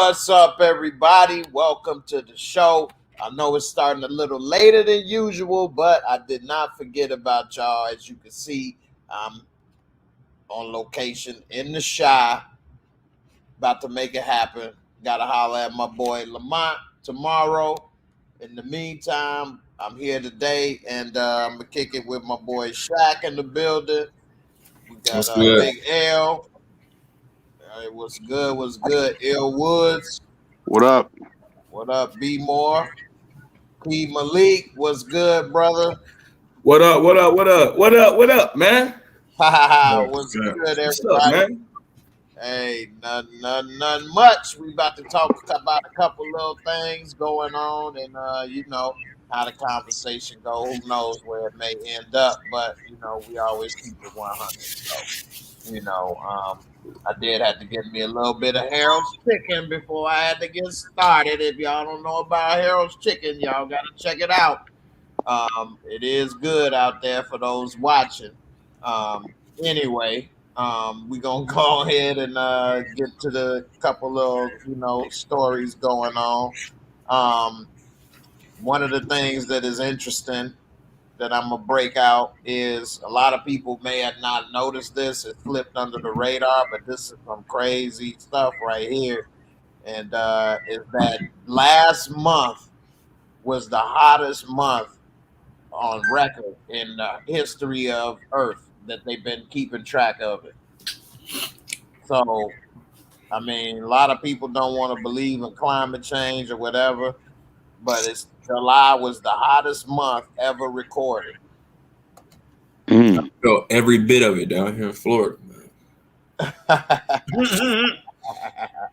What's up, everybody? Welcome to the show. I know it's starting a little later than usual, but I did not forget about y'all. As you can see, I'm on location in the Shy, about to make it happen. Gotta holler at my boy Lamont tomorrow. In the meantime, I'm here today, and I'm gonna kick it with my boy Shaq in the building. We got Big L. What's good? What's good? Ill Woods. What up? What up, B Moore? P Malik, what's good, brother? What up? What up? What up? What up? What up, man? What's good, everybody? What's up, man? Hey, none much. We about to talk about a couple little things going on, and you know how the conversation go. Who knows where it may end up, but you know we always keep it 100. So, you know, I did have to get me a little bit of Harold's Chicken before I had to get started. If y'all don't know about Harold's Chicken, y'all got to check it out. It is good out there for those watching. Anyway, we're going to go ahead and get to the couple of, stories going on. One of the things that is interesting that I'm gonna break out is a lot of people may have not noticed this. It flipped under the radar, but this is some crazy stuff right here. And is that last month was the hottest month on record in the history of Earth that they've been keeping track of it. So, I mean, a lot of people don't want to believe in climate change or whatever, but July was the hottest month ever recorded. I felt every bit of it down here in Florida, man.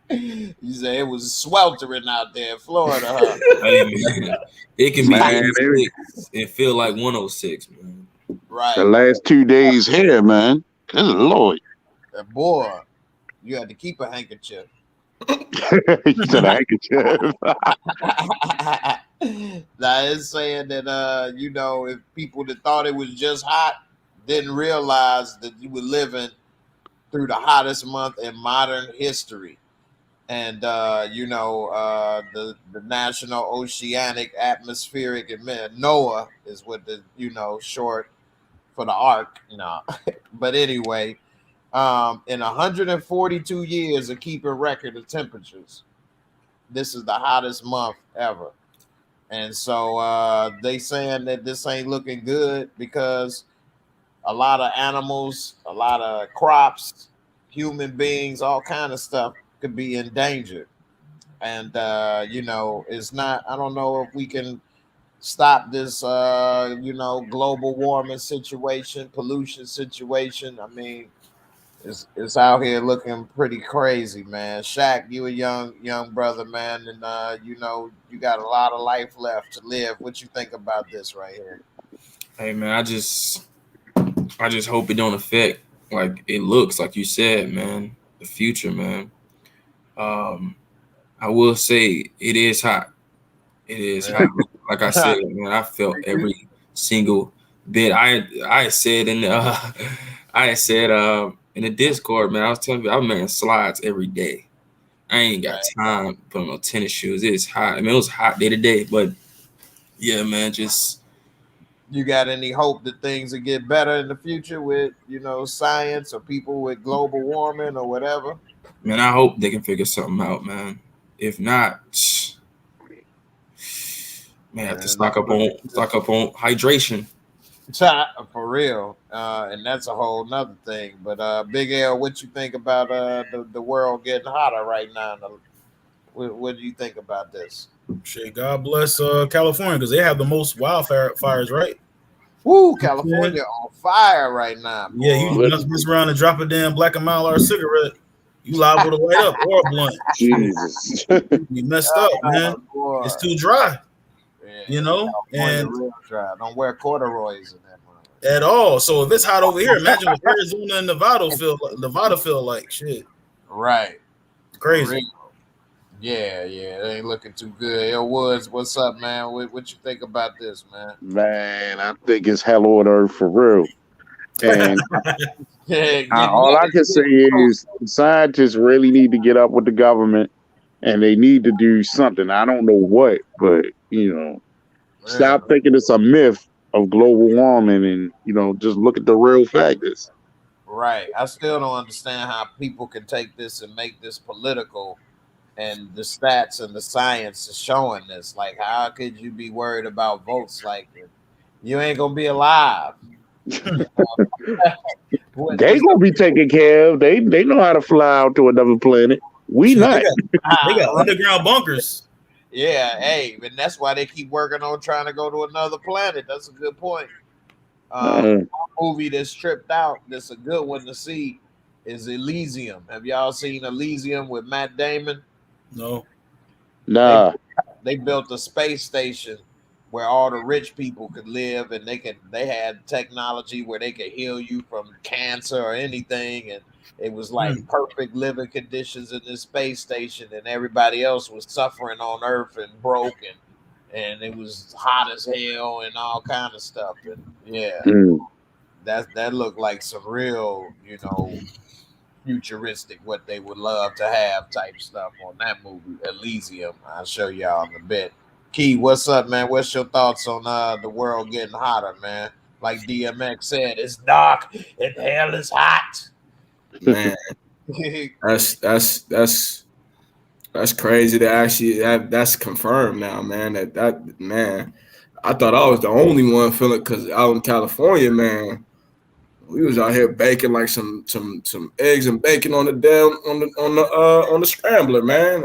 You say it was sweltering out there in Florida, huh? Hey, man, it can be 86 and feel like 106, man. Right. The last 2 days here, man. Good Lord. Boy, you had to keep a handkerchief. You said a handkerchief. Now it's saying that if people that thought it was just hot didn't realize that you were living through the hottest month in modern history. And the National Oceanic Atmospheric Admin, NOAA is what the short for the arc, But anyway, in 142 years of keeping record of temperatures, this is the hottest month ever. And so they saying that this ain't looking good because a lot of animals, a lot of crops, human beings, all kind of stuff could be endangered. And, it's not, I don't know if we can stop this, global warming situation, pollution situation. I mean, it's out here looking pretty crazy, man. Shaq, you a young brother, man, and you got a lot of life left to live. What you think about this right here? Hey, man, I just hope it don't affect like it looks, like you said, man. The future, man. I will say it is hot. It is hot. Like I said, man, I felt every single bit. I said in the in the Discord, man, I was telling you, I'm making slides every day. I ain't got time to put on no tennis shoes. It's hot. I mean, it was hot day to day, but yeah, man, just. You got any hope that things will get better in the future with, science or people with global warming or whatever? Man, I hope they can figure something out, man. If not, man, I have to stock up on hydration. For real, and that's a whole nother thing. But Big L, what you think about the world getting hotter right now? What do you think about this? Shit, God bless California because they have the most wildfires, right? Woo, California on fire right now. Boy. Yeah, you just mess around and drop a damn Black & Mild or cigarette. You liable to light up or a blunt. Jesus. You messed up, man. Boy. It's too dry. Yeah, and real dry. Don't wear corduroys in that month. At all. So if it's hot over here, imagine what Arizona and Nevada feel like. Shit. Right. Crazy. Yeah, it ain't looking too good. Ill Woods, what's up, man? What you think about this, man? Man, I think it's hell on earth for real. And all I can say is scientists really need to get up with the government and they need to do something. I don't know what, but stop thinking it's a myth of global warming, and just look at the real factors. Right. I still don't understand how people can take this and make this political, and the stats and the science is showing this. Like, how could you be worried about votes? Like, you ain't gonna be alive. They gonna be taken care of. They know how to fly out to another planet. We Shit, not. they got underground bunkers. Yeah, hey, and that's why they keep working on trying to go to another planet. That's a good point. One movie that's tripped out, that's a good one to see, is Elysium. Have y'all seen Elysium with Matt Damon? No. Nah. They built a space station where all the rich people could live, and they had technology where they could heal you from cancer or anything, and it was like perfect living conditions in this space station, and everybody else was suffering on Earth and broke, and it was hot as hell and all kind of stuff. And yeah, that looked like some real, futuristic, what they would love to have type stuff on that movie, Elysium. I'll show y'all in a bit. Key, what's up, man? What's your thoughts on the world getting hotter, man? Like DMX said, it's dark and hell is hot. Man, that's crazy to actually that's confirmed now, man. That man, I thought I was the only one feeling, because out in California, man, we was out here baking like some eggs and bacon on the scrambler, man.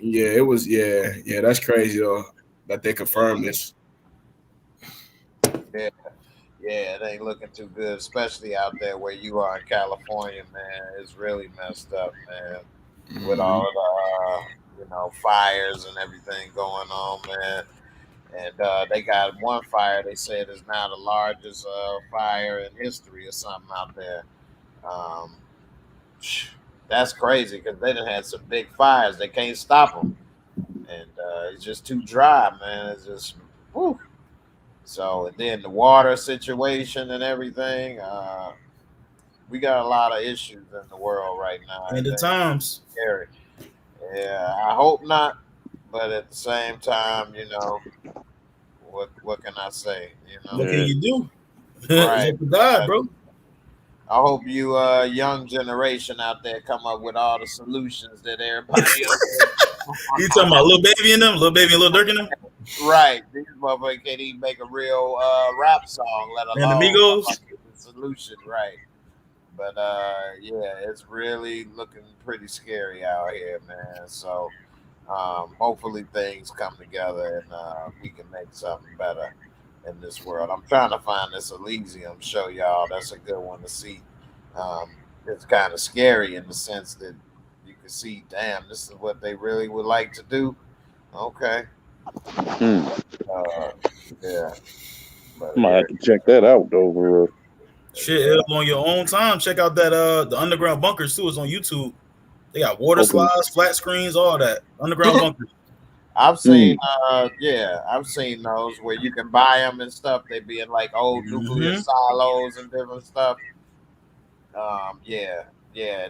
Yeah, it was. Yeah, that's crazy though that they confirmed this. Yeah, it ain't looking too good, especially out there where you are in California, man. It's really messed up, man, with all the fires and everything going on, man. And they got one fire. They said is now the largest fire in history or something out there. Um, that's crazy because they done had some big fires. They can't stop them, and it's just too dry, man. It's just whew. So, and then the water situation and everything. We got a lot of issues in the world right now. And the times. Scary. Yeah, I hope not. But at the same time, what can I say? What can you do? Right. God, bro. I hope you young generation out there come up with all the solutions that everybody else. You talking about Lil Baby and them? Lil Baby and Lil Durk and them? Right. These motherfuckers can't even make a real rap song, let alone and Amigos. The solution, right. But yeah, it's really looking pretty scary out here, man. So hopefully things come together and we can make something better in this world. I'm trying to find this Elysium, show y'all. That's a good one to see. It's kind of scary in the sense that you can see, damn, this is what they really would like to do. Okay. Yeah. But, might have to check that out though. Shit, on your own time. Check out that the underground bunkers too. It's on YouTube. They got water slides, flat screens, all that. Underground bunkers. I've seen, I've seen those where you can buy them and stuff. They be in like old nuclear silos and different stuff. And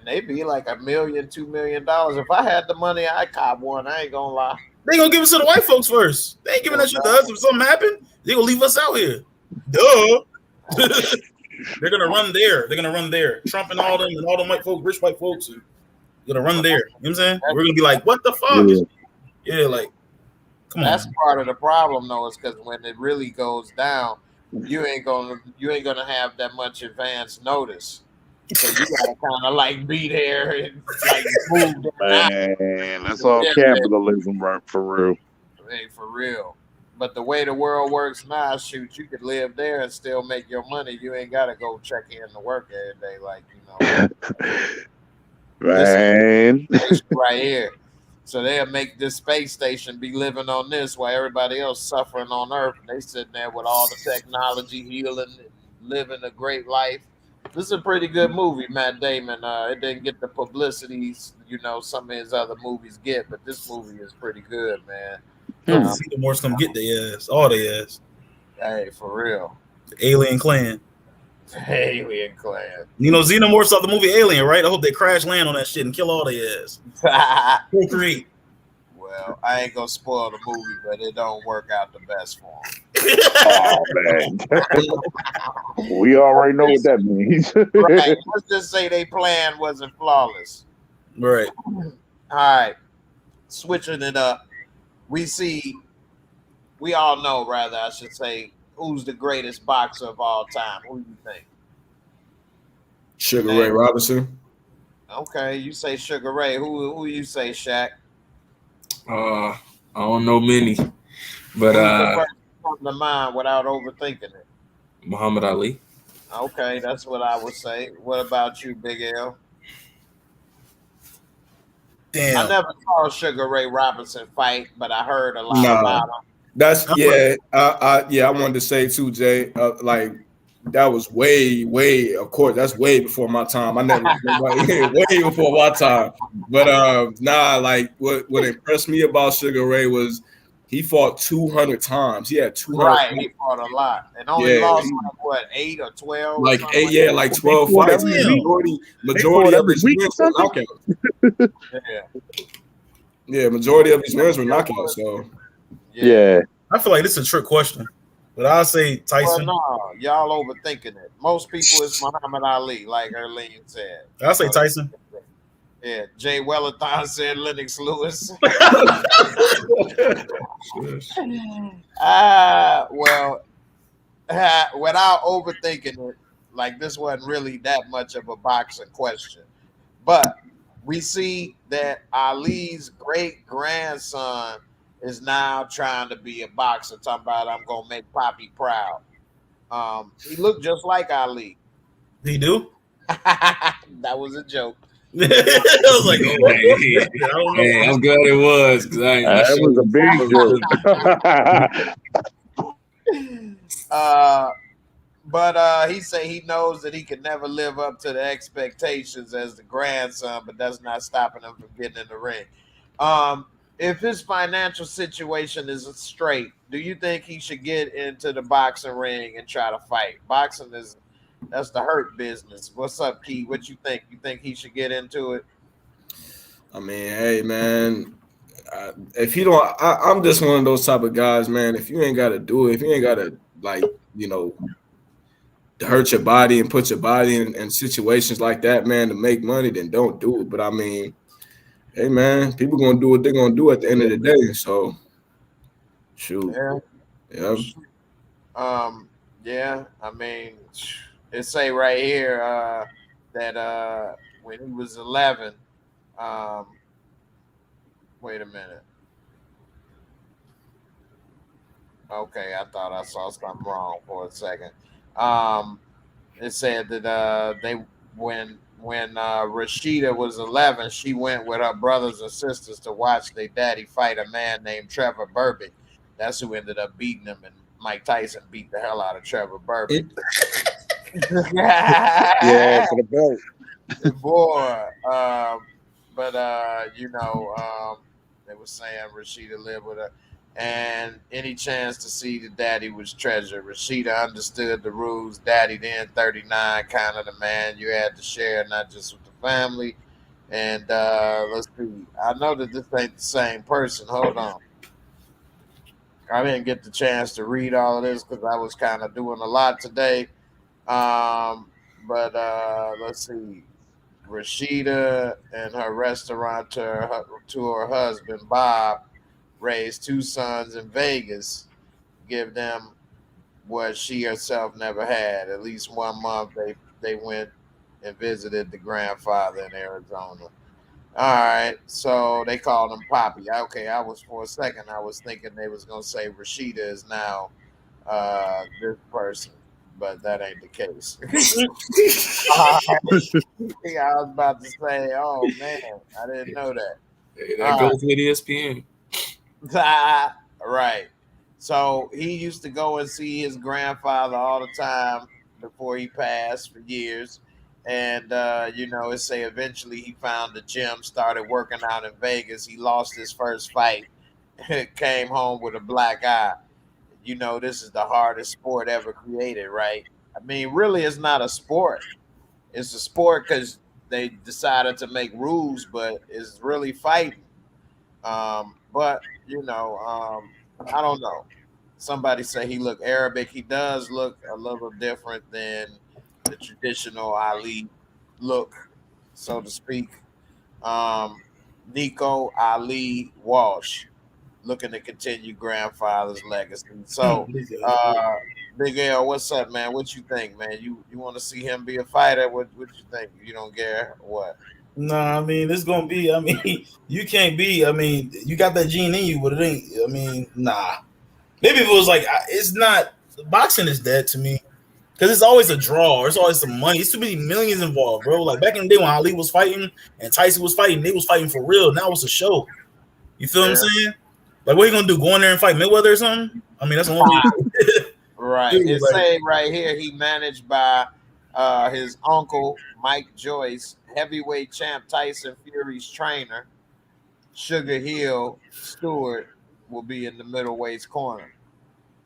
they be like $1 million, $2 million. If I had the money, I'd cop one. I ain't gonna lie. They gonna give us to the white folks first. They ain't giving that shit to us. If something happen, they gonna leave us out here. Duh. They're gonna run there. They're gonna run there. Trump and all them white folks, rich white folks, are gonna run there. You know what I'm saying? We're gonna be like, what the fuck? Yeah, like, come on. That's part of the problem, though, is because when it really goes down, you ain't gonna have that much advance notice. So you gotta kind of like be there and like move. Man, that's all capitalism, right? For real. Hey, for real. But the way the world works now, shoot, you could live there and still make your money. You ain't gotta go check in to work every day, like Man, right here. So they'll make this space station be living on this while everybody else suffering on Earth. And they sitting there with all the technology, healing, living a great life. This is a pretty good movie, Matt Damon. It didn't get the publicity, some of his other movies get, but this movie is pretty good, man. See the Morse come get their ass, all their ass. Hey, for real. The alien clan. Alien clan. You know, Xenomorphs saw the movie Alien, right? I hope they crash land on that shit and kill all their ass. Procreate. Well, I ain't gonna spoil the movie, but it don't work out the best for him. Oh man, we already know what that means. Right. Let's just say they plan wasn't flawless. Right. All right. Switching it up. We all know, rather, I should say, who's the greatest boxer of all time. Who do you think? Sugar Ray Robinson. Okay, you say Sugar Ray. Who you say, Shaq? I don't know many, but Who's the first one to mind without overthinking it? Muhammad Ali. Okay, that's what I would say. What about you, Big L? Damn. I never saw Sugar Ray Robinson fight, but I heard a lot about him. That's I wanted to say too, Jay. Like that was way. Of course, that's way before my time. I never way before my time. But like what impressed me about Sugar Ray was he fought 200 times. He had 200. Right, he fought a lot and only lost like what 8 or 12. Like 8, like 12 fights. Majority of his wins were knockouts. Yeah, majority of his wins were knockouts. So yeah. I feel like this is a trick question, but I'll say Tyson. Well, no, y'all overthinking it. Most people it's Muhammad Ali, like Erlene said. I'll say Tyson. Yeah, Jay Wellathon said Lennox Lewis. Without overthinking it, like this wasn't really that much of a boxing question. But we see that Ali's great grandson is now trying to be a boxer, talking about I'm gonna make Poppy proud. He looked just like Ali. He do? That was a joke. I was like, hey, I'm glad it was because that was a big joke. But he said he knows that he can never live up to the expectations as the grandson, but that's not stopping him from getting in the ring. If his financial situation is straight, do you think he should get into the boxing ring and try to fight? Boxing that's the hurt business. What's up, Key? What you think? You think he should get into it? I mean, hey, man, if you don't, I'm just one of those type of guys, man. If you ain't got to do it, if you ain't got to, like, hurt your body and put your body in situations like that, man, to make money, then don't do it. But I mean, hey, man, people gonna do what they're gonna do at the end of the day. So, shoot, yeah. Yeah. I mean, it say right here that when he was 11. Wait a minute. Okay, I thought I saw something wrong for a second. It said that when Rashida was 11, she went with her brothers and sisters to watch their daddy fight a man named Trevor Burbick. That's who ended up beating him, and Mike Tyson beat the hell out of Trevor Burbick. Yeah, for the belt. Boy, but they were saying Rashida lived with her, and any chance to see the daddy was treasure. Rashida understood the rules. Daddy, then 39, kind of the man you had to share, not just with the family. And let's see. I know that this ain't the same person. Hold on. I didn't get the chance to read all of this because I was kind of doing a lot today. But let's see. Rashida and her restaurateur to her husband Bob raised 2 sons in Vegas, give them what she herself never had. At least 1 month they went and visited the grandfather in Arizona. All right, so they called him Poppy. Okay, for a second I was thinking they was gonna say Rashida is now this person, but that ain't the case. I was about to say, oh man, I didn't know that. Hey, that goes with ESPN. Right. So he used to go and see his grandfather all the time before he passed for years. And, it say eventually he found the gym, started working out in Vegas. He lost his first fight, came home with a black eye. This is the hardest sport ever created, right? I mean, really, it's not a sport. It's a sport because they decided to make rules, but it's really fighting. But I don't know. Somebody say he look Arabic. He does look a little different than the traditional Ali look, so to speak. Um, Nico Ali Walsh looking to continue grandfather's legacy. So, Big L, what's up, man? What you think, man? You want to see him be a fighter? What you think? You don't care? What? Nah, I mean, it's gonna be. I mean, you can't be. I mean, you got that gene in you, but it ain't. I mean, nah. Maybe if it was like, it's not. Boxing is dead to me because it's always a draw. There's always some money. It's too many millions involved, bro. Like back in the day when Ali was fighting and Tyson was fighting, they was fighting for real. Now it's a show. You feel what I'm saying? Like, what are you gonna do? Go in there and fight Mayweather or something? I mean, that's the only. Right. It's saying right here he managed by his uncle Mike Joyce, heavyweight champ Tyson Fury's trainer. Sugar Hill Stewart will be in the middleweights corner.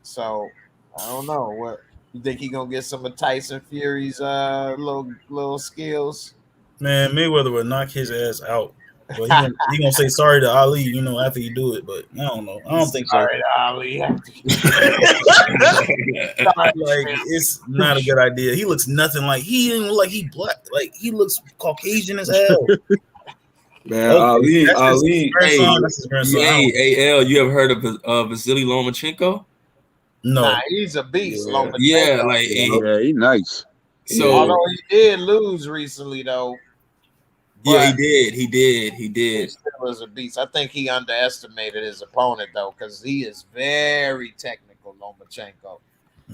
So I don't know what you think he gonna get some of Tyson Fury's little skills. Man, Mayweather would knock his ass out. But he gonna say sorry to Ali, after you do it. But I don't know. I don't think so. Sorry to Ali. Like, it's not a good idea. He looks nothing like he didn't look like he black. Like he looks Caucasian as hell. Man, Ali, hey, AL, you ever heard of Vasily Lomachenko? No, nah, he's a beast. Yeah, he's nice. So although he did lose recently, though. Yeah, he did. He still was a beast. I think he underestimated his opponent though, because he is very technical, Lomachenko.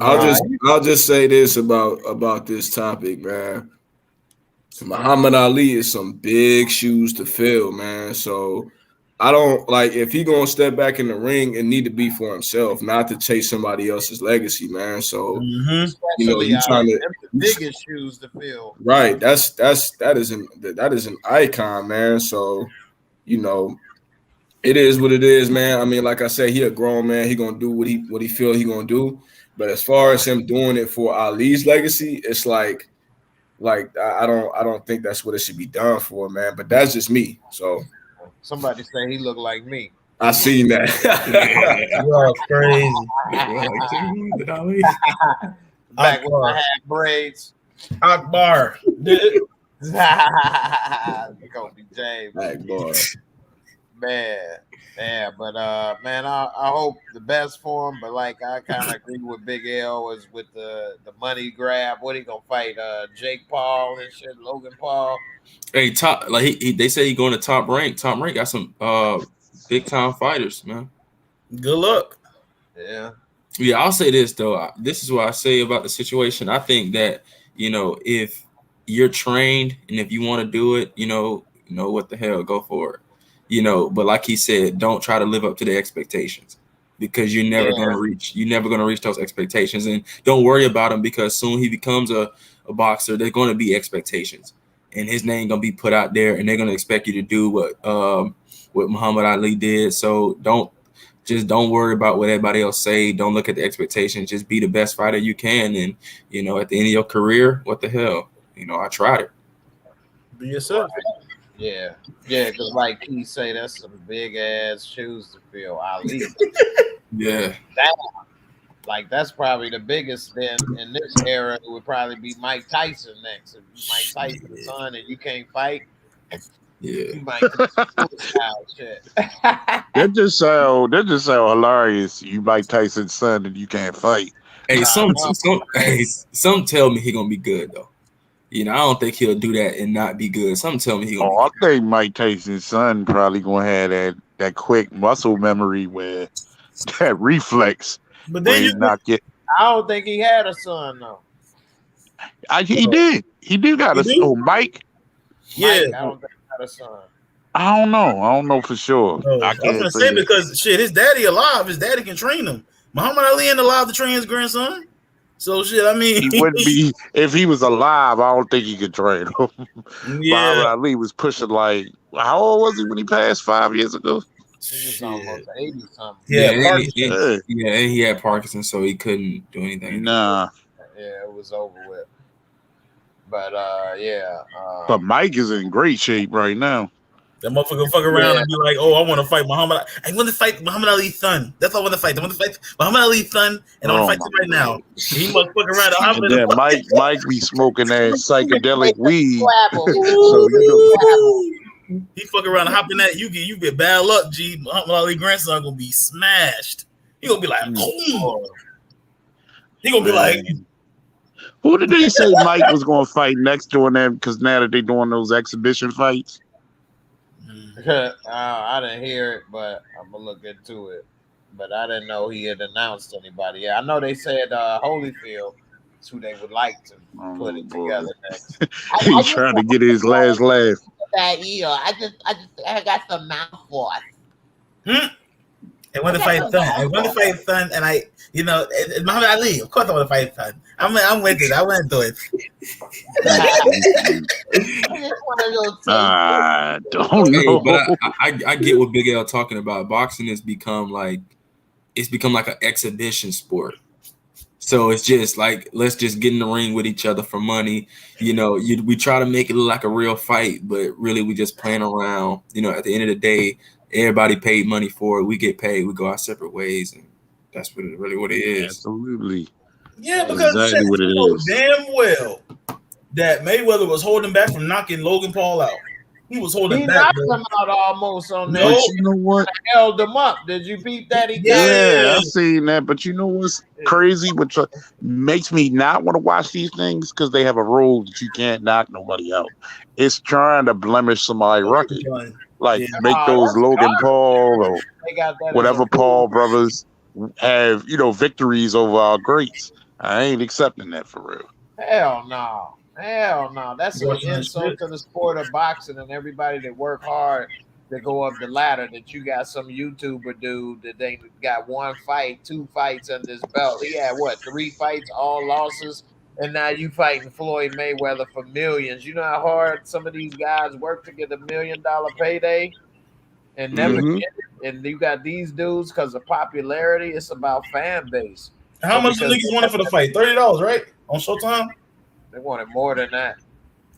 I'll just say this about this topic, man. Muhammad Ali is some big shoes to fill, man. So I don't like if he gonna step back in the ring, it need to be for himself, not to chase somebody else's legacy, man. So you trying to the biggest shoes to fill. Right. That is an icon, man. So, it is what it is, man. I mean, like I said, he a grown man. He gonna do what he feel he gonna do. But as far as him doing it for Ali's legacy, it's like I don't think that's what it should be done for, man. But that's just me. So somebody say he look like me. I seen that. You're crazy. Back when I had braids. Akbar. Kobe James. Akbar. Man. Yeah, but man, I hope the best for him. But like I kind of agree with Big L was with the money grab. What he gonna fight? Jake Paul and shit, Logan Paul. Hey, they say he going to Top Rank. Top Rank got some big time fighters, man. Good luck. Yeah. Yeah, I'll say this though. This is what I say about the situation. I think that if you're trained and if you want to do it, what the hell, go for it. But like he said, don't try to live up to the expectations because you're never gonna reach those expectations. And don't worry about him because soon he becomes a boxer. There's gonna be expectations, and his name gonna be put out there, and they're gonna expect you to do what Muhammad Ali did. So don't worry about what everybody else say. Don't look at the expectations. Just be the best fighter you can. And at the end of your career, what the hell? I tried it. Be yourself. Yeah, because like he say, that's some big ass shoes to fill. Ali. Yeah. That's probably the biggest. Then in this era, it would probably be Mike Tyson next. If Mike Tyson's son and you can't fight, you might shit. That just sound hilarious. You Mike Tyson's son and you can't fight. Hey, some tell me he gonna be good though. I don't think he'll do that and not be good. Some tell me he gonna. I think Mike Tyson's son probably gonna have that quick muscle memory where that reflex. But then I don't think he had a son though. He did. He do got a son. Oh, Mike. Yeah, I don't think he had a son. I don't know for sure. I was gonna say because his daddy alive. His daddy can train him. Muhammad Ali ain't alive to train his grandson. So shit, I mean, he wouldn't be if he was alive. I don't think he could train him. Muhammad Ali was pushing how old was he when he passed 5 years ago? He was almost 80 something. Yeah, and he had Parkinson's, so he couldn't do anything. Nah. Yeah, it was over with. But yeah. But Mike is in great shape right now. That motherfucker fuck around and be like, "Oh, I want to fight Muhammad. I want to fight Muhammad Ali's son. That's all I want to fight. I want to fight Muhammad Ali's son, and I want to fight him right now." He must fuck around and hop in And then the Mike be smoking that psychedelic weed. So He fuck around and hop in that. You get bad luck, G. Muhammad Ali grandson gonna be smashed. He gonna be like, boom. He gonna be like, who did they say Mike was gonna fight next to them? Because now that they doing those exhibition fights. I didn't hear it, but I'm gonna look into it. But I didn't know he had announced anybody. Yeah, I know they said Holyfield is who they would like to put it together next. He's trying to get his last laugh. That year, I got some mouth force. I want to fight son. And I, it's Muhammad Ali. Of course, I want to fight son. I'm with it. I went to it. I don't know. But I get what Big L talking about. Boxing has become like an exhibition sport. So it's just like, let's just get in the ring with each other for money. We try to make it look like a real fight, but really we just playing around. At the end of the day, everybody paid money for it. We get paid. We go our separate ways, and that's really what it is. Absolutely. Yeah, because exactly what it is. Damn well that Mayweather was holding back from knocking Logan Paul out. He was holding back. He knocked him out almost on that. But you know what? Held him up. Did you beat that? Yeah, I seen that. But you know what's crazy? Which makes me not want to watch these things because they have a rule that you can't knock nobody out. It's trying to blemish somebody's record. Like make those Logan Paul or whatever Paul brothers have, victories over our greats. I ain't accepting that for real. Hell no. That's an insult to the sport of boxing and everybody that work hard to go up the ladder. That you got some YouTuber dude that they got 1 fight, 2 fights under his belt. He had 3 fights, all losses, and now you fighting Floyd Mayweather for millions. You know how hard some of these guys work to get $1 million payday and never get it. And you got these dudes because of popularity. It's about fan base. How much the niggas wanted for the fight? $30, right? On Showtime? They wanted more than that.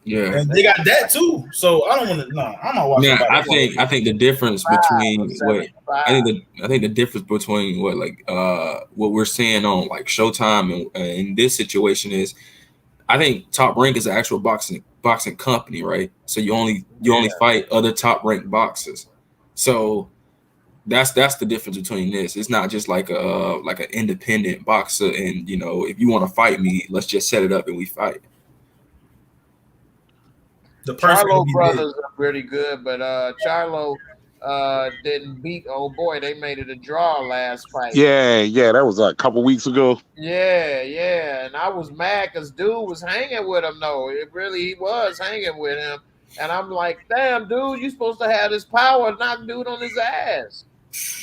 Yeah, and they got that too. So I don't want to. No, I'm not watching. Yeah, I think the difference between the difference between what we're seeing on like Showtime and in this situation is, I think Top Rank is an actual boxing company, right? So you only fight other top ranked boxers. So that's the difference between this. It's not just like an independent boxer, and if you want to fight me, let's just set it up and we fight. The Charlo brothers are pretty good, but Charlo didn't beat. Oh boy, they made it a draw last fight. Yeah, that was a couple weeks ago. Yeah, and I was mad because dude was hanging with him. Though he was hanging with him, and I'm like, damn, dude, you supposed to have this power, knock dude on his ass.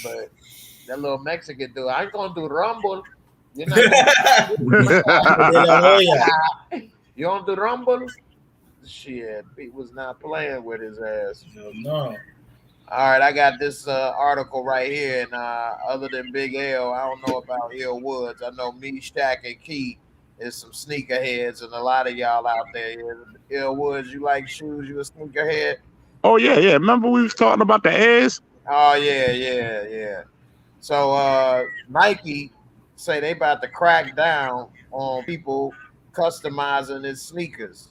But that little Mexican dude, I ain't gonna do Rumble. You're not you don't do Rumble? Shit, he was not playing with his ass. No. All right, I got this article right here, and other than Big L, I don't know about Ill Woods. I know me, Shaq, and Key is some sneakerheads, and a lot of y'all out there. Ill Woods, you like shoes? You a sneakerhead? Oh yeah. Remember we was talking about the ass? Oh yeah. So Nike say they about to crack down on people customizing his sneakers.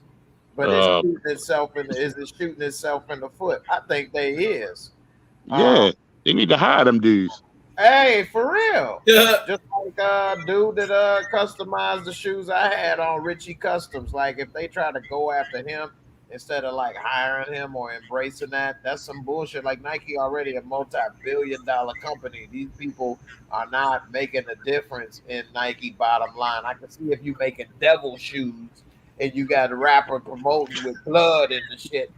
But is it shooting itself in the foot? I think they is. Yeah, they need to hire them dudes. Hey, for real. Yeah. Just like dude that customized the shoes I had on Richie Customs. Like if they try to go after him instead of like hiring him or embracing that's some bullshit. Like Nike already a multi-billion-dollar company. These people are not making a difference in Nike bottom line. I can see if you making devil shoes and you got a rapper promoting with blood in the shit.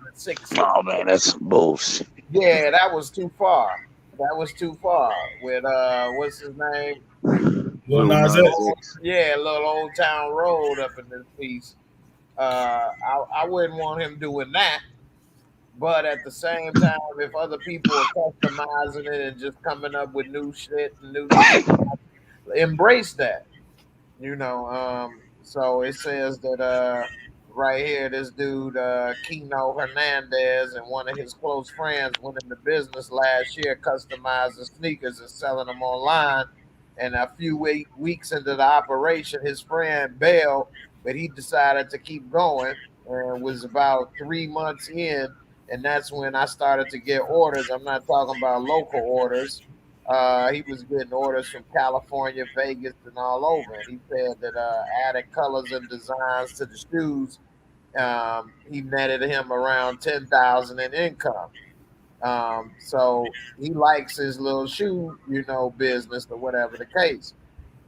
Oh man, that's some bullshit. Yeah, that was too far. With what's his name? Lil Nas X. Yeah, little Old Town Road up in this piece. I wouldn't want him doing that. But at the same time, if other people are customizing it and just coming up with new shit and new shit, embrace that. So it says that right here, this dude Kino Hernandez and one of his close friends went into business last year, customizing sneakers and selling them online. And a few weeks into the operation, his friend bailed, but he decided to keep going, and was about 3 months in, and that's when I started to get orders. I'm not talking about local orders. He was getting orders from California, Vegas, and all over. And he said that adding colors and designs to the shoes, he netted him around 10,000 in income. So he likes his little shoe, business or whatever the case.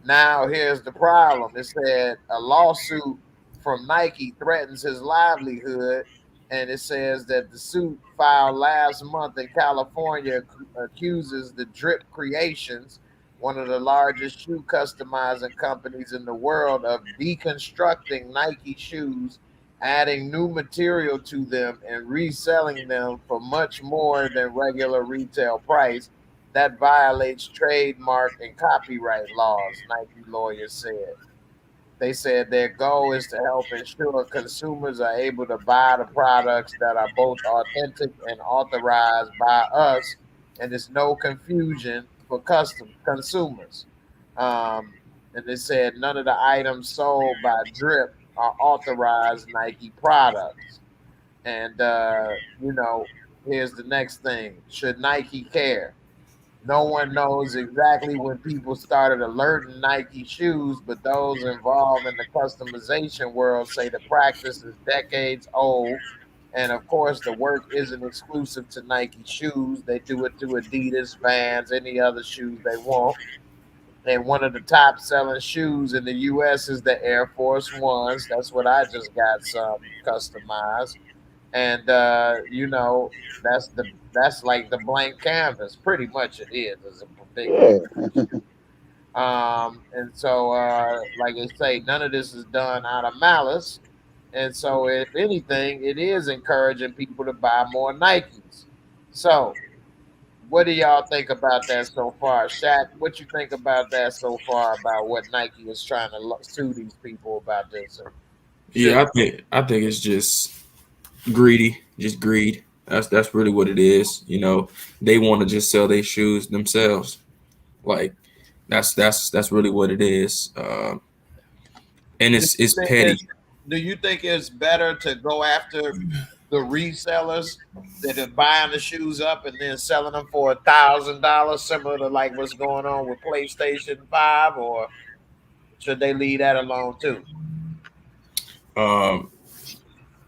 Now, here's the problem. It said a lawsuit from Nike threatens his livelihood, and it says that the suit filed last month in California accuses the Drip Creations, one of the largest shoe customizing companies in the world, of deconstructing Nike shoes, adding new material to them, and reselling them for much more than regular retail price. That violates trademark and copyright laws, Nike lawyers said. They said their goal is to help ensure consumers are able to buy the products that are both authentic and authorized by us, and there's no confusion for consumers. Um, and they said none of the items sold by Drip are authorized Nike products. And here's the next thing: should Nike care? No one knows exactly when people started alerting Nike shoes, but those involved in the customization world say the practice is decades old. And of course, the work isn't exclusive to Nike shoes. They do it to Adidas, Vans, any other shoes they want. And one of the top selling shoes in the US is the Air Force Ones. That's what I just got some customized. And that's like the blank canvas. Pretty much it is. It's a big Yeah. and so like I say, none of this is done out of malice. And so if anything, it is encouraging people to buy more Nikes. So what do y'all think about that so far? Shaq, what you think about that so far, about what Nike is trying to sue these people about this? Yeah, I think it's just greedy, just greed. That's really what it is. They want to just sell their shoes themselves. Like that's really what it is. And it's petty. Do you think it's better to go after the resellers that are buying the shoes up and then selling them for $1,000, similar to like what's going on with PlayStation 5, or should they leave that alone too? Um,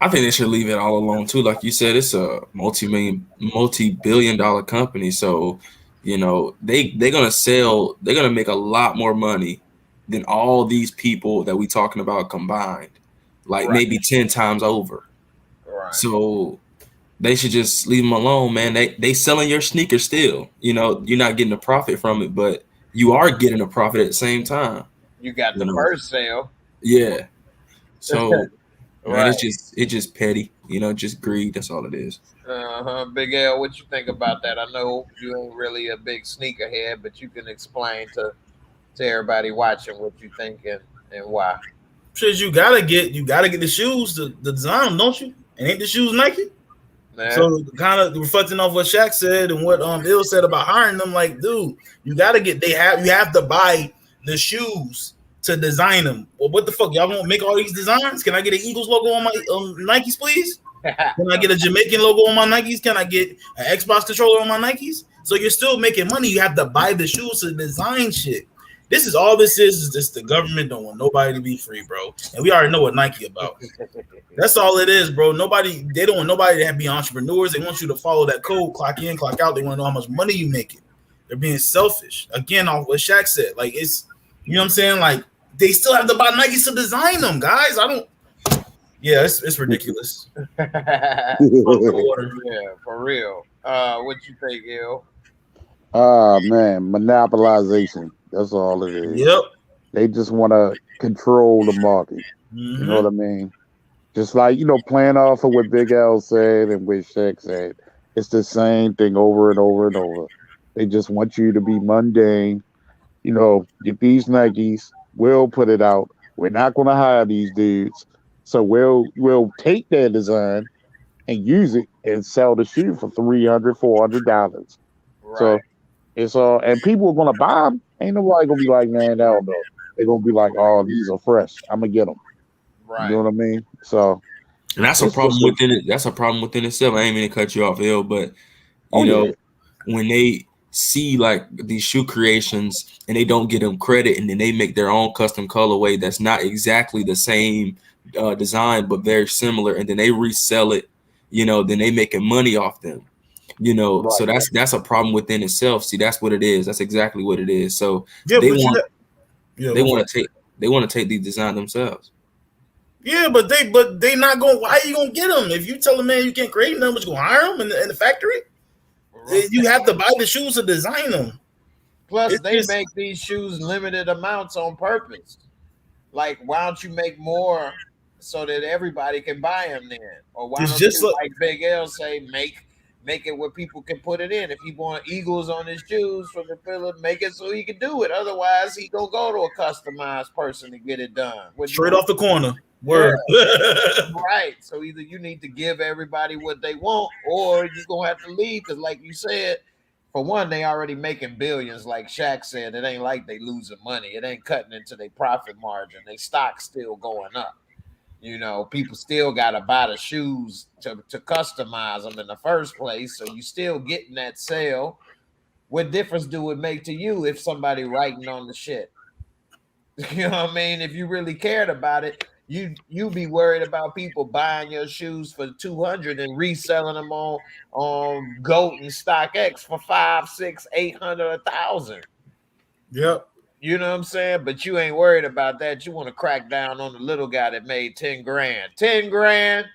I think they should leave it all alone too. Like you said, it's a multi-billion-dollar company. So, they're gonna sell. They're gonna make a lot more money than all these people that we talking about combined, like Right. maybe 10 times over. Right. So they should just leave them alone, man. They selling your sneakers still. You're not getting a profit from it, but you are getting a profit at the same time. You got the first sale. Yeah. So. Man, Right. it's just petty, just greed. That's all it is. Big L, what you think about that? I know you ain't really a big sneakerhead, but you can explain to everybody watching what you think and why. Because you gotta get the shoes to design them, don't you? And ain't the shoes Nike? Man. So kind of reflecting off what Shaq said and what Bill said about hiring them, like, dude, you have to buy the shoes to design them. Well, what the fuck? Y'all won't make all these designs? Can I get an Eagles logo on my Nikes, please? Can I get a Jamaican logo on my Nikes? Can I get an Xbox controller on my Nikes? So you're still making money. You have to buy the shoes to design shit. This is all this is just the government don't want nobody to be free, bro. And we already know what Nike about. That's all it is, bro. They don't want nobody to be entrepreneurs. They want you to follow that code, clock in, clock out. They want to know how much money you making. They're being selfish. Again, off what Shaq said. Like, it's, you know what I'm saying? Like, they still have to buy Nikes to design them, guys. Yeah, it's ridiculous. Yeah, for real. What you think, Il? Man, monopolization. That's all it is. Yep. They just want to control the market. Mm-hmm. You know what I mean? Just like, playing off of what Big L said and what Shaq said. It's the same thing over and over and over. They just want you to be mundane. Get these Nikes. We'll put it out. We're not going to hire these dudes. So we'll take their design and use it and sell the shoe for $300, $400. So Right. it's all, and people are going to buy them. Ain't nobody going to be like, man, hell no. They're going to be like, oh, these are fresh. I'm going to get them. You know Right. what I mean? So, And that's a it's problem just a, within it. That's a problem within itself. I ain't mean to cut you off, L, but oh, you know, yeah. when they see like these shoe creations and they don't get them credit, and then they make their own custom colorway that's not exactly the same design but very similar, and then they resell it, you know, then they making money off them, you know. Right. So that's a problem within itself. See, that's what it is. That's exactly what it is. So Yeah, they but want they want to take these designs themselves. Yeah, but they not going. Why are you gonna get them if you tell a man you can't create them? But you gonna hire them in the factory? You have to buy the shoes to design them. Plus, It's they just- make these shoes limited amounts on purpose. Like, why don't you make more so that everybody can buy them then? Or why It's don't just you, like- like Big L say, make it where people can put it in? If he want Eagles on his shoes from the filler, make it so he can do it. Otherwise, he gonna go to a customized person to get it done. straight off the corner. Word. Right. So either you need to give everybody what they want, or you're gonna have to leave. Because, like you said, for one, they already making billions. Like Shaq said, it ain't like they losing money. It ain't cutting into their profit margin. They stock still going up. You know, people still gotta buy the shoes to customize them in the first place. So you still getting that sale. What difference do it make to you if somebody writing on the shit? You know what I mean? If you really cared about it, you be worried about people buying your shoes for 200 and reselling them on Goat and StockX for 5, 6, 800, 1,000. Yep. You know what I'm saying? But you ain't worried about that. You want to crack down on the little guy that made 10 grand. 10 grand.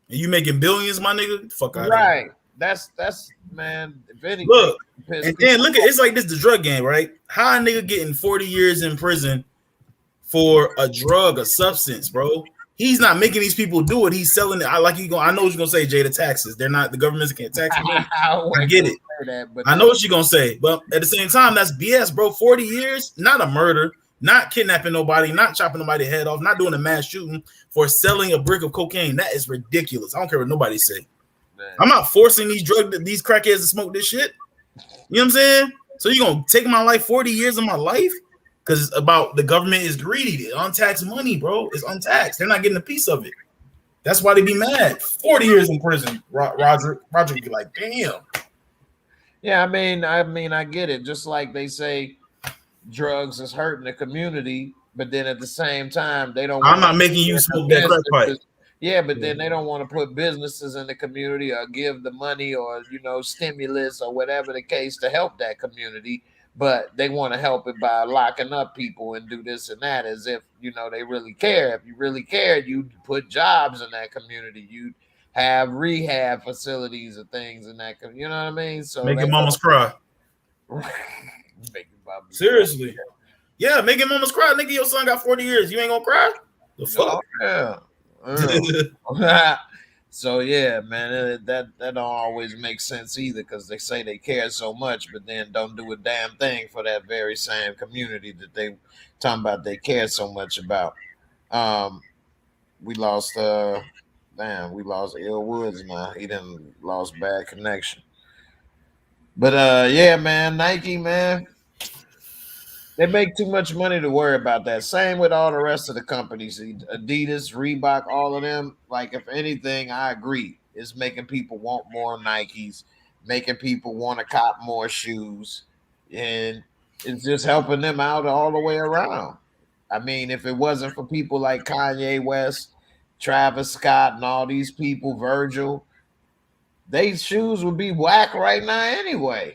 And you making billions, my nigga? Fuck out Right. here. That's man. If anything, Look, piss and then people look at it's like this the drug game, right? How a nigga getting 40 years in prison for a drug, a substance, bro? He's not making these people do it. He's selling it. I know what you're gonna say, Jay. The taxes. They're not. The government can't tax them. I get it. I know what you're gonna say, but at the same time, that's BS, bro. 40 years, not a murder, not kidnapping nobody, not chopping nobody's head off, not doing a mass shooting for selling a brick of cocaine. That is ridiculous. I don't care what nobody say. Man. I'm not forcing these crackheads to smoke this shit. You know what I'm saying? So you're gonna take my life, 40 years of my life? Because it's about the government is greedy. It's untaxed money, bro. It's untaxed. They're not getting a piece of it. That's why they be mad. 40 years in prison. Roger be like, damn. Yeah, I mean, I get it. Just like they say drugs is hurting the community, but then at the same time, they don't. I'm not making you smoke that crack pipe. Yeah, but then they don't want to put businesses in the community or give the money or, you know, stimulus or whatever the case to help that community. But they want to help it by locking up people and do this and that as if, you know, they really care. If you really cared, you'd put jobs in that community. You'd have rehab facilities and things in that community. You know what I mean? So making mamas cry. Seriously. Cry. Yeah, making mamas cry. Nigga, your son got 40 years. You ain't gonna cry? The fuck? Oh, yeah. So yeah, man, that don't always make sense either, because they say they care so much, but then don't do a damn thing for that very same community that they talking about they care so much about. We lost Ill Woods now. He done lost bad connection. But yeah, man, Nike, man. They make too much money to worry about that. Same with all the rest of the companies, Adidas, Reebok, all of them. Like, if anything, I agree. It's making people want more Nikes, making people want to cop more shoes, and it's just helping them out all the way around. I mean, if it wasn't for people like Kanye West, Travis Scott, and all these people, Virgil, these shoes would be whack right now anyway.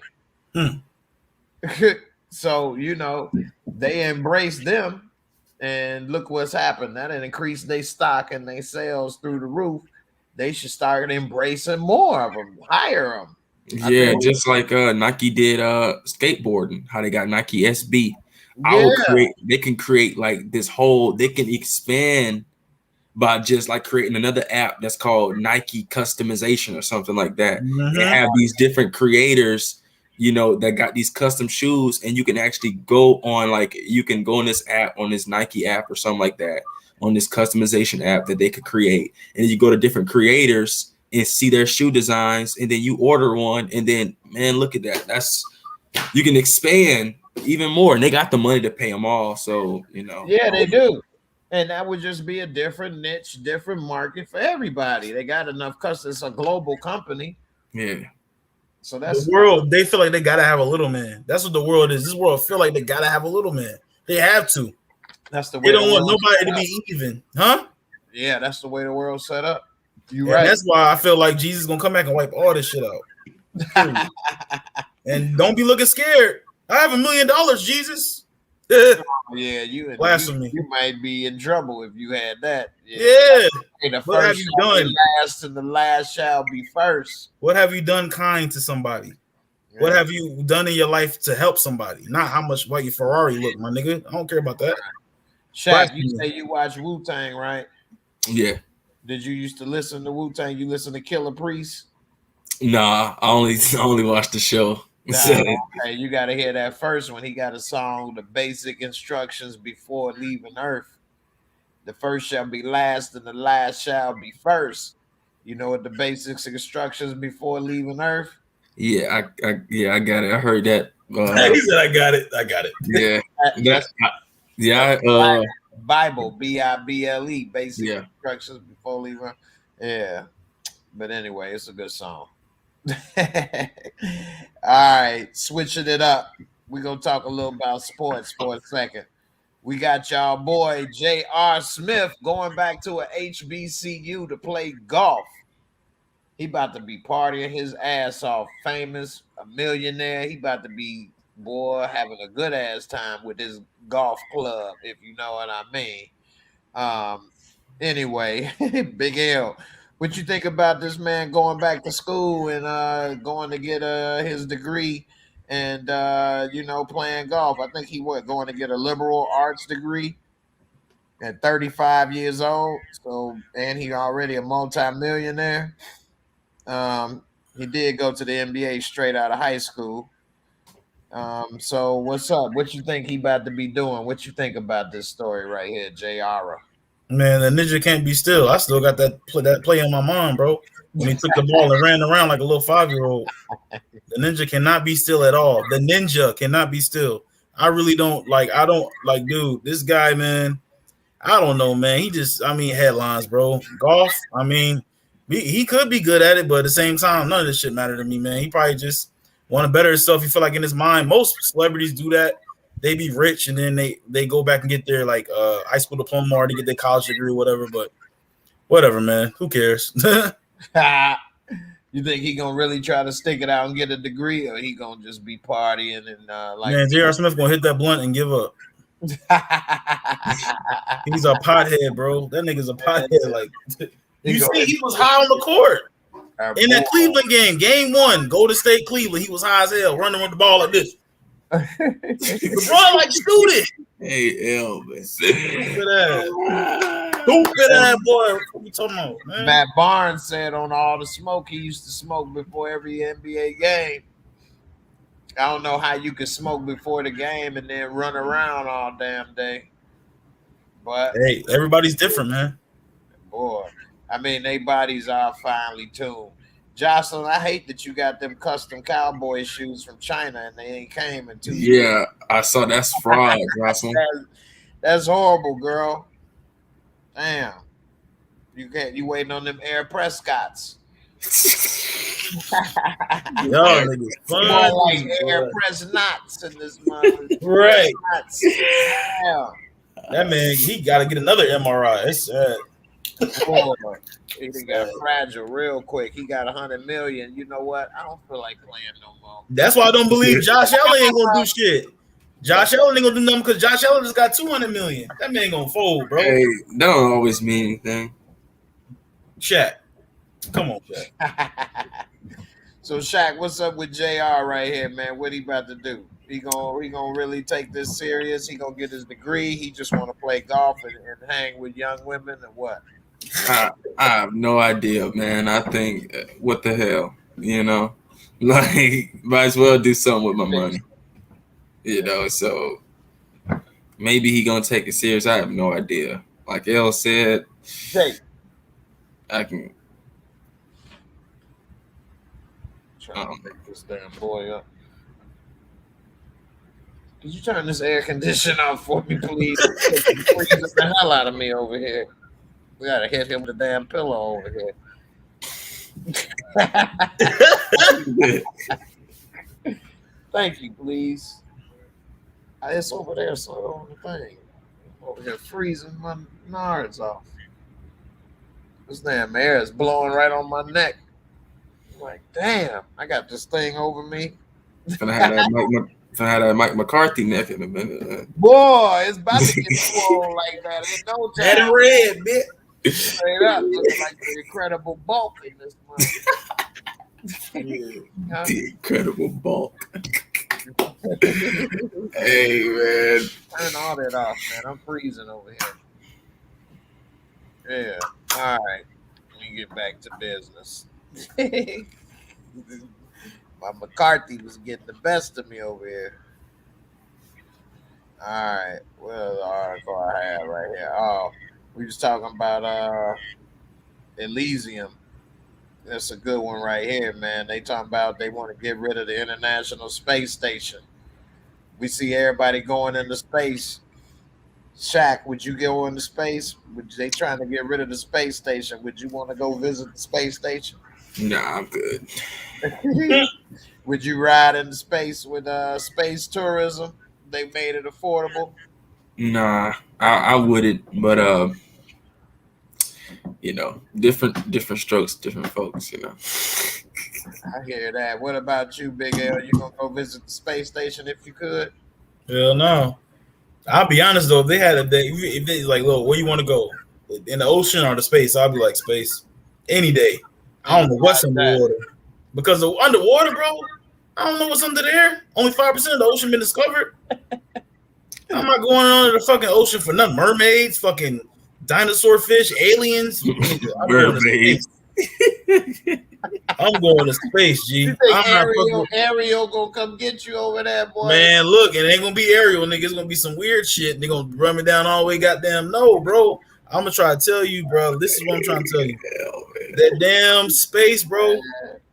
So, you know, they embrace them, and look what's happened. That increased their stock and their sales through the roof. They should start embracing more of them, hire them. Yeah, just like Nike did skateboarding, how they got Nike SB. Yeah. They can create like this whole, they can expand by just like creating another app that's called Nike Customization or something like that. And have these different creators you know, that got these custom shoes, and you can actually go on, like, you can go on this app, on this Nike app or something like that, on this customization app that they could create, and you go to different creators and see their shoe designs, and then you order one, and then, man, look at that. That's, you can expand even more, and they got the money to pay them all. So, you know, yeah, they do. And that would just be a different niche, different market for everybody. They got enough customers. It's a global company. yeah. So that's the world. They feel like they gotta have a little man. That's what the world is. This world feel like they gotta have a little man. They have to. that's the way They don't the want world's nobody set to up. be even, huh? Yeah, that's the way the world's set up. You And right. that's why I feel like Jesus gonna come back and wipe all this shit out. Period. And don't be looking scared. I have $1 million, Jesus. Yeah, you Blasphemy. You might be in trouble if you had that. Yeah. Hey, the What have first you shall be done? last, and the last shall be first. What have you done kind to somebody? Yeah. What have you done in your life to help somebody? Not how much white your Ferrari look, my nigga. I don't care about that. Shaq, you say you watch Wu-Tang, right? Yeah. Did you used to listen to Wu-Tang? You listen to Killer Priest? Nah, I only watched the show. Nah, okay, you got to hear that first one. He got a song, The Basic Instructions Before Leaving Earth. The first shall be last, and the last shall be first. You know what the basic instructions before leaving Earth? Yeah, I got it. I heard that. He said, "I got it. I got it." Yeah, Bible, Bible, basic Yeah. instructions before leaving. Yeah, but anyway, it's a good song. All right, switching it up. We're gonna talk a little about sports for a second. We got y'all boy J.R. Smith going back to a HBCU to play golf. He about to be partying his ass off, famous, a millionaire. He about to be, boy, having a good ass time with his golf club, if you know what I mean. Anyway, Big L, what you think about this man going back to school and going to get his degree and playing golf? I think he going to get a liberal arts degree at 35 years old. So, and he already a multi-millionaire. He did go to the NBA straight out of high school. So what's up? What you think he about to be doing? What you think about this story right here, JR? Man, the ninja can't be still. I still got that play in my mind, bro. When he took the ball and ran around like a little 5-year-old. The ninja cannot be still at all. The ninja cannot be still. I really don't like. I don't like, dude. This guy, man. I don't know, man. He just, headlines, bro. Golf. He could be good at it, but at the same time, none of this shit matter to me, man. He probably just want to better himself. He feel like in his mind, most celebrities do that. They be rich and then they go back and get their high school diploma or they get their college degree or whatever. But whatever, man. Who cares? You think he gonna really try to stick it out and get a degree, or he gonna just be partying and man, J.R. Smith gonna hit that blunt and give up. He's a pothead, bro. That nigga's a pothead. Like, you see, he was high on the court in that Cleveland game 1, Golden State Cleveland. He was high as hell, running with the ball like this. LeBron like shoot it. Hey, L, man. Stupid ass boy. What you talking about, man? Matt Barnes said on All the Smoke he used to smoke before every NBA game. I don't know how you could smoke before the game and then run around all damn day. But hey, everybody's different, man. Boy, their bodies are finely tuned. Jocelyn, I hate that you got them custom cowboy shoes from China and they ain't came in 2 years. Yeah, I saw that's fraud, Jocelyn. That's horrible, girl. Damn. You waiting on them Air Prescotts. Y'all niggas fun. More like Air Press knots in this month. Right. Yeah. That man, he got to get another MRI. It's sad. Boy, he got fragile real quick. He got 100 million. You know what? I don't feel like playing no more. That's why I don't believe Josh Allen ain't gonna do shit. Josh Allen ain't gonna do nothing because Josh Allen just got 200 million. That man gonna fold, bro. Hey, that don't always mean anything. Shaq, come on, Shaq. So Shaq, what's up with JR right here, man? What he about to do? He gonna really take this serious? He gonna get his degree? He just want to play golf and hang with young women or what? I have no idea, man. I think, what the hell, you know? Like, might as well do something with my money. You know, so maybe he gonna take it serious. I have no idea. Like L said, Jake. I can. Trying to make this damn boy up. Could you turn this air conditioner off for me, please? It's freezing the hell out of me over here. We gotta hit him with a damn pillow over here. Thank you, please. It's over there, so on the thing. Over here freezing my nards off. This damn air is blowing right on my neck. I'm like, damn, I got this thing over me. Gonna have that Mike McCarthy neck in a minute. Boy, it's about to get swole like that in no time. That red, bitch. Straight up, looking like the Incredible Bulk in this month. The Incredible Bulk. Hey, man. Turn all that off, man. I'm freezing over here. Yeah. All right. Let me get back to business. My McCarthy was getting the best of me over here. All right. Where's the article I have right here? Oh, we was talking about Elysium. That's a good one right here, man. They talking about they want to get rid of the International Space Station. We see everybody going into space. Shaq, would you go into space? Would they trying to get rid of the space station? Would you want to go visit the space station? Nah, I'm good. Would you ride into space with space tourism? They made it affordable. Nah, I wouldn't, but you know, different strokes, different folks, you know. I hear that. What about you, Big L? You gonna go visit the space station if you could? Hell no. I'll be honest though, if they had if they like, look, where you want to go? In the ocean or the space? I'll be like space. Any day. I don't know what's underwater. Because the underwater, bro, I don't know what's under there. Only 5% of the ocean been discovered. I'm not going under the fucking ocean for nothing. Mermaids, fucking dinosaur fish, aliens. Mermaids. I'm going to space, G. You think Ariel gonna come get you over there, boy? Man, look, it ain't gonna be Ariel, nigga. It's gonna be some weird shit. They're gonna run me down all the way. Goddamn, no, bro. I'm gonna try to tell you, bro. This is what I'm trying to tell you. That damn space, bro.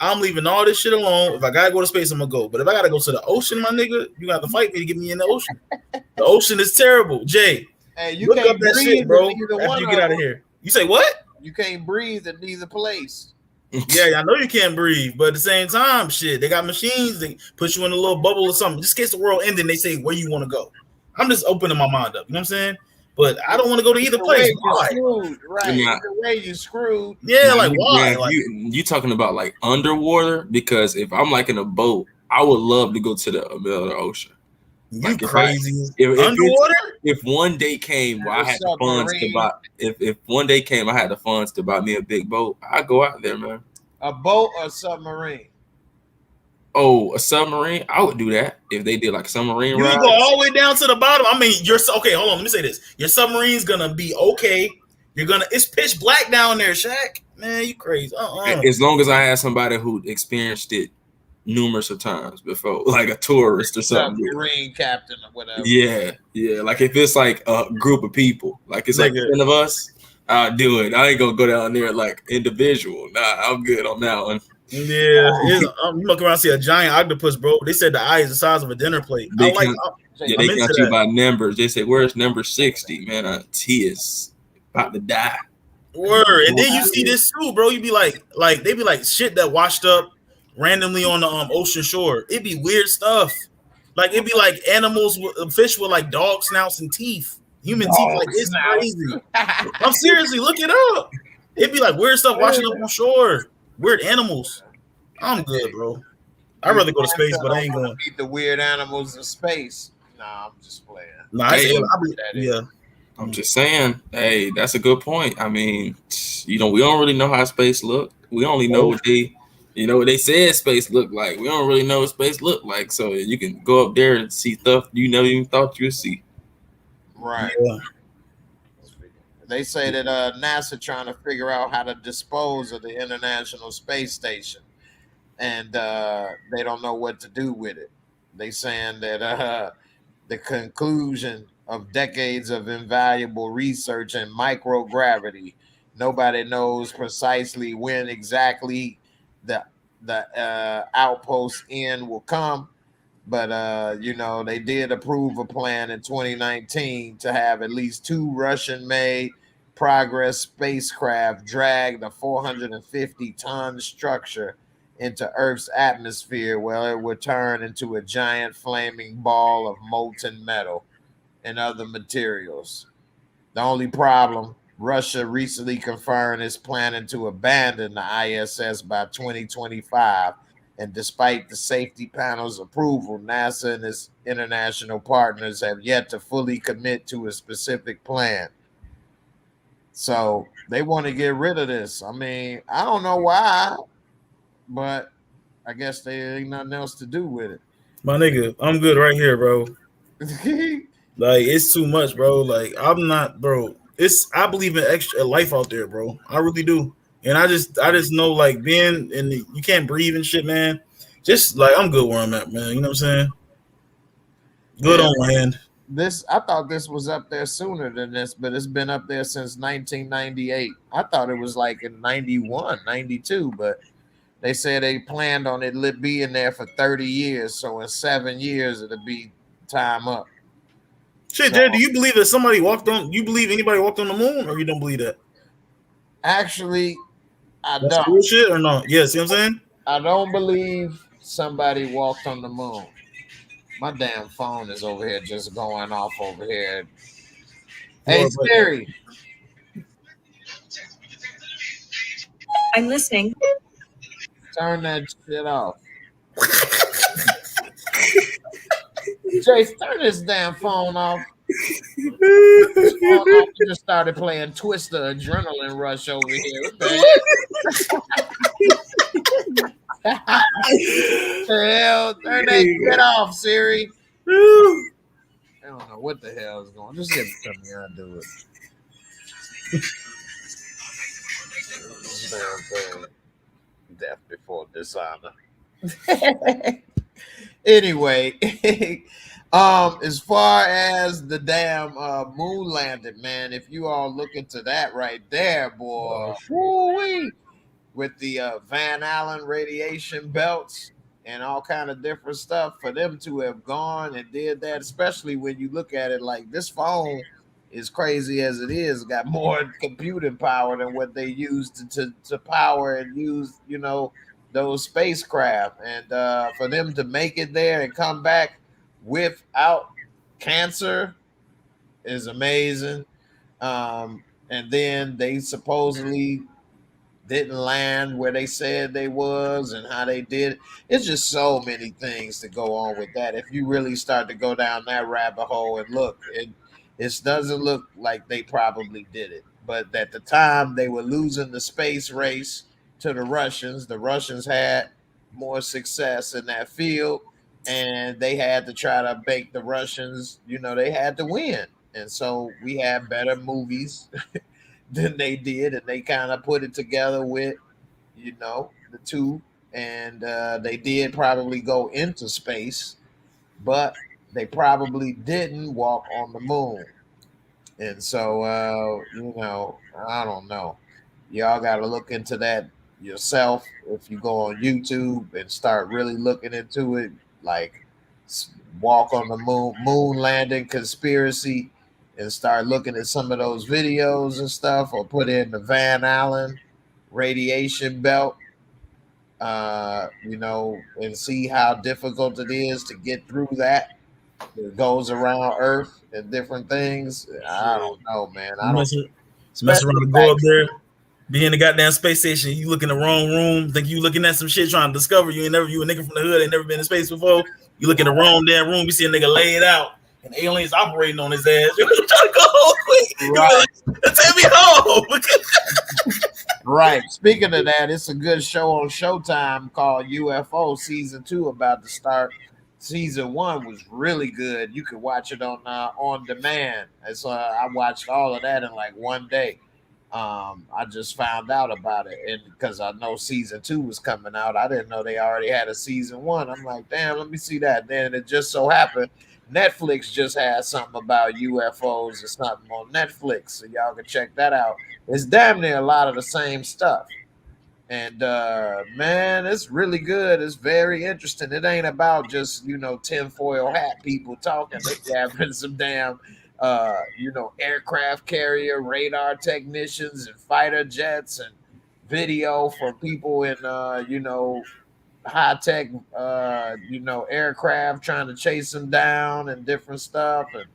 I'm leaving all this shit alone. If I gotta go to space, I'm gonna go. But if I gotta go to the ocean, my nigga, you got to fight me to get me in the ocean. The ocean is terrible, Jay. Hey, you look can't up that breathe shit, bro. After you get out of here, you say what? You can't breathe in neither place. Yeah, I know you can't breathe, but at the same time, shit, they got machines that put you in a little bubble or something. Just in case the world ended, they say where you want to go. I'm just opening my mind up. You know what I'm saying? But I don't want to go to either place. Why? Right. Either way, you screwed. Yeah, like why? Like, you talking about like underwater? Because if I'm like in a boat, I would love to go to the middle of the ocean. You like crazy? Underwater? If one day came where I had the funds to buy, if one day came I had the funds to buy me a big boat, I'd go out there, man. A boat or a submarine? Oh, a submarine? I would do that if they did like a submarine ride. You go all the way down to the bottom. I mean, okay. Hold on, let me say this. Your submarine's gonna be okay. It's pitch black down there, Shaq. Man, you crazy? As long as I had somebody who experienced it numerous of times before, like a tourist or something. Submarine captain or whatever. Yeah. Like if it's like a group of people, like it's like 10 of us, I'll do it. I ain't gonna go down there like individual. Nah, I'm good on that one. Yeah, you look around and see a giant octopus, bro. They said the eye is the size of a dinner plate. They count you by numbers. They say, where's number 60? Man, T is about to die. Word. And then you see this too, bro. You be like they be like shit that washed up randomly on the ocean shore. It'd be weird stuff. Like it'd be like animals, fish with like dog snouts and teeth, human teeth. Like it's crazy. I'm seriously, look it up. It'd be like weird stuff washing up on shore. Weird animals. I'm good, bro. I'd rather go to space, but I ain't going. Eat the weird animals in space. Nah, I'm just playing. Nah, I'm just saying. Hey, that's a good point. I mean, we don't really know how space look. We only know what they said space looked like. We don't really know what space looked like. So you can go up there and see stuff you never even thought you'd see. Right. Yeah. They say that NASA trying to figure out how to dispose of the International Space Station. and they don't know what to do with it. They saying that the conclusion of decades of invaluable research in microgravity. Nobody knows precisely when exactly the outpost end will come, but they did approve a plan in 2019 to have at least 2 Russian-made Progress spacecraft drag the 450-ton structure into Earth's atmosphere, where it would turn into a giant flaming ball of molten metal and other materials. The only problem, Russia recently confirmed it's planning to abandon the ISS by 2025. And despite the safety panel's approval, NASA and its international partners have yet to fully commit to a specific plan. So they want to get rid of this. I mean, I don't know why, but I guess there ain't nothing else to do with it. My nigga, I'm good right here, bro. Like, it's too much, bro. Like, I'm not, bro. I believe in extra life out there, bro. I really do. And I just know, like, being in you can't breathe and shit, man. Just like, I'm good where I'm at, man. You know what I'm saying? Good on land. I thought this was up there sooner than this, but it's been up there since 1998. I thought it was like in 91, 92, but they said they planned on it being there for 30 years. So in 7 years, it'll be time up. Shit, Jay, do you believe that somebody walked on? You believe anybody walked on the moon, or you don't believe that? Actually, I That's don't. bullshit or not? Yeah, see what I'm saying? I don't believe somebody walked on the moon. My damn phone is over here just going off over here. Hey, Siri. I'm listening. Turn that shit off. Jace, turn this damn phone off. You just started playing Twister Adrenaline Rush over here. Hell, turn that shit off, Siri. I don't know what the hell is going on. Just give it to me. I'll do it. Death before dishonor. Anyway, as far as the damn moon landing, man, if you all look into that right there, boy, with the Van Allen radiation belts and all kind of different stuff, for them to have gone and did that, especially when you look at it like this phone, as crazy as it is, got more computing power than what they used to power and use, those spacecraft. And for them to make it there and come back without cancer is amazing. And then they supposedly didn't land where they said they was, and how they did. It's just so many things to go on with that. If you really start to go down that rabbit hole and look, it doesn't look like they probably did it. But at the time, they were losing the space race to the Russians. The Russians had more success in that field, and they had to try to make the Russians, they had to win. And so we had better movies than they did, and they kind of put it together with, the two. And they did probably go into space, but they probably didn't walk on the moon. And so, I don't know. Y'all got to look into that yourself. If you go on YouTube and start really looking into it, like walk on the moon landing conspiracy, and start looking at some of those videos and stuff, or put in the Van Allen radiation belt, and see how difficult it is to get through that. It goes around Earth and different things. I don't know, man. I don't mess around and go up there, be in the goddamn space station. You look in the wrong room, think you looking at some shit, trying to discover you a nigga from the hood, ain't never been in space before. You look in the wrong damn room, you see a nigga laid out, and aliens operating on his ass. You're trying to go home quick. Right. Take me home. Right. Speaking of that, it's a good show on Showtime called UFO Season 2 about to start. Season 1 was really good. You could watch it on demand. And so I watched all of that in like one day. I just found out about it, and because I know season 2 was coming out, I didn't know they already had a season 1. I'm like, damn, let me see that. Then it just so happened Netflix just had something about UFOs or something on Netflix, so y'all can check that out. It's damn near a lot of the same stuff. And man, it's really good. It's very interesting. It ain't about just tinfoil hat people talking. They having some damn aircraft carrier, radar technicians, and fighter jets, and video from people in high tech aircraft trying to chase them down and different stuff. And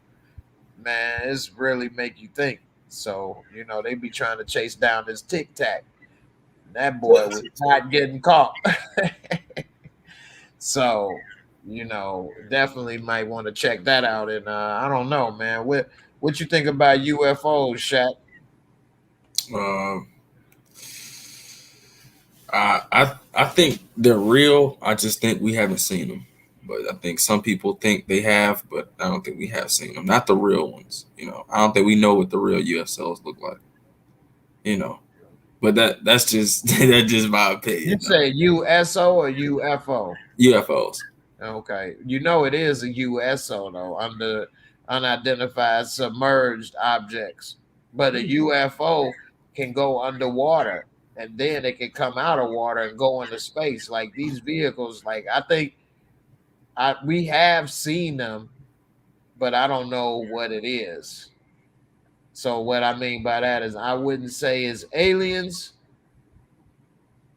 man, it's really make you think. So they be trying to chase down this Tic Tac. That boy was not getting caught. So, definitely might want to check that out. And I don't know, man. What you think about UFOs, Shaq? I think they're real. I just think we haven't seen them. But I think some people think they have, but I don't think we have seen them. Not the real ones. I don't think we know what the real USOs look like. But that's just my opinion. You say USO or UFO? UFOs. Okay. It is a USO though, under unidentified submerged objects. But a UFO can go underwater and then it can come out of water and go into space. Like these vehicles, like I think we have seen them, but I don't know what it is. So what I mean by that is I wouldn't say it's aliens,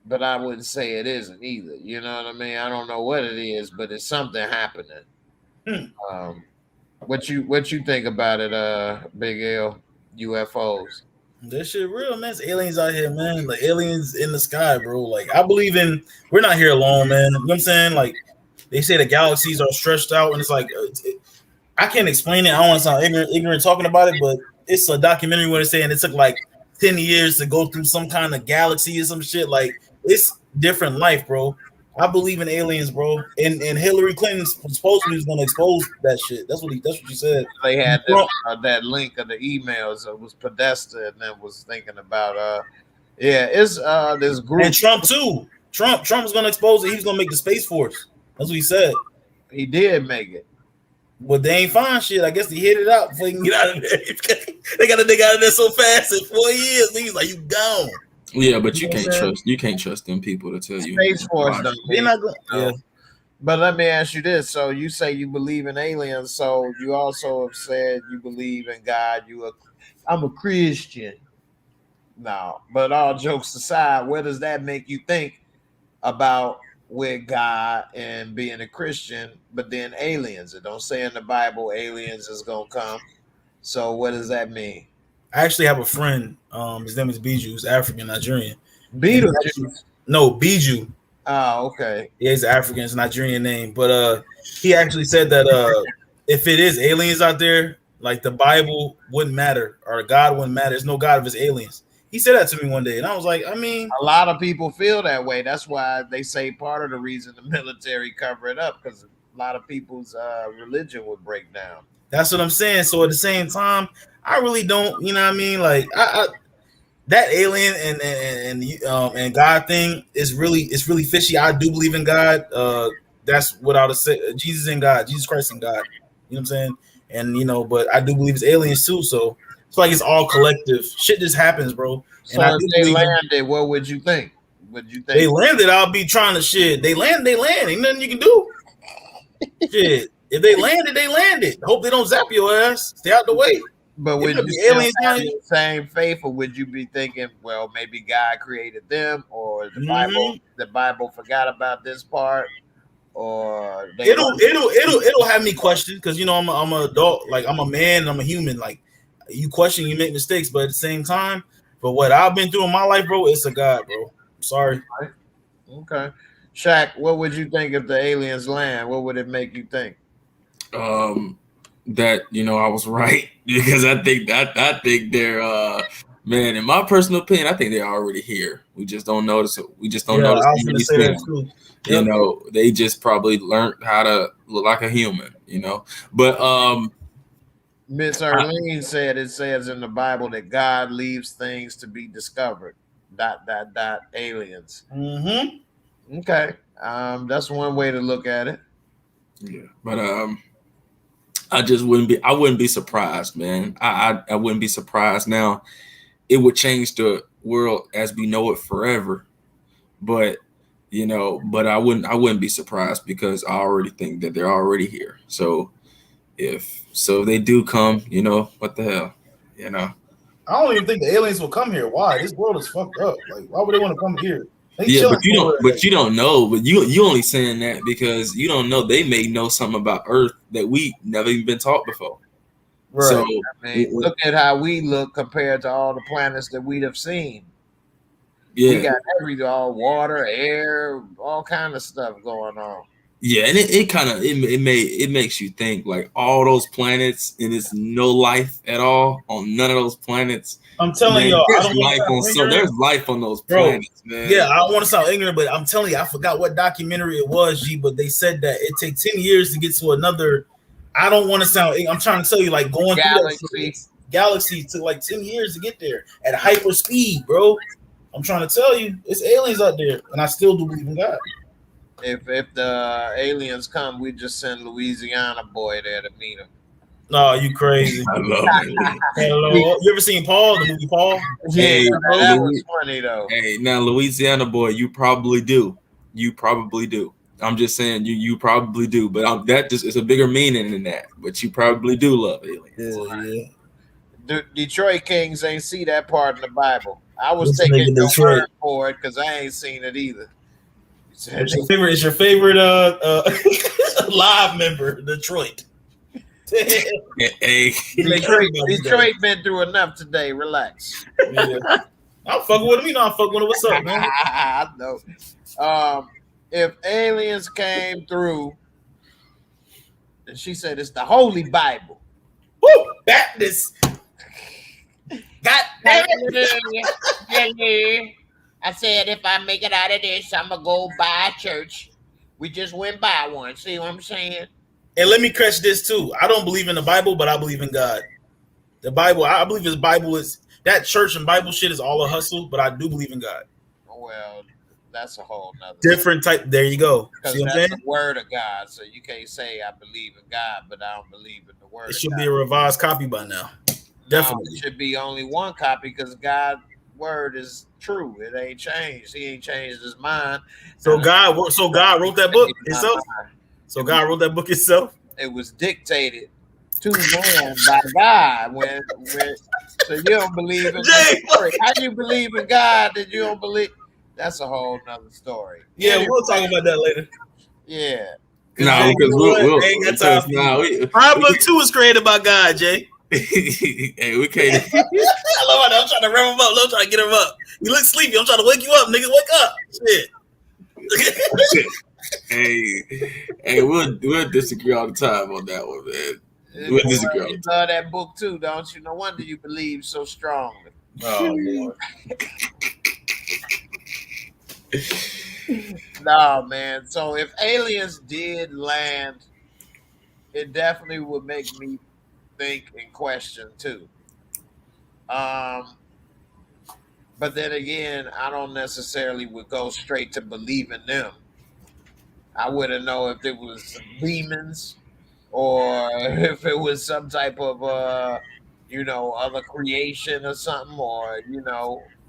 but I wouldn't say it isn't either. You know what I mean? I don't know what it is, but it's something happening. What you think about it, Big L? UFOs? That shit real, man. It's aliens out here, man. Like aliens in the sky, bro. Like I believe we're not here alone, man. You know what I'm saying? Like they say the galaxies are stretched out, and it's like I can't explain it. I don't want to sound ignorant talking about it, but it's a documentary where it's saying it took like 10 years to go through some kind of galaxy or some shit. Like it's different life, bro. I believe in aliens, bro. And Hillary Clinton supposedly was going to expose that shit. That's what she said. They had that link of the emails. It was Podesta, and then was thinking about it's this group. And Trump too. Trump was going to expose it. He was going to make the Space Force. That's what he said. He did make it. But they ain't find shit. I guess they hit it out before he can get out of there. They got a nigga out of there so fast in 4 years. He's like, you gone. Yeah, but you can't trust them people to tell you. Space Force they're not going. Yeah. But let me ask you this. So you say you believe in aliens. So you also have said you believe in God. I'm a Christian. No, but all jokes aside, where does that make you think about with God and being a Christian, but then aliens? It don't say in the Bible aliens is gonna come. So what does that mean? I actually have a friend. His name is Biju. He's African Nigerian. Biju? No, Biju. Oh, okay. Yeah, he's African. It's a Nigerian name, but he actually said that if it is aliens out there, like the Bible wouldn't matter or God wouldn't matter. There's no God if it's aliens. He said that to me one day, and I was like, I mean, a lot of people feel that way. That's why they say part of the reason the military cover it up, because a lot of people's religion would break down. That's what I'm saying. So at the same time, I really don't, you know what I mean? Like I that alien and God thing is really fishy. I do believe in God. That's what I would say. Jesus and God, Jesus Christ and God. You know what I'm saying? And but I do believe it's aliens too. So it's like it's all collective. Shit just happens, bro. So and if they landed, what would you think? Would you think they landed? I'll be trying to shit. They land. Ain't nothing you can do. Shit. If they landed, they landed. Hope they don't zap your ass. Stay out the way. But would you still have the same faith, or would you be thinking, well, maybe God created them, or the Bible forgot about this part, or it'll have me question, because I'm an adult, like I'm a man, I'm a human. Like you question, you make mistakes, but at the same time, for what I've been through in my life, bro, it's a God, bro. I'm sorry. Okay, Shaq, what would you think if the aliens land? What would it make you think? That I was right, because I think they're man, in my personal opinion, I think they're already here. We just don't notice it. We just don't notice. I was gonna say that too. Yep. They just probably learned how to look like a human. But Miss Erlene said it says in the Bible that God leaves things to be discovered. ... Aliens. Mm-hmm. Okay. That's one way to look at it. Yeah, but I wouldn't be surprised, man. I wouldn't be surprised. Now, it would change the world as we know it forever. But but I wouldn't be surprised because I already think that they're already here. So if they do come, what the hell, I don't even think the aliens will come here. Why? This world is fucked up. Like, why would they want to come here? They Yeah, chilling but you somewhere. don't know. But you only saying that because you don't know. They may know something about Earth that we never even been taught before. Right. So I mean, look at how we look compared to all the planets that we'd have seen. yeah, We got all water, air, all kind of stuff going on. yeah, and it makes you think like all those planets and it's no life at all on none of those planets. I'm telling y'all, I don't there's life on those planets, man. Yeah, I don't want to sound ignorant, but I'm telling you, I forgot what documentary it was, G, but they said that it takes 10 years to get to another. I don't want to sound. I'm trying to tell you, like going through that galaxy took like 10 years to get there at hyper speed, bro. I'm trying to tell you, it's aliens out there, and I still do believe in God. If the aliens come, we just send Louisiana boy there to meet him. No, you crazy. I love it. Hello. You ever seen Paul, the movie Paul? Yeah, that was funny though. Hey, now Louisiana boy, you probably do. You probably do. I'm just saying you probably do, but that just is a bigger meaning than that. But you probably do love aliens. Yeah. Detroit Kings ain't see that part in the Bible. I was taking your word for it because I ain't seen it either. It's your favorite live member, Detroit. Hey, Detroit been through enough today. Relax. Yeah. I'm fucking with him. You know I'm fucking with him. What's up, man? I know. If aliens came through, and she said it's the Holy Bible. Woo! Baptist. God damn it. I said if I make it out of this, I'm gonna go buy a church. We just went by one. See what I'm saying? And let me catch this too. I don't believe in the Bible, but I believe in God. The Bible, I believe his Bible is that church and Bible shit is all a hustle, but I do believe in God. Well, that's a whole nother different type. There you go. Because that's the word of God. So you can't say I believe in God, but I don't believe in the word. It should be a revised copy by now. Definitely. No, it should be only one copy because God's word is true. It ain't changed. He ain't changed his mind. So God wrote that book himself. So God wrote that book himself. It was dictated to man by God. When so you don't believe in God. How do you believe in God that you don't believe? That's a whole nother story. Yeah, we'll talk about that later. Yeah. No, because Book 2 was created by God, Jay. Hey, we can't. I love it. I'm trying to rev him up. I'm trying to get him up. You look sleepy. I'm trying to wake you up, nigga. Wake up. Shit. Hey, we'll disagree all the time on that one, man. We'll disagree. You love that book too, don't you? No wonder you believe so strongly. Oh Lord. No, man. So if aliens did land, it definitely would make me think and question too. But then again, I don't necessarily would go straight to believing them. I wouldn't know if it was some demons or if it was some type of other creation or something, or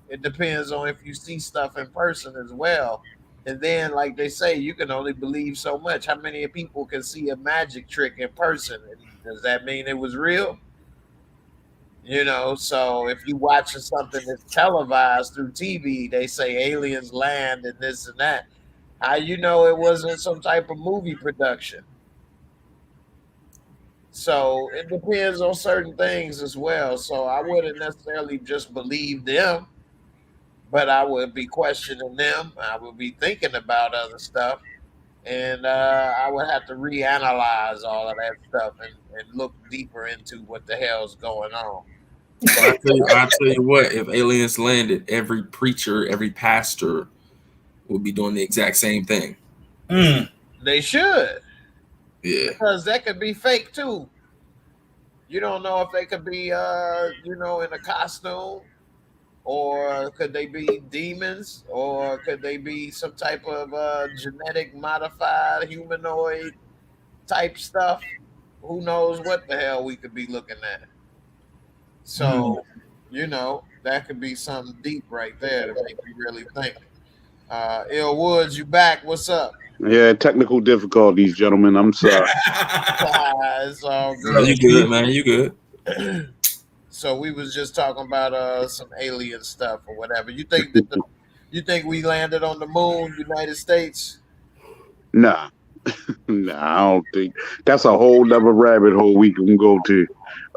it depends on if you see stuff in person as well. And then, like they say, you can only believe so much. How many people can see a magic trick in person? Does that mean it was real? So if you watching something that's televised through TV, they say aliens land and this and that. How you know it wasn't some type of movie production? So it depends on certain things as well. So I wouldn't necessarily just believe them, but I would be questioning them. I would be thinking about other stuff, and I would have to reanalyze all of that stuff and look deeper into what the hell's going on. I'll tell you what, if aliens landed, every preacher, every pastor would be doing the exact same thing. They should. Yeah. Because that could be fake too. You don't know if they could be, in a costume, or could they be demons, or could they be some type of genetic modified humanoid type stuff? Who knows what the hell we could be looking at? So, that could be something deep right there to make you really think. Ill Woods, you back? What's up? Yeah, technical difficulties, gentlemen. I'm sorry. It's all No, good. you good, man. You good. So we was just talking about some alien stuff or whatever. You think we landed on the moon, United States? Nah, nah, I don't think that's a whole other rabbit hole we can go to.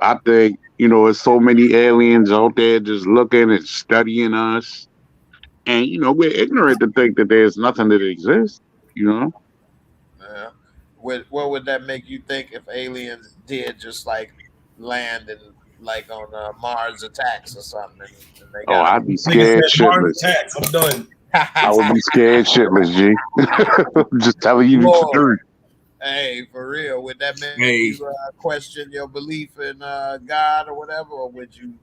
I think, there's so many aliens out there just looking and studying us. And, we're ignorant to think that there's nothing that exists, Yeah. What would that make you think if aliens did just like land and like on Mars attacks or something, and they Oh, got I'd be Nigga scared said Mars shitless. attacks. I'm done. I would be scared shitless, G. I'm just telling you the Lord. truth. Hey, for real, would that make Hey. you question your belief in God or whatever, or would you?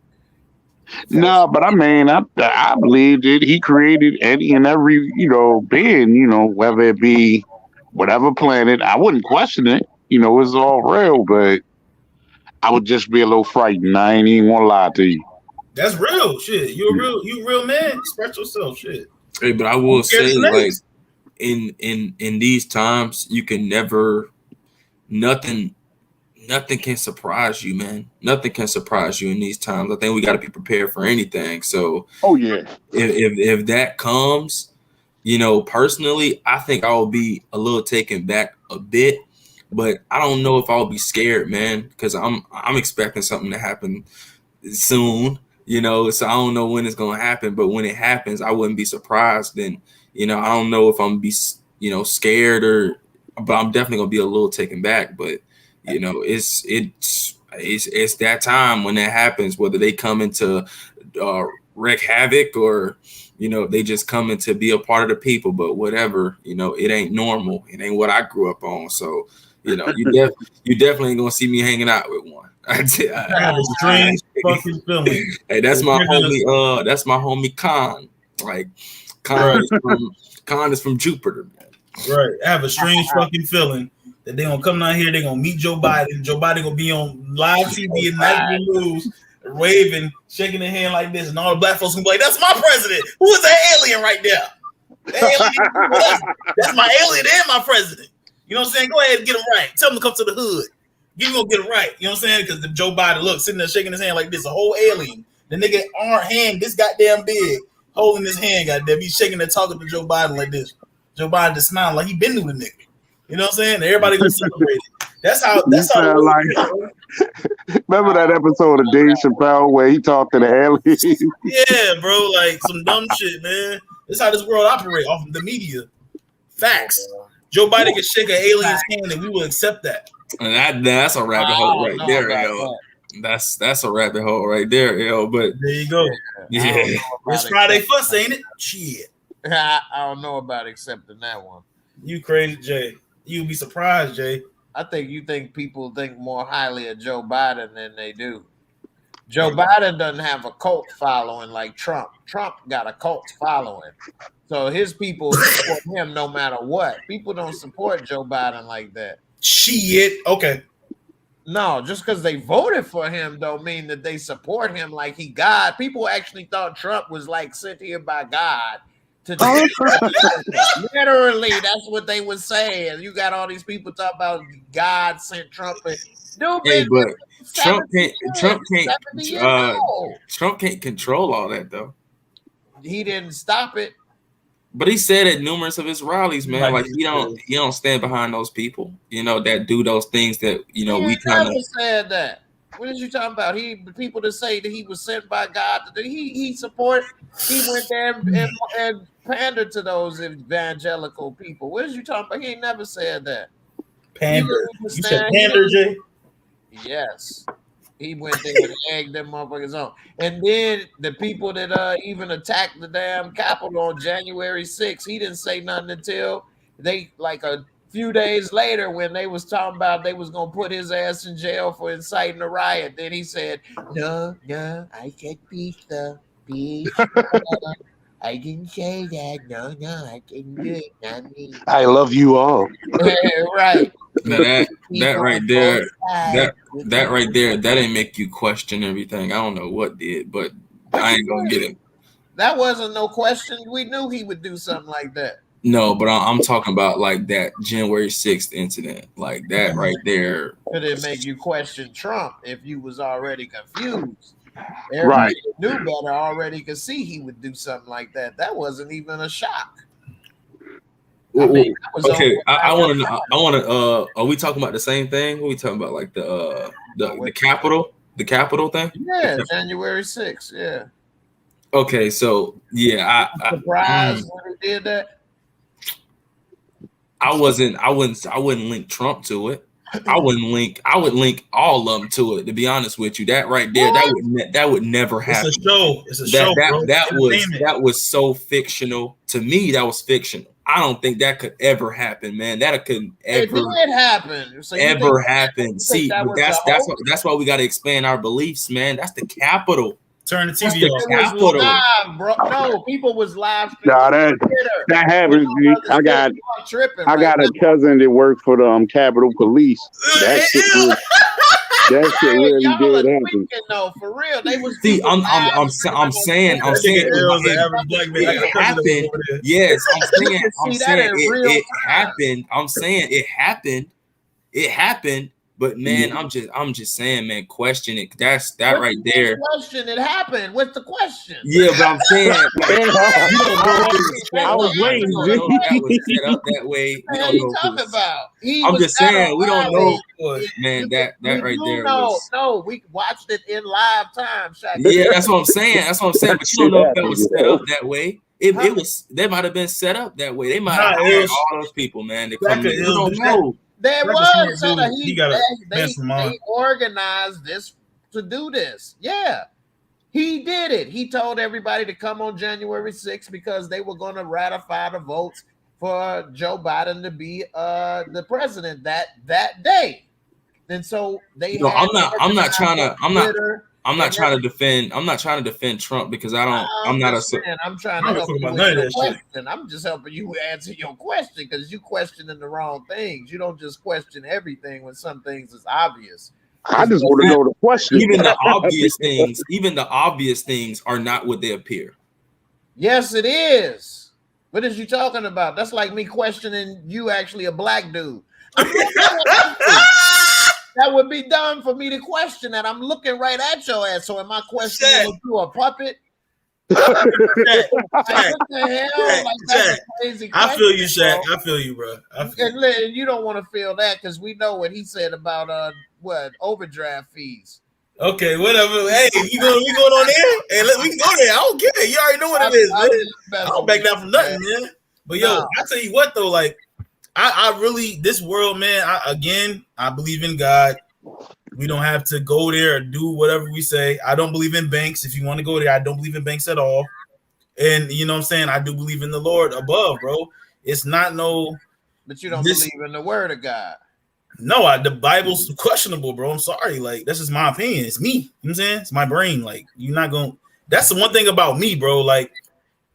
No, but I mean, I believe that he created any and every, being, whether it be whatever planet. I wouldn't question it. It's all real, but I would just be a little frightened. I ain't even gonna lie to you. That's real shit. You a real man. Express yourself, shit. Hey, but I will Scared of say, like, snakes. in these times, you can never nothing can surprise you, man. Nothing can surprise you in these times. I think we got to be prepared for anything. So, Oh yeah, if that comes, personally, I think I will be a little taken back a bit, but I don't know if I'll be scared, man, because I'm expecting something to happen soon. So I don't know when it's gonna happen, but when it happens, I wouldn't be surprised. And I don't know if I'm gonna be scared, but I'm definitely gonna be a little taken back. But it's that time when that happens, whether they come into wreak havoc or they just coming to be a part of the people. But whatever, it ain't normal. It ain't what I grew up on. So you definitely ain't gonna see me hanging out with one. I have a strange fucking feeling. Hey, that's my homie. That's my homie Khan. Like Khan is from Jupiter. Right. I have a strange fucking feeling that they're gonna come down here, they're gonna meet Joe Biden. Joe Biden gonna be on live TV and national news, waving, shaking their hand like this, and all the black folks gonna be like, "That's my president. Who is that alien right there? That's my alien and my president." You know what I'm saying? Go ahead and get him right. Tell him to come to the hood. You gonna get him right. You know what I'm saying? Because the Joe Biden, look, sitting there shaking his hand like this, a whole alien. The nigga arm hand this goddamn big, holding his hand, goddamn. He's shaking and talking to Joe Biden like this. Joe Biden just smiling like he been to the nigga. You know what I'm saying? Everybody gonna celebrate it. That's how. Remember that episode of Dave Chappelle where he talked to the aliens? Yeah, bro, like some dumb shit, man. That's how this world operates off of the media. Facts. Joe Biden can shake an alien's hand and we will accept that. And that's a rabbit hole right there, yo. That's a rabbit hole right there, yo. But there you go. Yeah, it's Friday Fuss, ain't it? Shit. I don't know about accepting that one. You crazy, Jay. You'd be surprised, Jay. I think you think people think more highly of Joe Biden than they do. Joe Biden doesn't have a cult following like Trump. Trump got a cult following. So his people support him no matter what. People don't support Joe Biden like that. Shit. Okay. No, just because they voted for him don't mean that they support him like he God. People actually thought Trump was like sent here by God. Literally, that's what they would say. And you got all these people talk about God sent Trump. Hey, but Trump can't control all that though. He didn't stop it. But he said at numerous of his rallies, man, like he don't stand behind those people, that do those things that we kind of said that. What are you talking about? People that say that he was sent by God. He went there and pandered to those evangelical people. What are you talking about? He ain't never said that. Pander. You said pander, Jay? Yes. He went there and egged them motherfuckers on. And then the people that even attacked the damn Capitol on January 6th, he didn't say nothing until they like few days later, when they was talking about they was gonna put his ass in jail for inciting a riot, then he said, "No, I said pizza, pizza. I didn't say that. No, I didn't do it. Not me." I love you all. Right. Now that right there, that right there, that didn't make you question everything. I don't know what did, but I ain't gonna get it. That wasn't no question. We knew he would do something like that. No, but I'm talking about like that January 6th incident, like that right there. Could it make you question Trump if you was already confused? Everybody knew better already, could see he would do something like that. That wasn't even a shock. Okay, I want to. Are we talking about the same thing? What are we talking about? Like the Capitol thing? Yeah, January 6th. Yeah. Okay, so yeah, I surprised when he did that. I wouldn't link Trump to it. I would link all of them to it. To be honest with you, that right there, that would never happen. It's a show. It's a show. That was so fictional to me. That was fictional. I don't think that could ever happen, man. That could ever happen. So ever happen. See, but that's why we got to expand our beliefs, man. That's the Capitol. Turn the TV off. Live, bro. No, people was live. Nah, that happens. I got a cousin that worked for the Capitol Police. That shit really did happen. No, for real. They was I'm saying it happened. Yes, I'm saying it happened. I'm saying it happened. It happened. But man, I'm just saying, man, question it. That's that right there. Question it happened. What's the question? Yeah, but I'm saying I was waiting. That was set up that way. What are you talking about? I'm just saying we don't know, man. That right there. No, we watched it in live time. Yeah, that's what I'm saying. But you don't know if that was set up that way. It was. They might have been set up that way. They might have hired all those people, man. They come in. You don't know. There was they organized this to do this. Yeah, he did it. He told everybody to come on January 6th because they were going to ratify the votes for Joe Biden to be the president that day. And so they. No, I'm not trying to defend Trump because I'm trying to help you with your question. I'm just helping you answer your question because you questioning the wrong things. You don't just question everything when some things is obvious. I just want to know the question. Even the obvious things are not what they appear. Yes, it is. What is you talking about? That's like me questioning you actually a black dude. That would be dumb for me to question that. I'm looking right at your ass. So am I questioning you a puppet? What the hell? Like, that's a crazy question, I feel you, Shaq. I feel you, bro. And you don't want to feel that because we know what he said about overdraft fees. Okay, whatever. Hey, we going on there? Hey, we can go there. I don't care. You already know what it is, man. I don't back down from nothing, man. But yo, I tell you what though, like I really, this world, man, I believe in God. We don't have to go there or do whatever we say. I don't believe in banks. If you want to go there, I don't believe in banks at all. And you know what I'm saying? I do believe in the Lord above, bro. It's not no. But you don't believe in the word of God. No, the Bible's questionable, bro. I'm sorry. Like, that's just my opinion. It's me. You know what I'm saying? It's my brain. Like, you're not going to. That's the one thing about me, bro. Like,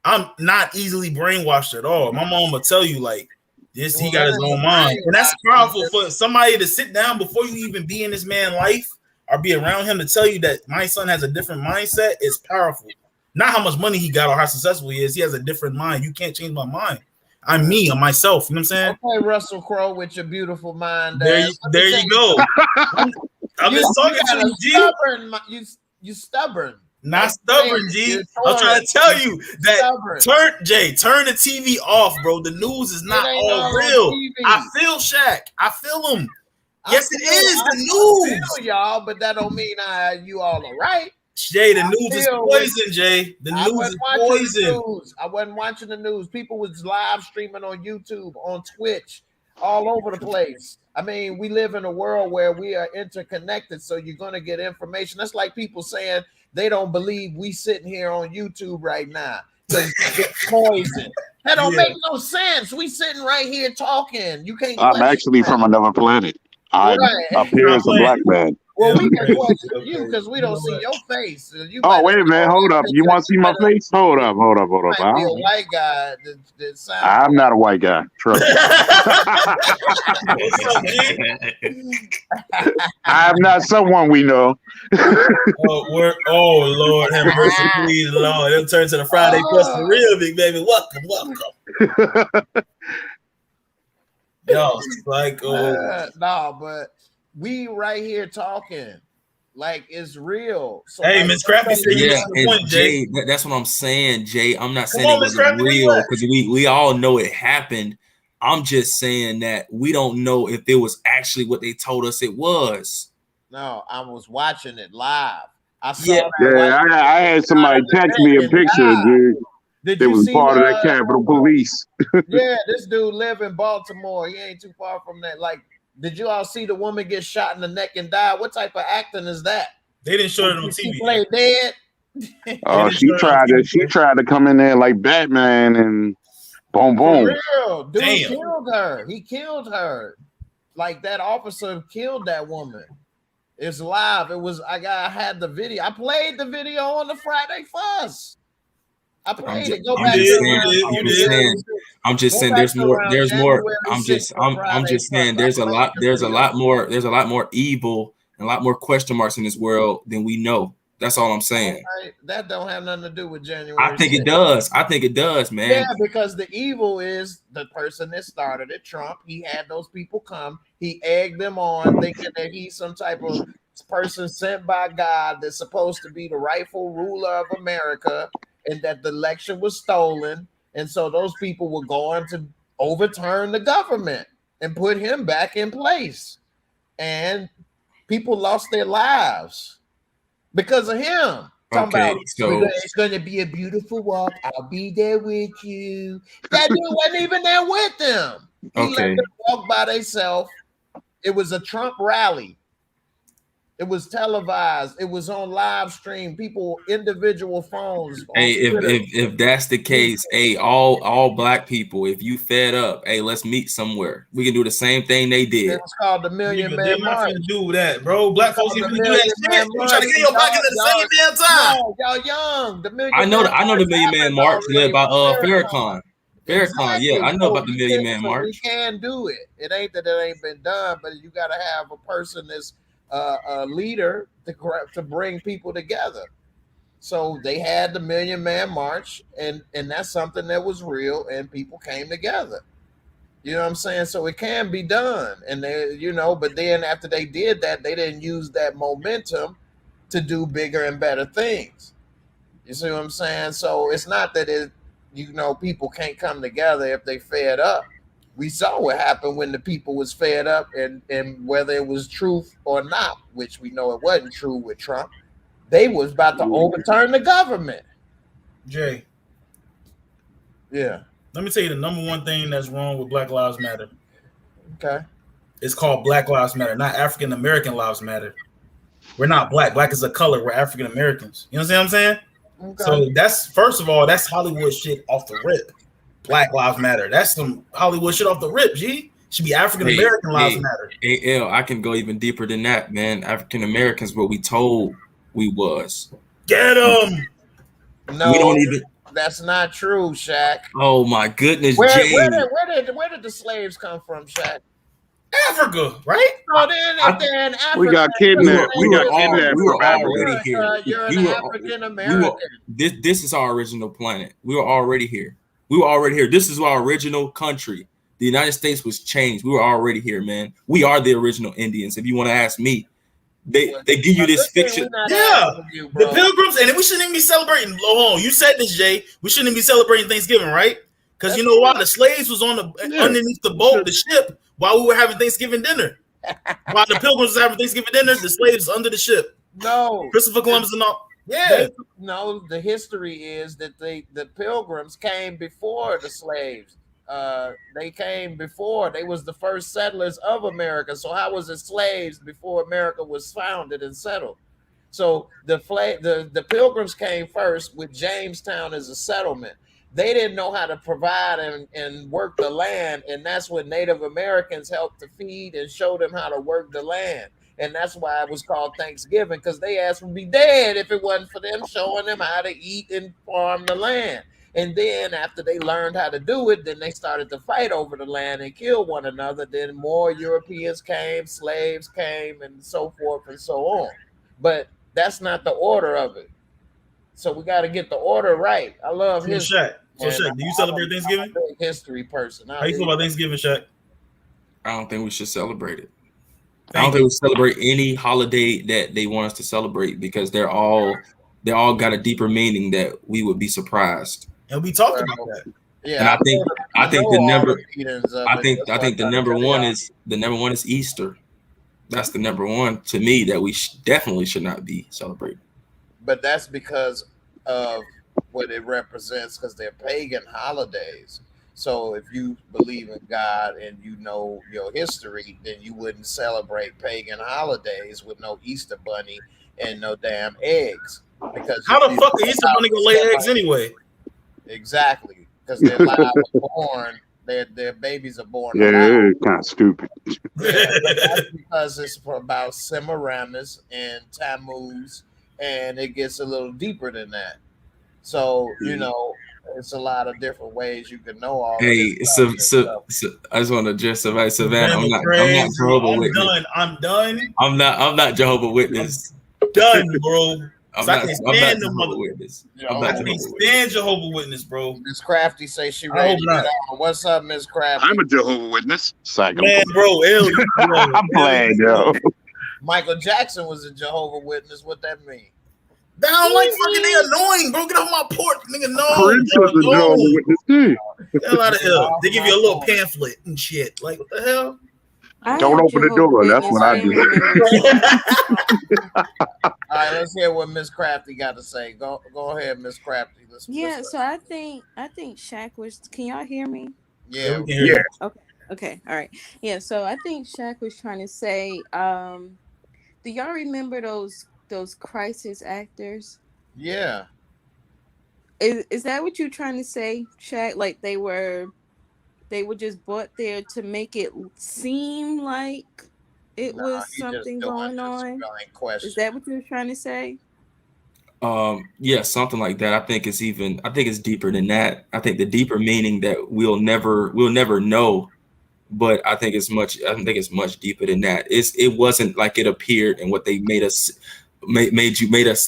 I'm not easily brainwashed at all. My mom will tell you, like, this, he got his own mind. And that's powerful for somebody to sit down before you even be in this man's life or be around him to tell you that my son has a different mindset is powerful. Not how much money he got or how successful he is. He has a different mind. You can't change my mind. I'm me. I'm myself. You know what I'm saying? Okay, Russell Crowe with your beautiful mind. There you go. I'm just talking to you, G. You stubborn. Not stubborn, G. I'm trying to tell you that turn the TV off, bro. The news is not all real. I feel Shaq. I feel him. Yes, it is the news. I feel y'all, but that don't mean you all are right. Jay, the news is poison, Jay. The news is poison. I wasn't watching the news. People was live streaming on YouTube, on Twitch, all over the place. I mean, we live in a world where we are interconnected, so you're going to get information. That's like people saying they don't believe we sitting here on YouTube right now because it's poison. That don't make no sense. We sitting right here talking. You can't. I'm actually from another planet. I appear as a black man. Well, we can question you because we don't see your face. Oh, wait a minute. Hold up. You want to see my face? Hold up. Might be a white guy that sounds. I'm not a white guy. Trust me. I'm not someone we know. Oh, Lord, have mercy, please, Lord. It'll turn to the Friday question real big, baby. Welcome. Yo, psycho. No, but we right here talking like it's real. So hey, like, Miss Crafty said you got the point, Jay. That's what I'm saying, Jay. I'm not saying it was real because we all know it happened. I'm just saying that we don't know if it was actually what they told us it was. No, I was watching it live. I saw I had somebody text me a picture, dude. It was part of that Capitol Police. Yeah, this dude live in Baltimore. He ain't too far from that. Like, did you all see the woman get shot in the neck and die? What type of acting is that? They didn't show it on TV. She played dead. Oh, she tried to come in there like Batman and boom, boom. For real, dude killed her. He killed her. Like that officer killed that woman. It's live. It was. I had the video. I played the video on the Friday Fuss. I played it. Go back. I'm just saying. There's more. I'm just saying. There's a lot more evil and a lot more question marks in this world than we know. That's all I'm saying. That don't have nothing to do with January. I think it does, man. Yeah, because the evil is the person that started it, Trump. He had those people come. He egged them on, thinking that he's some type of person sent by God that's supposed to be the rightful ruler of America, and that the election was stolen. And so those people were going to overturn the government and put him back in place. And people lost their lives because of him. Okay, so it's going to be a beautiful walk. I'll be there with you. That dude wasn't even there with them. He let them walk by themselves. It was a Trump rally. It was televised. It was on live stream. People, individual phones. Hey, if that's the case, hey, all black people, if you fed up, hey, let's meet somewhere. We can do the same thing they did. It's called the Million Man March. They're not do that, bro. Black folks even do that shit. You trying to get your back in the same damn time. No, y'all young. The Million I know the Million Man March led by Farrakhan. Farrakhan, yeah, I know about the Million Man March. We can do it. It ain't that it ain't been done, but you got to have a person that's a leader to bring people together. So they had the Million Man March, and that's something that was real, and people came together. You know what I'm saying? So it can be done, and they, but then after they did that, they didn't use that momentum to do bigger and better things. You see what I'm saying? So it's not that people can't come together if they fed up. We saw what happened when the people was fed up, and whether it was truth or not, which we know it wasn't true with Trump, they was about to overturn the government. Jay. Yeah. Let me tell you the number one thing that's wrong with Black Lives Matter. Okay. It's called Black Lives Matter, not African American Lives Matter. We're not black. Black is a color. We're African Americans. You know what I'm saying? Okay. So that's, first of all, that's Hollywood shit off the rip. Black Lives Matter. That's some Hollywood shit off the rip, G. Should be African American Lives Matter. I can go even deeper than that, man. African Americans, what we told we was. Get them. No, we don't even. That's not true, Shaq. Oh my goodness, where did the slaves come from, Shaq? Africa, right? So then, Africa, we got kidnapped. We were already here. You're an African American. This is our original planet. We were already here. This is our original country. The United States was changed. We were already here, man. We are the original Indians. If you want to ask me, they give you this fiction. Yeah, the Pilgrims, and we shouldn't even be celebrating. Hold on, you said this, Jay. We shouldn't even be celebrating Thanksgiving, right? Because you know why? The slaves was on underneath the boat, the ship, while we were having Thanksgiving dinner. While the Pilgrims was having Thanksgiving dinner, the slaves under the ship. No, Christopher Columbus and all. Yeah. The history is that the Pilgrims came before the slaves. They came before. They was the first settlers of America. So how was it slaves before America was founded and settled? So the Pilgrims came first with Jamestown as a settlement. they didn't know how to provide and work the land. And that's when Native Americans helped to feed and show them how to work the land. And that's why it was called Thanksgiving, because they ass would be dead if it wasn't for them showing them how to eat and farm the land. And then after they learned how to do it, then they started to fight over the land and kill one another. Then more Europeans came, slaves came, and so forth and so on. But that's not the order of it. So we got to get the order right. I love his. Shaq. So Shaq, do you celebrate Thanksgiving? I'm a big history person. How you feel about Thanksgiving, Shaq? I don't think we should celebrate it. I don't think we celebrate any holiday that they want us to celebrate, because they all got a deeper meaning that we would be surprised. And we talked about that. Yeah, and I think the number one is Easter. That's the number one to me that we definitely should not be celebrating. But that's because of what it represents, because they're pagan holidays. So if you believe in God and you know your history, then you wouldn't celebrate pagan holidays with no Easter bunny and no damn eggs. Because how the fuck the Easter bunny gonna lay eggs anyway? Exactly, because they're live born. Their babies are born. Yeah, it's kind of stupid. Yeah, that's because it's about Semiramis and Tammuz, and it gets a little deeper than that. So you know, it's a lot of different ways you can know all. Hey, so I just want to address somebody, Savannah. I'm not Jehovah's Witness. I'm done. I'm not Jehovah's Witness. Done, bro. I'm not Jehovah's Witness. I can't stand Jehovah's Witness, bro. Miss Crafty say she ready to get on. What's up, Miss Crafty? I'm a Jehovah's Witness. Man, bro, I'm playing, yo. Michael Jackson was a Jehovah's Witness. What that mean? They don't like fucking. They annoying, bro. Get off my porch, nigga. No, Prince was a Jehovah's Witness too. Hell out of here. They give you a little pamphlet and shit. Like what the hell? Don't open the door. That's what I do. All right, let's hear what Miss Crafty got to say. Go ahead, Miss Crafty. So I think Shaq was. Can y'all hear me? Yeah. Okay. All right. Yeah. So I think Shaq was trying to say. Do y'all remember those crisis actors? Yeah. Is that what you're trying to say, Shaq? Like they were just brought there to make it seem like it was something going on. Is that what you were trying to say? Yeah, something like that. I think it's deeper than that. I think the deeper meaning that we'll never know, but I think it's much deeper than that. It wasn't like it appeared and what they made us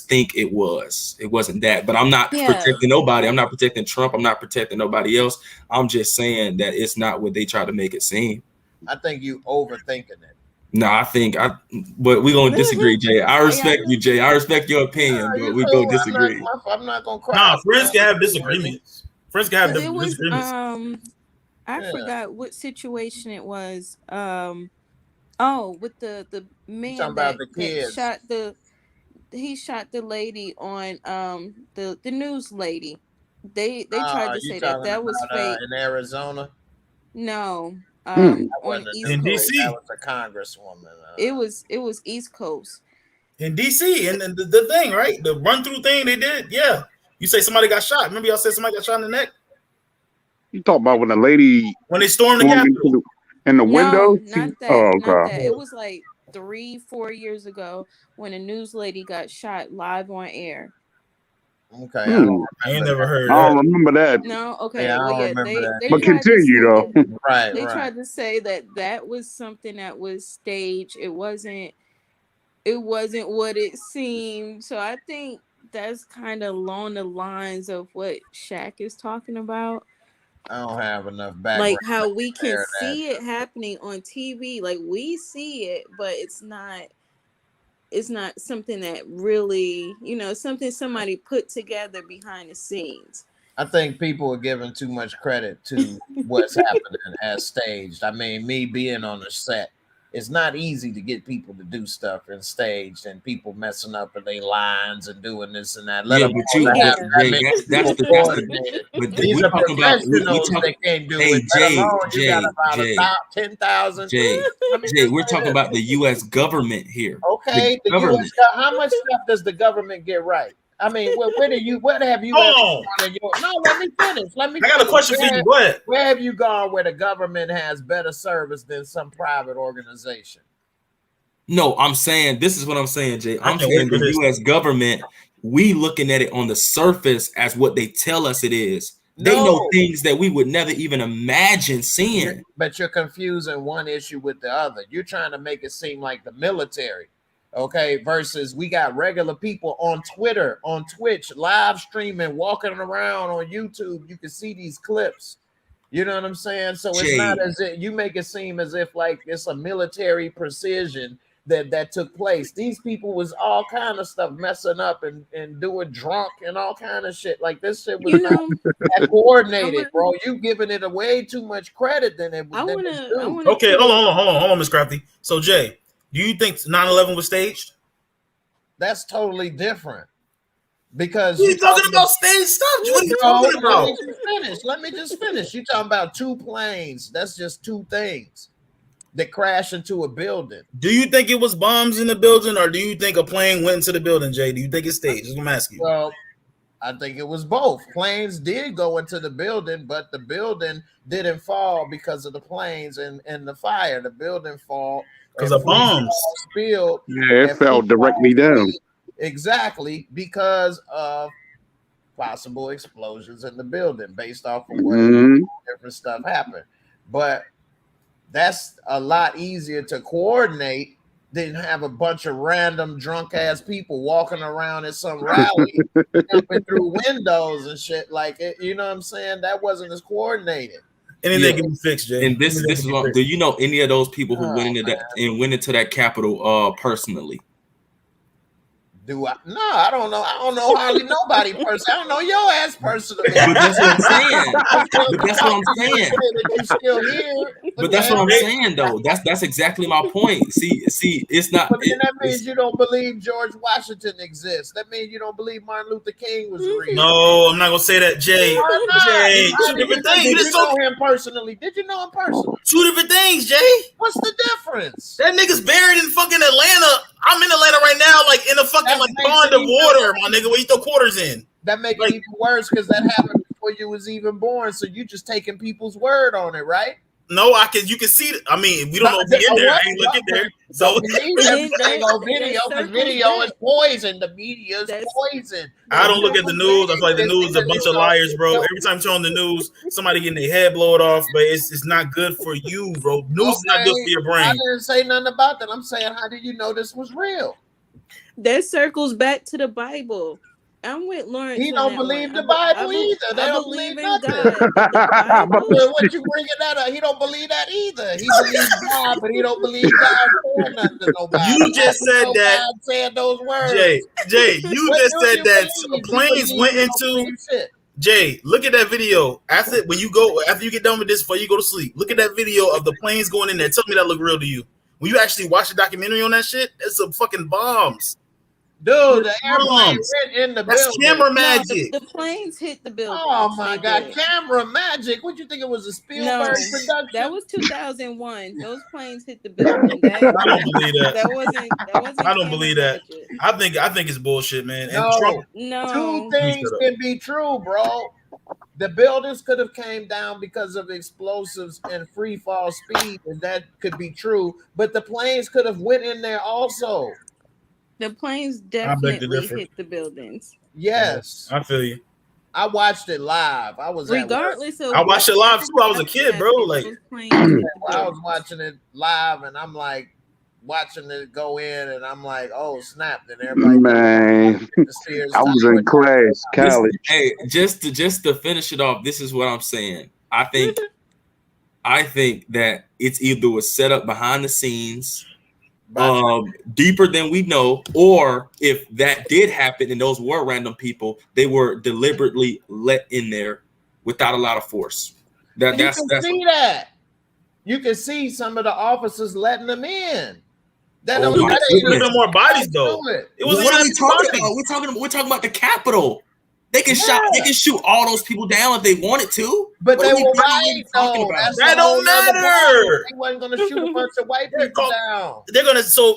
think it was. It wasn't that. But I'm not protecting nobody. I'm not protecting Trump. I'm not protecting nobody else. I'm just saying that it's not what they try to make it seem. I think you overthinking it. No, but we're gonna disagree, Jay. I respect you, Jay. I respect your opinion, but we're gonna disagree. I'm not gonna cry. Nah, friends can have disagreements. Friends can have disagreements. I forgot what situation it was. With the man that shot the lady on the news lady. They tried to say that was fake in Arizona. No, on East in Coast. DC. That was a congresswoman. It was East Coast in DC, and the thing, right? The run through thing they did. Yeah, you say somebody got shot. Remember y'all said somebody got shot in the neck. You talking about when they stormed the Capitol in the window? Not that. It was like 3-4 years ago when a news lady got shot live on air. Okay, I ain't never heard. I don't remember that. No, okay. Yeah, I don't remember that. But continue though. Right. They tried to say that was something that was staged. It wasn't what it seemed. So I think that's kind of along the lines of what Shaq is talking about. I don't have enough background. Like how we can see it happening on TV. Like we see it, but it's not something that really, something somebody put together behind the scenes. I think people are giving too much credit to what's happening as staged. I mean, me being on the set, it's not easy to get people to do stuff in staged and people messing up in their lines and doing this and that. These are professionals that can't do it. You got about about 10,000. Jay, we're talking about the U.S. government here. Okay, the government. How much stuff does the government get right? I mean, what have you ever gone in your? No, let me finish. I got a question for you. Go ahead. Where have you gone where the government has better service than some private organization? No, I'm saying this is what I'm saying, Jay. I'm saying the U.S. government, we looking at it on the surface as what they tell us it is. They know things that we would never even imagine seeing. But you're confusing one issue with the other. You're trying to make it seem like the military, okay, versus we got regular people on Twitter, on Twitch, live streaming, walking around on YouTube. You can see these clips. You know what I'm saying? So it's not as if you make it seem as if like it's a military precision that took place. These people was all kind of stuff messing up and doing drunk and all kind of shit. Like this shit was not coordinated, bro. You giving it way too much credit than it was. Okay, hold on, Miss Crafty. So Jay, do you think 9/11 was staged? That's totally different. Because you're talking about stage stuff. What are you talking about? Let me just finish. You're talking about two planes. That's just two things that crash into a building. Do you think it was bombs in the building, or do you think a plane went into the building, Jay? Do you think it's staged? That's what I'm asking you. Well, I think it was both. Planes did go into the building, but the building didn't fall because of the planes and the fire. The building fall because of bombs. Spilled. Yeah, it fell directly down. Exactly, because of possible explosions in the building based off of what different stuff happened. But that's a lot easier to coordinate than have a bunch of random drunk ass people walking around at some rally, jumping through windows and shit. Like it, you know what I'm saying? That wasn't as coordinated. Anything can be fixed, Jay. And this is what, do you know any of those people who went into that Capitol personally? Do I? No, I don't know. I don't know hardly nobody personally. I don't know your ass personally. But that's what I'm saying. But that's what I'm saying. You still here? But that's what I'm saying, though. That's exactly my point. See, it's not. But then that means you don't believe George Washington exists. That means you don't believe Martin Luther King was real. No, I'm not gonna say that, Jay. Jay, two different things. Did you know him personally? Did you know him personally? Two different things, Jay. What's the difference? That nigga's buried in fucking Atlanta. I'm in Atlanta right now, like in a fucking like pond of water, my nigga, where you throw quarters in. That makes it even worse because that happened before you was even born. So you just taking people's word on it, right? No, you can see it. I mean, we don't know if we in there. I ain't looking there. So video is poison. The media is poison. I don't look at the news. I feel like the news is a bunch of liars, bro. Every time you're on the news, somebody getting their head blown off, but it's not good for you, bro. News is not good for your brain. I didn't say nothing about that. I'm saying, how did you know this was real? That circles back to the Bible. I'm with Lawrence. He don't believe the Bible either. They don't believe nothing. What you bringing that up? He don't believe that either. He believes God, but he don't believe God said nothing to nobody. You just said that. God said those words. Jay, you just said that planes went into. Jay, look at that video. After you get done with this, before you go to sleep, look at that video of the planes going in there. Tell me that look real to you. When you actually watch the documentary on that shit, it's some fucking bombs. Dude, the airplane went in the building. That's camera magic. The planes hit the building. Oh my God, camera magic. What you think it was, a Spielberg production? That was 2001. Those planes hit the building. I don't believe that. That wasn't I don't believe that. Magic. I think it's bullshit, man. No. Two things can be true, bro. The buildings could have came down because of explosives and free fall speed, and that could be true. But the planes could have went in there also. The planes definitely hit the buildings. Yes, I feel you. I watched it live. I was regardless of. I watched it live too. I was a kid, bro. Like I was watching it live, and I'm like watching it go in, and I'm like, oh snap! Then everybody, man, I was in class, college. Hey, just to finish it off, this is what I'm saying. I think that it's either was set up behind the scenes. Deeper than we know, or if that did happen and those were random people, they were deliberately let in there without a lot of force. That's see that. You can see some of the officers letting them in. That ain't no more bodies though. It was. What are we talking about? We're talking about the Capitol. They can shoot all those people down if they wanted to. But they were right though. That don't matter. They wasn't gonna shoot a bunch of white people down. They're gonna so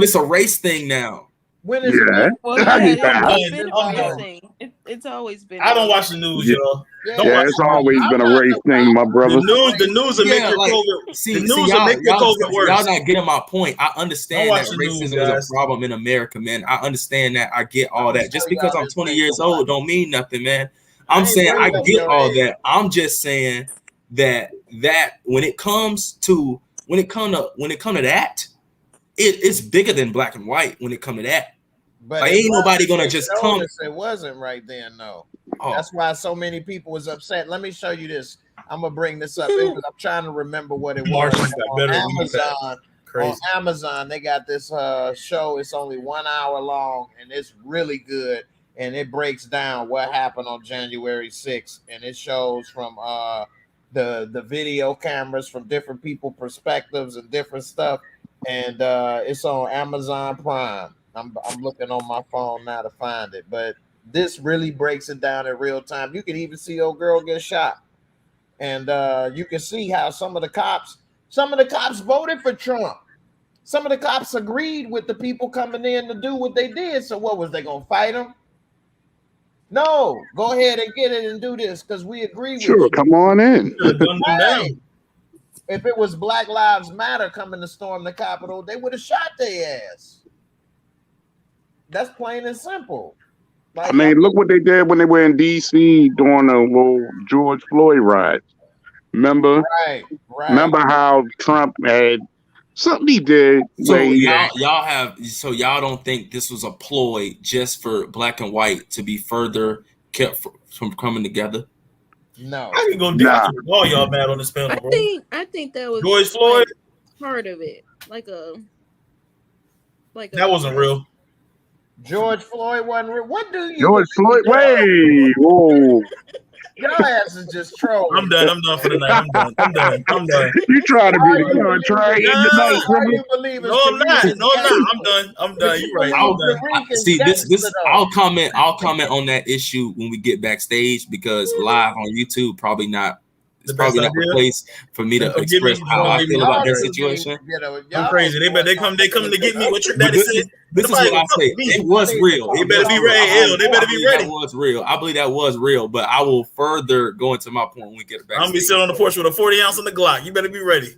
this a race thing now. When is Yeah. Well, I yeah, get that. it's been a I'm race done. thing. It's always been. I don't watch the news, Yeah. y'all. Yeah, Don't Yeah, watch it's the news. always been a I'm not race the- thing, my brother. The news will make Yeah, your like, COVID. see, The news will y'all, make your y'all, COVID worse. y'all not getting my point. I Don't understand watch that the news, racism is guys. a problem in America, man. I understand that. I get all I'ma that. Just show because y'all I'm this 20 thing years to watch. old don't mean nothing, man. I I'm ain't saying I bringing up get your all age. that. I'm just saying that when it comes to that, it's bigger than black and white when it comes to that. But Like, it ain't nobody gonna wasn't. They just showed come. us it wasn't right then, though. Oh, That's why so many people was upset. Let me show you this. I'm gonna bring this up. I'm trying to remember what it was. Martians got On better weed Amazon. back. Crazy. On Amazon, they got this show. It's only 1 hour long, and it's really good. And it breaks down what happened on January 6th, and it shows from the video cameras from different people perspectives and different stuff. And it's on Amazon Prime. I'm looking on my phone now to find it, but this really breaks it down in real time. You can even see old girl get shot, and you can see how some of the cops voted for Trump. Some of the cops agreed with the people coming in to do what they did. So what was they gonna fight them? No, go ahead and get it and do this because we agree with Sure, you. come on in. Should have gunned them Right. down. If it was Black Lives Matter coming to storm the Capitol, they would have shot their ass. That's plain and simple. Like, I mean, look what they did when they were in D.C. during the little George Floyd riots. Remember? right. Remember how Trump had something he did so where he y'all don't think this was a ploy just for black and white to be further kept from coming together? No. I can go Nah. all y'all mad on this panel, bro. I think that was George Floyd. part of it, like That wasn't real. George Floyd wasn't real. What do you George believe? Floyd, wait, whoa. Your ass is just trolling. I'm done. I'm done for the night. I'm done. You trying to Why be you the believe contrarian that? tonight, Why brother? you believe No, I'm not. I'm done. You're right. I'm done. See, I'll comment on that issue when we get backstage, because live on YouTube it's probably not the place for me to express how I feel about that situation. I'm crazy. They come to get me. What your daddy said. This is what I say. It was real. They better be ready. They better be ready. That was real. I believe that was real, but I will further go into my point when we get it back. I'm gonna be sitting on the porch with a 40 ounce on the Glock. You better be ready.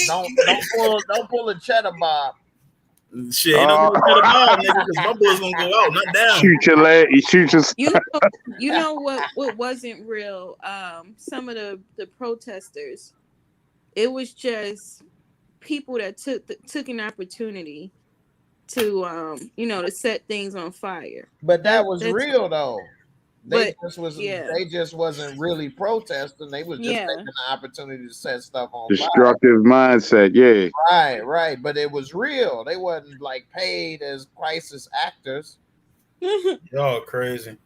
Don't pull a cheddar bob. Shit, ain't no cheddar bob, nigga, because my boy's gonna go out, not down. Shoot your leg. Shoot your. You know what wasn't real? Some of the protesters, it was just people that took an opportunity to to set things on fire. But that was real though. They just wasn't really protesting. They was just taking the opportunity to set stuff on fire. Destructive mindset, yeah. Right. But it was real. They wasn't like paid as crisis actors. Y'all crazy.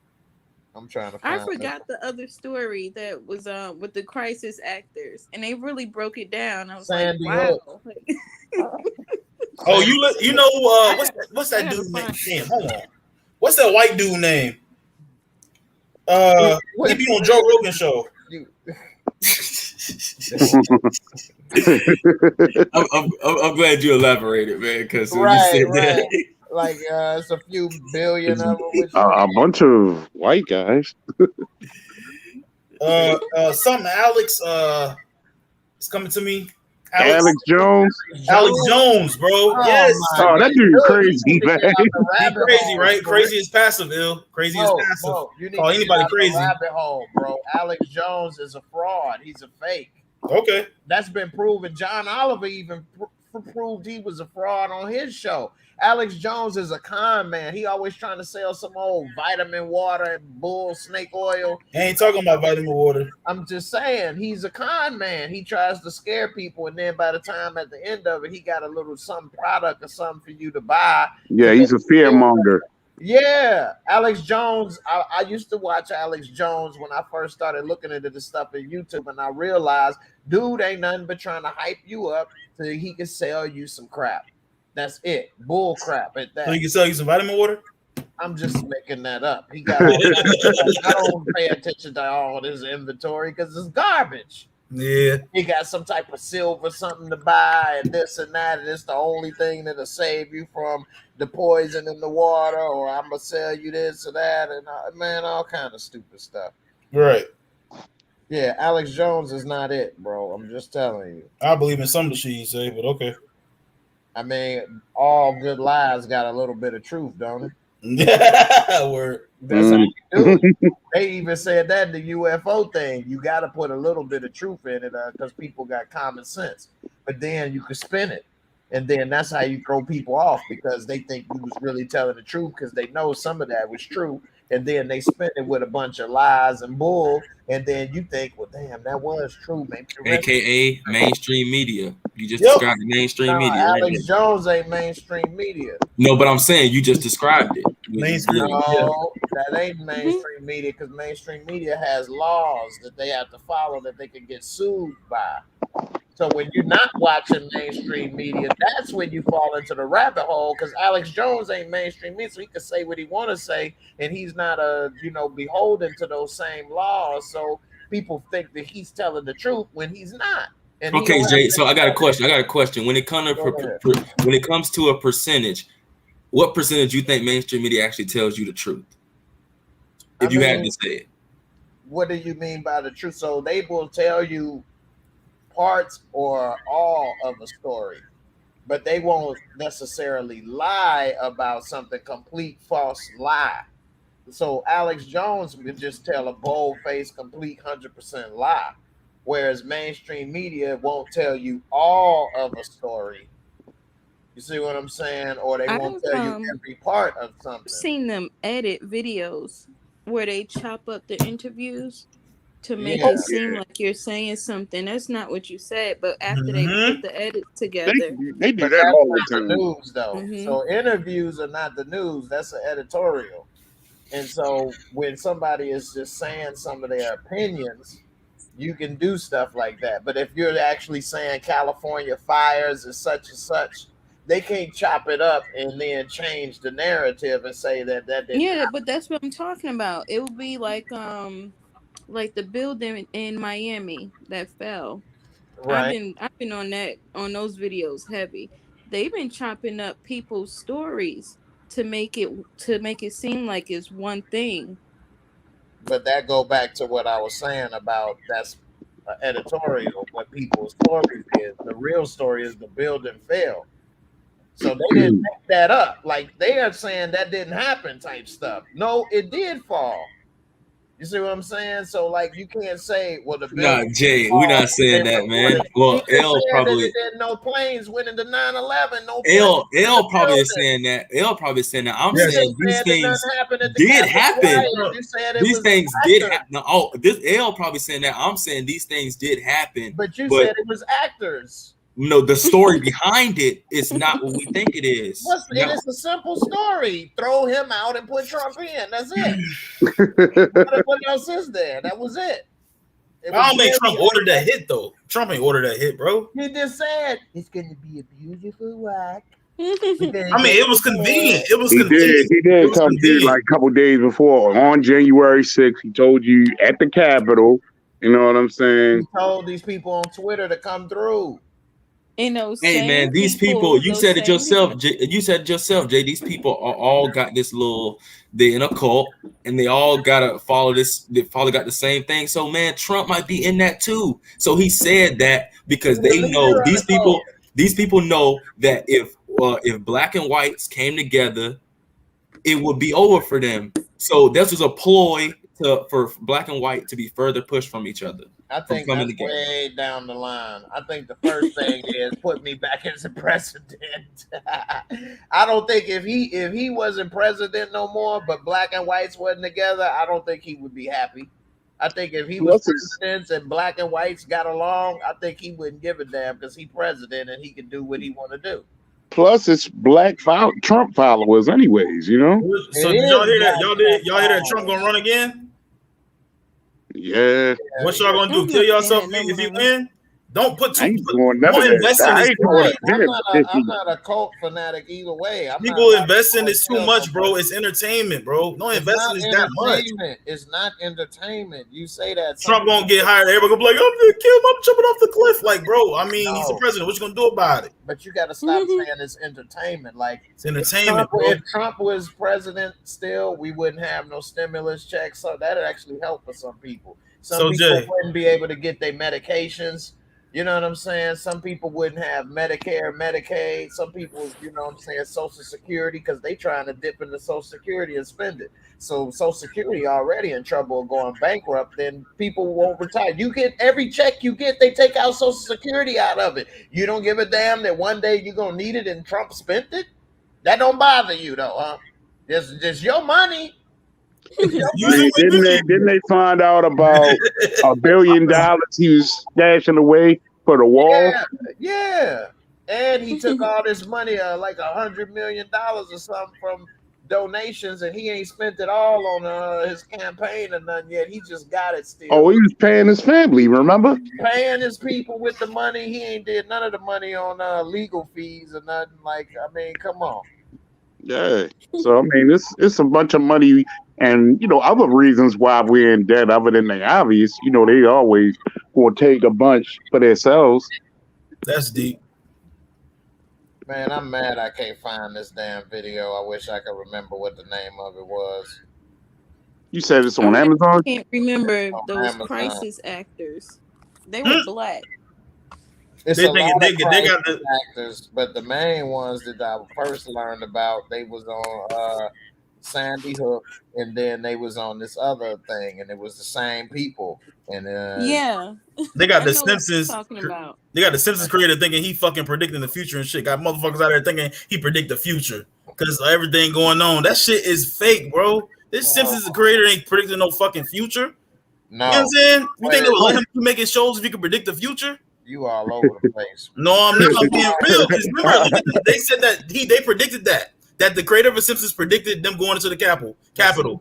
I'm trying to find I forgot the other story that was with the crisis actors, and they really broke it down. I was Sandy like, wow. Oh, you know what's that dude's name? Damn, hold on. What's that white dude name? He be on Joe Rogan show. I'm glad you elaborated, man, because when you said that, like it's a few billion of them. A bunch of white guys. Something Alex is coming to me. Alex Jones. Alex Jones, bro. Yes. Oh, that dude crazy, man. He's crazy, right? Crazy is passive, ill. Crazy is passive. You need Call anybody crazy. Rabbit hole, bro. Alex Jones is a fraud. He's a fake. Okay. That's been proven. John Oliver even proved he was a fraud on his show. Alex Jones is a con man. He always trying to sell some old vitamin water and bull snake oil. I ain't talking about vitamin water. I'm just saying he's a con man. He tries to scare people, and then by the time at the end of it, he got a little some product or something for you to buy. Yeah, he's a fear monger. Yeah, Alex Jones. I used to watch Alex Jones when I first started looking into this stuff on YouTube, and I realized, dude ain't nothing but trying to hype you up so he can sell you some crap. That's it. Bull crap at that. So he can sell you some vitamin water? I'm just making that up. He got. I don't pay attention to all this inventory because it's garbage. Yeah. He got some type of silver something to buy and this and that, and it's the only thing that'll save you from the poison in the water, or I'm gonna sell you this or that, and man, all kind of stupid stuff. Right. Yeah, Alex Jones is not it, bro. I'm just telling you. I believe in some of the shit you say, but okay. I mean, all good lies got a little bit of truth, don't it? Word. That's how you do it. They even said that in the UFO thing. You got to put a little bit of truth in it because people got common sense. But then you could spin it. And then that's how you throw people off because they think you was really telling the truth because they know some of that was true. And then they spin it with a bunch of lies and bull. And then you think, well, damn, that was true. Maybe AKA mainstream media. You just described the mainstream media. Alex Jones ain't mainstream media. No, but I'm saying you just described it. Mainstream media. That ain't mainstream media because mainstream media has laws that they have to follow that they can get sued by. So when you're not watching mainstream media, that's when you fall into the rabbit hole because Alex Jones ain't mainstream media, so he can say what he want to say, and he's not beholden to those same laws. So people think that he's telling the truth when he's not. And okay, Jay. So I got a question. When it comes to a percentage, what percentage you think mainstream media actually tells you the truth? If you had to say it. What do you mean by the truth? So they will tell you parts or all of a story, but they won't necessarily lie about something complete false lie. So Alex Jones would just tell a bold-faced, complete 100% lie, whereas mainstream media won't tell you all of a story. You see what I'm saying? Or they won't tell you every part of something. I've seen them edit videos where they chop up the interviews to make it seem like you're saying something. That's not what you said, but after they put the edit together. They do that all the time. News, though. So interviews are not the news. That's an editorial. And so when somebody is just saying some of their opinions, you can do stuff like that. But if you're actually saying California fires is such and such, they can't chop it up and then change the narrative and say that didn't happen. But that's what I'm talking about. It would be like the building in Miami that fell. Right. I've been on those videos heavy. They've been chopping up people's stories to make it seem like it's one thing. But that go back to what I was saying about that's editorial. What people's stories is. The real story is the building fell. So they didn't make that up. Like they are saying that didn't happen type stuff. No, it did fall. You see what I'm saying? So like you can't say, well, the building. Nah, Jay, we're not saying that, man. Well, L probably no planes went into 9/11. No L probably is saying that. L probably saying that. I'm saying these things did happen. These things did happen. No, this L probably saying that. I'm saying these things did happen. But you said it was actors. No, the story behind it is not what we think it is. It's a simple story. Throw him out and put Trump in. That's it. What else is there? That was it. I don't think Trump ordered that hit, though. Trump ain't ordered that hit, bro. He just said it's going to be a beautiful walk. I mean, it was convenient. It was convenient. He did come through like a couple days before on January 6th. He told you at the Capitol. You know what I'm saying? He told these people on Twitter to come through. Hey man, these people, you said it yourself, Jay. These people are all got this they're in a cult and they all gotta follow this. They probably got the same thing. So man, Trump might be in that too. So he said that because they know these people know that if black and whites came together, it would be over for them. So this was a ploy for black and white to be further pushed from each other. I think that's way down the line. I think the first thing is put me back as a president. I don't think if he wasn't president no more, but black and whites wasn't together, I don't think he would be happy. I think if he was president and black and whites got along, I think he wouldn't give a damn because he's president and he can do what he want to do. Plus, it's black Trump followers, anyways. You know. So did y'all hear that? Y'all hear that Trump gonna run again? Yeah. What y'all gonna do? Kill yourself if you win? Don't put I too. ain't doing none of Don't that. invest in I this ain't too doing much. I'm not a cult fanatic either way. People invest in this too much, bro. It's entertainment, bro. Don't invest in this that much. It's not entertainment. You say that Trump won't get hired. Everybody gonna be like, I'm gonna kill him. I'm jumping off the cliff. Like, bro, I mean, he's the president. What you gonna do about it? But you got to stop saying it's entertainment. Like, it's entertainment, bro. If Trump was president still, we wouldn't have no stimulus checks. So that'd actually help for some people. Some people wouldn't be able to get their medications. You know what I'm saying? Some people wouldn't have Medicare, Medicaid. Some people, you know what I'm saying, Social Security, because they trying to dip into Social Security and spend it. So Social Security already in trouble of going bankrupt, then people won't retire. You get every check you get, they take out Social Security out of it. You don't give a damn that one day you're going to need it and Trump spent it? That don't bother you, though, huh? Just your money. Didn't they find out about $1 billion he was stashing away for the wall? Yeah. And he took all this money, like $100 million or something from donations, and he ain't spent it all on his campaign or nothing yet. He just got it still. Oh, he was paying his family, remember? Paying his people with the money. He ain't did none of the money on legal fees or nothing. Like, I mean, come on. Yeah. So I mean, it's a bunch of money, and other reasons why we're in debt other than the obvious. They always will take a bunch for themselves. That's deep. Man, I'm mad I can't find this damn video. I wish I could remember what the name of it was. You said it's on Amazon? I can't remember those crisis actors. They were black. It's a lot of crisis actors, but the main ones that I first learned about, they was on Sandy Hook, and then they was on this other thing, and it was the same people. And they got the Simpsons talking about. They got the Simpsons creator thinking he fucking predicting the future and shit. Got motherfuckers out there thinking he predict the future because everything going on. That shit is fake, bro. This Simpsons creator ain't predicting no fucking future. No, you know what I'm saying? You think they would let him keep making shows if he could predict the future? You all over the place. No, I'm not. I'm being real. Because remember, they said that they predicted that the creator of the Simpsons predicted them going into the Capitol,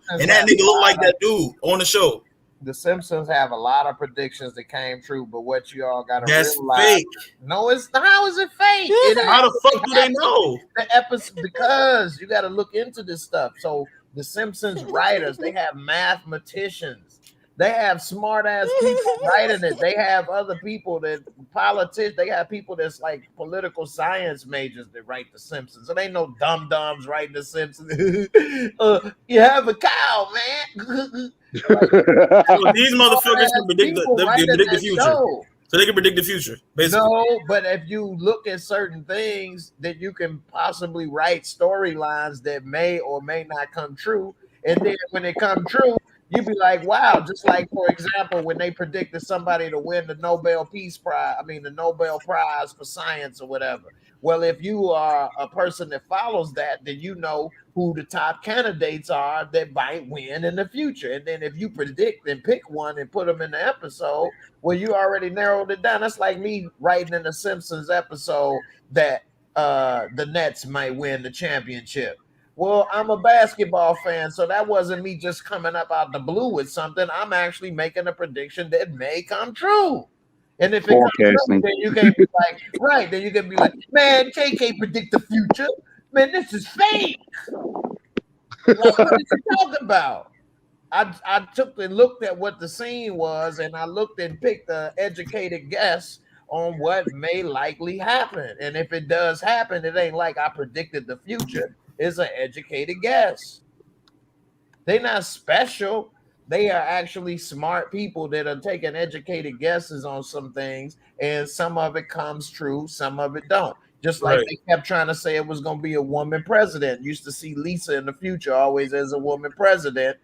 and that nigga looked like that dude on the show. The Simpsons have a lot of predictions that came true, but what you all got to realize, fake. No, it's how is it fake? How the fuck do they know the episode? Because you got to look into this stuff. So the Simpsons writers, they have mathematicians. They have smart ass people writing it. They have other people that politicians. They have people that's like political science majors that write the Simpsons. It ain't no dumb dumbs writing the Simpsons. You have a cow, man. So these motherfuckers can predict the future. So they can predict the future, basically. No, but if you look at certain things, that you can possibly write storylines that may or may not come true, and then when it come true, you'd be like, wow, just like, for example, when they predicted somebody to win the Nobel the Nobel Prize for science or whatever. Well, if you are a person that follows that, then you know who the top candidates are that might win in the future. And then if you predict and pick one and put them in the episode, well, you already narrowed it down. That's like me writing in the Simpsons episode that the Nets might win the championship. Well, I'm a basketball fan, so that wasn't me just coming up out the blue with something. I'm actually making a prediction that may come true. And if it comes true, then you can be like, right, then you can be like, man, Jay can't predict the future. Man, this is fake. Like, what are you talking about? I took and looked at what the scene was, and I looked and picked an educated guess on what may likely happen. And if it does happen, it ain't like I predicted the future. It's an educated guess. They're not special. They are actually smart people that are taking educated guesses on some things, and some of it comes true, some of it don't. Just like they kept trying to say it was going to be a woman president. Used to see Lisa in the future always as a woman president.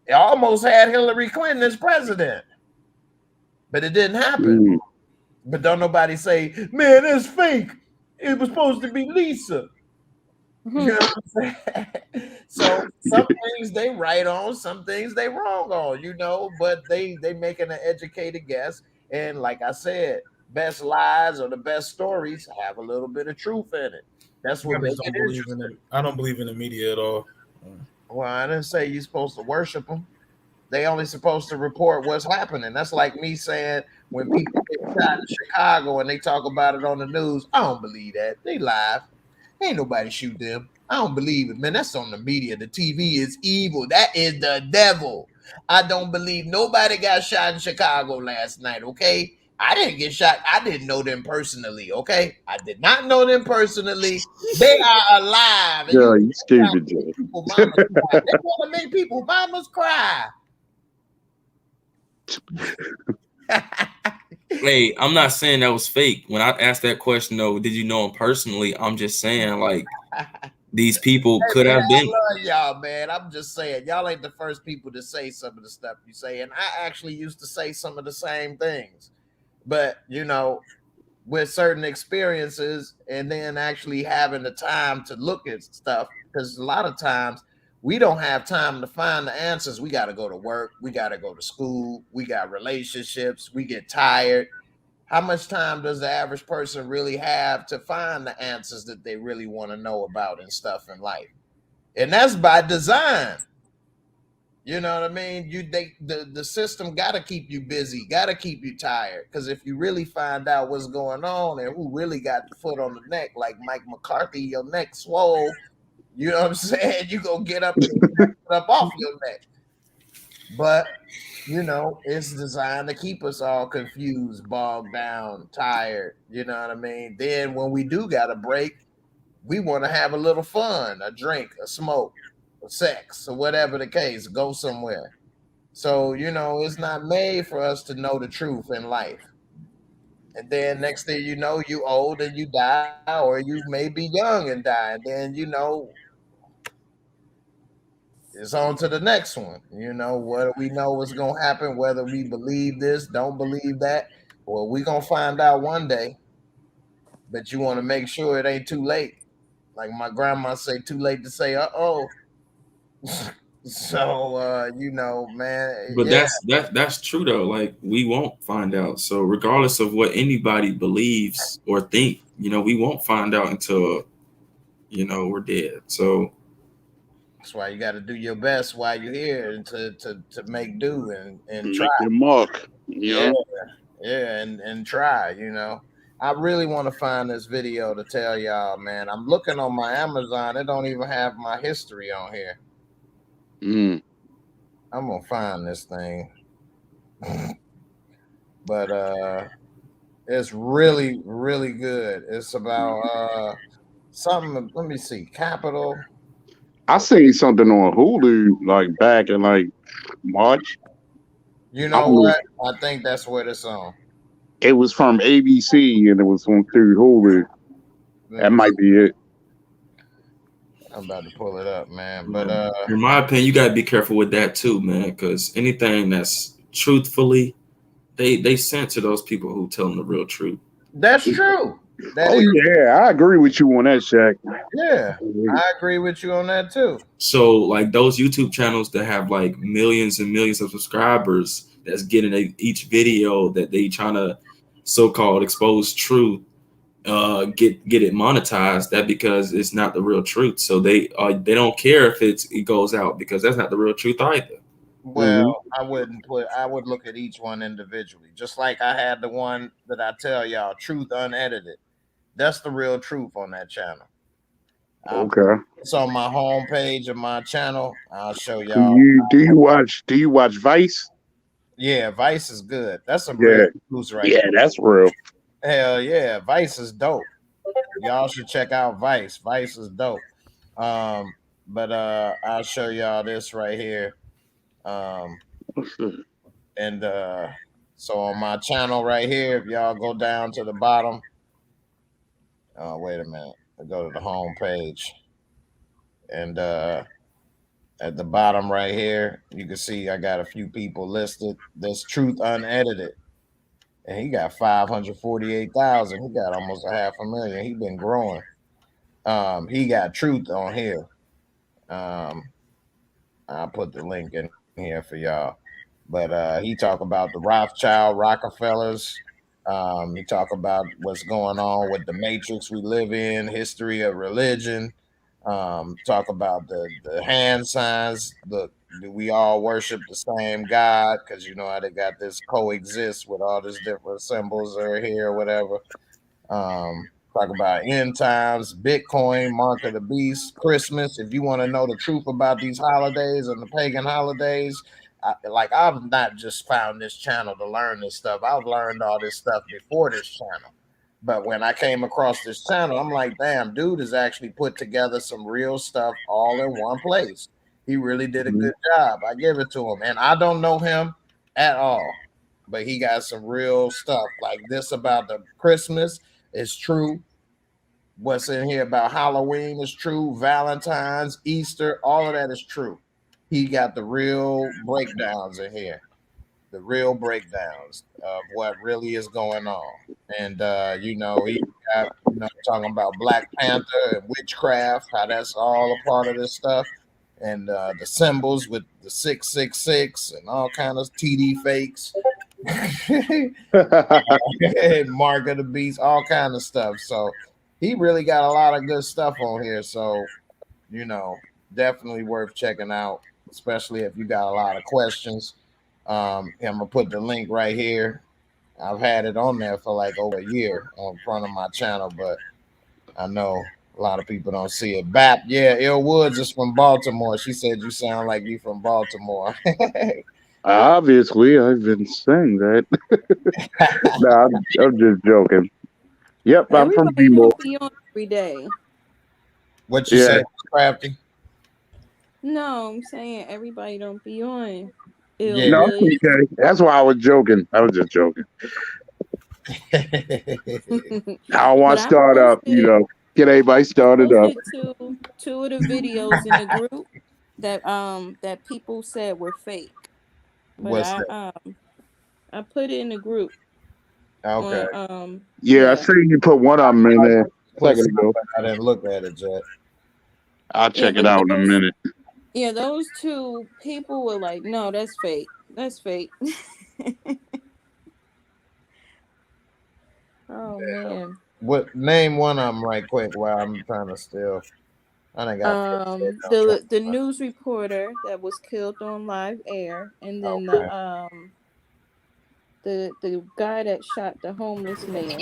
It almost had Hillary Clinton as president, but it didn't happen. But don't nobody say, man, that's fake. It was supposed to be Lisa. You know what I'm saying? So some things they right on, some things they wrong on, but they making an educated guess. And like I said, best lies or the best stories have a little bit of truth in it. That's what makes it interesting. I don't believe in the media at all. Well, I didn't say you're supposed to worship them. They only supposed to report what's happening. That's like me saying when people get shot in Chicago and they talk about it on the news, I don't believe that. They live. Ain't nobody shoot them. I don't believe it, man. That's on the media. The TV is evil. That is the devil. I don't believe nobody got shot in Chicago last night, okay? I didn't get shot. I didn't know them personally, okay? I did not know them personally. They are alive. And Yeah, you stupid, Jay. People mamas cry. They want to make people mamas cry. Hey, I'm not saying that was fake. When I asked that question, though, did you know him personally? I'm just saying, like, these people could have been. I love y'all, man. I'm just saying, y'all ain't the first people to say some of the stuff you say, and I actually used to say some of the same things. But you know, with certain experiences, and then actually having the time to look at stuff, because a lot of times we don't have time to find the answers. We got to go to work. We got to go to school. We got relationships. We get tired. How much time does the average person really have to find the answers that they really want to know about and stuff in life? And that's by design. You know what I mean? The system got to keep you busy, got to keep you tired. Because if you really find out what's going on and who really got the foot on the neck, like Mike McCarthy, your neck swole, you know what I'm saying? You go get up and get up off your neck. But, you know, it's designed to keep us all confused, bogged down, tired. You know what I mean? Then when we do got a break, we want to have a little fun, a drink, a smoke, a sex, or whatever the case, go somewhere. So, you know, it's not made for us to know the truth in life. And then next thing you know, you old and you die, or you may be young and die. And then, you know, it's on to the next one. You know, whether we know what's going to happen, whether we believe this, don't believe that, well, we're going to find out one day. But you want to make sure it ain't too late. Like my grandma say, too late to say, uh-oh. So, you know, man. But yeah. that's true, though. Like, we won't find out. So regardless of what anybody believes or think, you know, we won't find out until, you know, we're dead. So that's why you got to do your best while you're here and to make do and Make try. your mark. Yeah, and try. You know, I really want to find this video to tell y'all, man. I'm looking on my Amazon. It don't even have my history on here. I'm gonna find this thing, but it's really, really good. It's about something. Let me see, Capital. I seen something on Hulu like back in like March. You know what? I think that's what it's on. It was from ABC and it was on through Hulu. That might be it. I'm about to pull it up, man. But in my opinion, you gotta be careful with that too, man, because anything that's truthfully, they censor those people who tell them the real truth. That's true. Yeah, I agree with you on that, Shaq. Yeah, I agree with you on that too. So, like those YouTube channels that have like millions and millions of subscribers, that's getting each video that they trying to so-called expose truth, get it monetized. That because it's not the real truth. So they don't care if it goes out because that's not the real truth either. Well, I would look at each one individually. Just like I had the one that I tell y'all, Truth Unedited. That's the real truth on that channel. Okay. It's on my homepage of my channel. I'll show y'all. Do you watch Vice? Yeah, Vice is good. That's a real news right there. That's real. Hell yeah, Vice is dope. Y'all should check out Vice. Vice is dope. But I'll show y'all this right here. And so on my channel right here, if y'all go down to the bottom, wait a minute, I go to the home page, and at the bottom right here, you can see I got a few people listed. This Truth Unedited, and he got 548,000. He got almost 500,000. He been growing. He got Truth on here. I'll put the link in here for y'all. But he talk about the Rothschild Rockefellers. He talk about what's going on with the matrix we live in, history of religion. Talk about the hand signs, the do we all worship the same God? Because you know how they got this coexist with all these different symbols are here, or whatever. Talk about end times, Bitcoin, Mark of the Beast, Christmas. If you want to know the truth about these holidays and the pagan holidays, I've not just found this channel to learn this stuff. I've learned all this stuff before this channel. But when I came across this channel, I'm like, damn, dude has actually put together some real stuff all in one place. He really did a good job. I give it to him. And I don't know him at all, but he got some real stuff like this about the Christmas is true. What's in here about Halloween is true. Valentine's, Easter, all of that is true. He got the real breakdowns in here, the real breakdowns of what really is going on. And you know, he got talking about Black Panther and witchcraft, how that's all a part of this stuff, and the symbols with the 666 and all kind of TD fakes. Mark of the Beast, all kind of stuff. So he really got a lot of good stuff on here. So, you know, definitely worth checking out, especially if you got a lot of questions. I'm gonna put the link right here. I've had it on there for like over a year on front of my channel, but I know a lot of people don't see it. BAP, yeah, Ill Woods is from Baltimore. She said you sound like you from Baltimore. Obviously, I've been saying that. No, I'm just joking. Yep, I'm from Everybody B-More. don't be on every day. What you say, Crafty? No, I'm saying everybody don't be on. Yeah. No, it's okay. That's why I was joking. I was just joking. I want to start up, get everybody started up. Two of the videos in the group that people said were fake. But What's that? I put it in the group. Okay. Yeah, I see you put one of them in there. I didn't look at it yet. I'll check it out in a minute. Yeah, those two people were like, no, that's fake. That's fake. Oh man. What name one of them right quick while I'm trying to still. I think the news reporter that was killed on live air, and then the guy that shot the homeless man.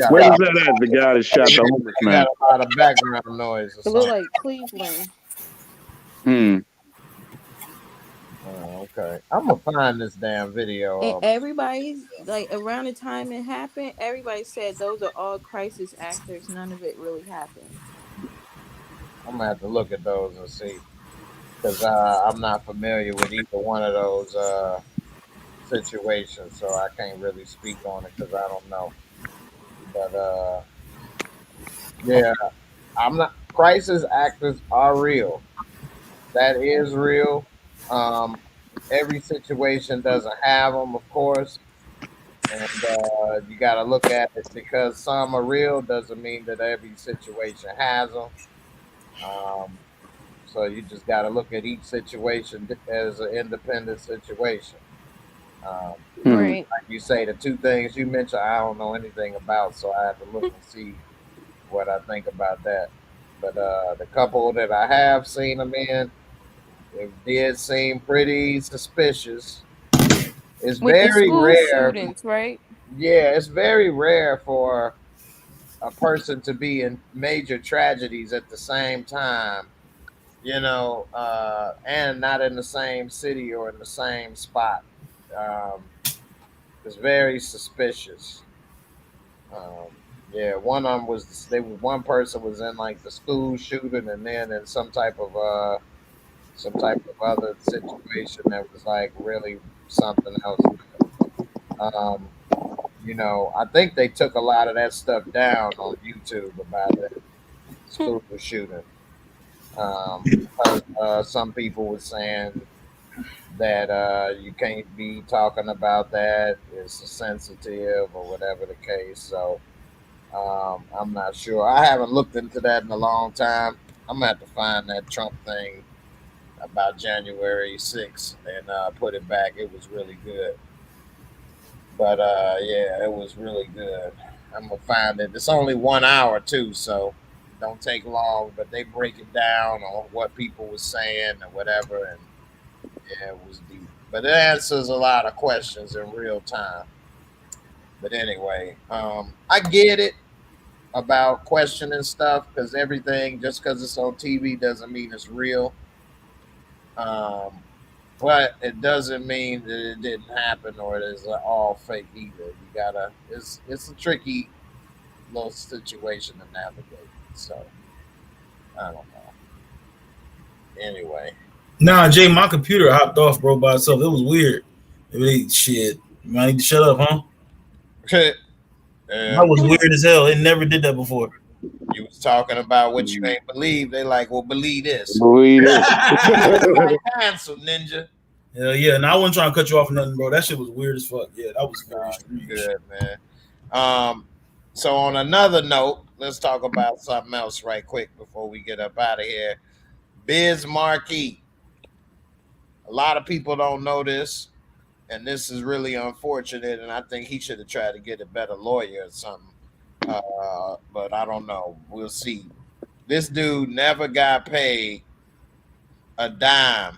Where was that at? The guy that shot the homeless man. Got a lot of background noise. It looked like Cleveland. Oh, okay. I'm gonna find this damn video. And everybody's like, around the time it happened, everybody said those are all crisis actors. None of it really happened. I'm gonna have to look at those and see, because I'm not familiar with either one of those situations, so I can't really speak on it because I don't know. But yeah, I'm not. Crisis actors are real. That is real. Every situation doesn't have them, of course, and you got to look at it because some are real doesn't mean that every situation has them. So you just got to look at each situation as an independent situation. Right. Like you say, the two things you mentioned, I don't know anything about, so I have to look and see what I think about that. But the couple that I have seen them in, it did seem pretty suspicious. It's With very the school rare. shootings, right? Yeah, it's very rare for a person to be in major tragedies at the same time, and not in the same city or in the same spot. It's very suspicious. Yeah, one of them was one person was in like the school shooting, and then in some type of other situation that was like really something else. I think they took a lot of that stuff down on YouTube about that school shooting. Because some people were saying that you can't be talking about that. It's sensitive or whatever the case. So I'm not sure. I haven't looked into that in a long time. I'm gonna have to find that Trump thing about January 6th and put it back. It was really good. But yeah, it was really good. I'm gonna find it. It's only 1 hour too, so don't take long, but they break it down on what people were saying or whatever, and yeah, it was deep. But it answers a lot of questions in real time. But anyway, I get it about questioning stuff because everything, just because it's on TV, doesn't mean it's real. Um, but it doesn't mean that it didn't happen or it is all fake either. You gotta, it's a tricky little situation to navigate. So I don't know. Anyway, Nah, Jay, my computer hopped off, bro, by itself. It was weird. It really shit. You might need to shut up, huh? That was weird as hell. It never did that before. You was talking about what you ain't believe. They like, well, believe this. Believe this. Cancel, ninja. Hell yeah. And I wasn't trying to cut you off or nothing, bro. That shit was weird as fuck. Yeah, that was very strange. Good, man. So on another note, let's talk about something else right quick before we get up out of here. Biz Markie. A lot of people don't know this, and this is really unfortunate, and I think he should have tried to get a better lawyer or something. But I don't know. We'll see. This dude never got paid a dime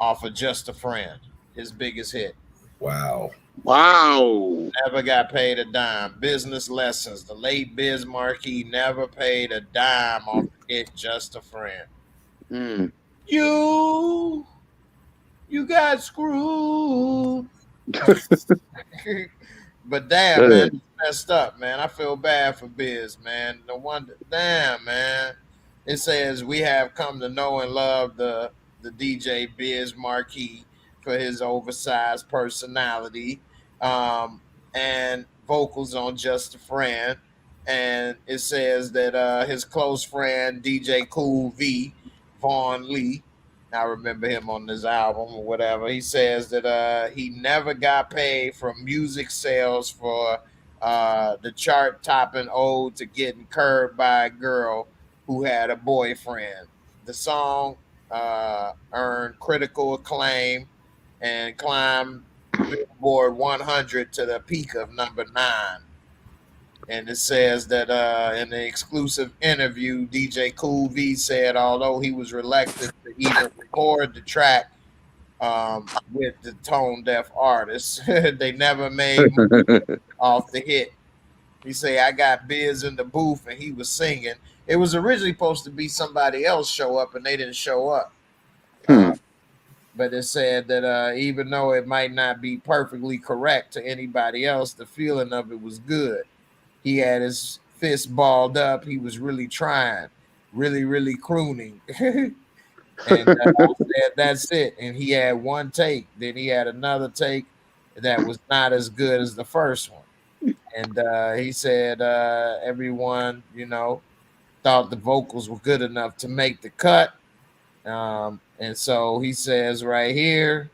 off of Just a Friend, his biggest hit. Wow. Never got paid a dime. Business Lessons. The late Biz Markie never paid a dime off the hit Just a Friend. You got screwed. But damn, man, it's messed up, man. I feel bad for Biz, man. No wonder. Damn, man. It says we have come to know and love the DJ Biz Markie for his oversized personality and vocals on Just a Friend. And it says that his close friend, DJ Cool V, Vaughn Lee, I remember him on this album or whatever. He says that he never got paid from music sales for the chart-topping ode to getting curved by a girl who had a boyfriend. The song earned critical acclaim and climbed Billboard 100 to the peak of number 9. And it says that in the exclusive interview, DJ Cool V said although he was reluctant to even record the track with the tone deaf artists, they never made money off the hit. He say, I got Biz in the booth and he was singing. It was originally supposed to be somebody else show up and they didn't show up. But it said that even though it might not be perfectly correct to anybody else, the feeling of it was good. He had his fist balled up. He was really trying, really, really crooning. And I said, that's it. And he had one take. Then he had another take that was not as good as the first one. And he said everyone, thought the vocals were good enough to make the cut. And so he says right here,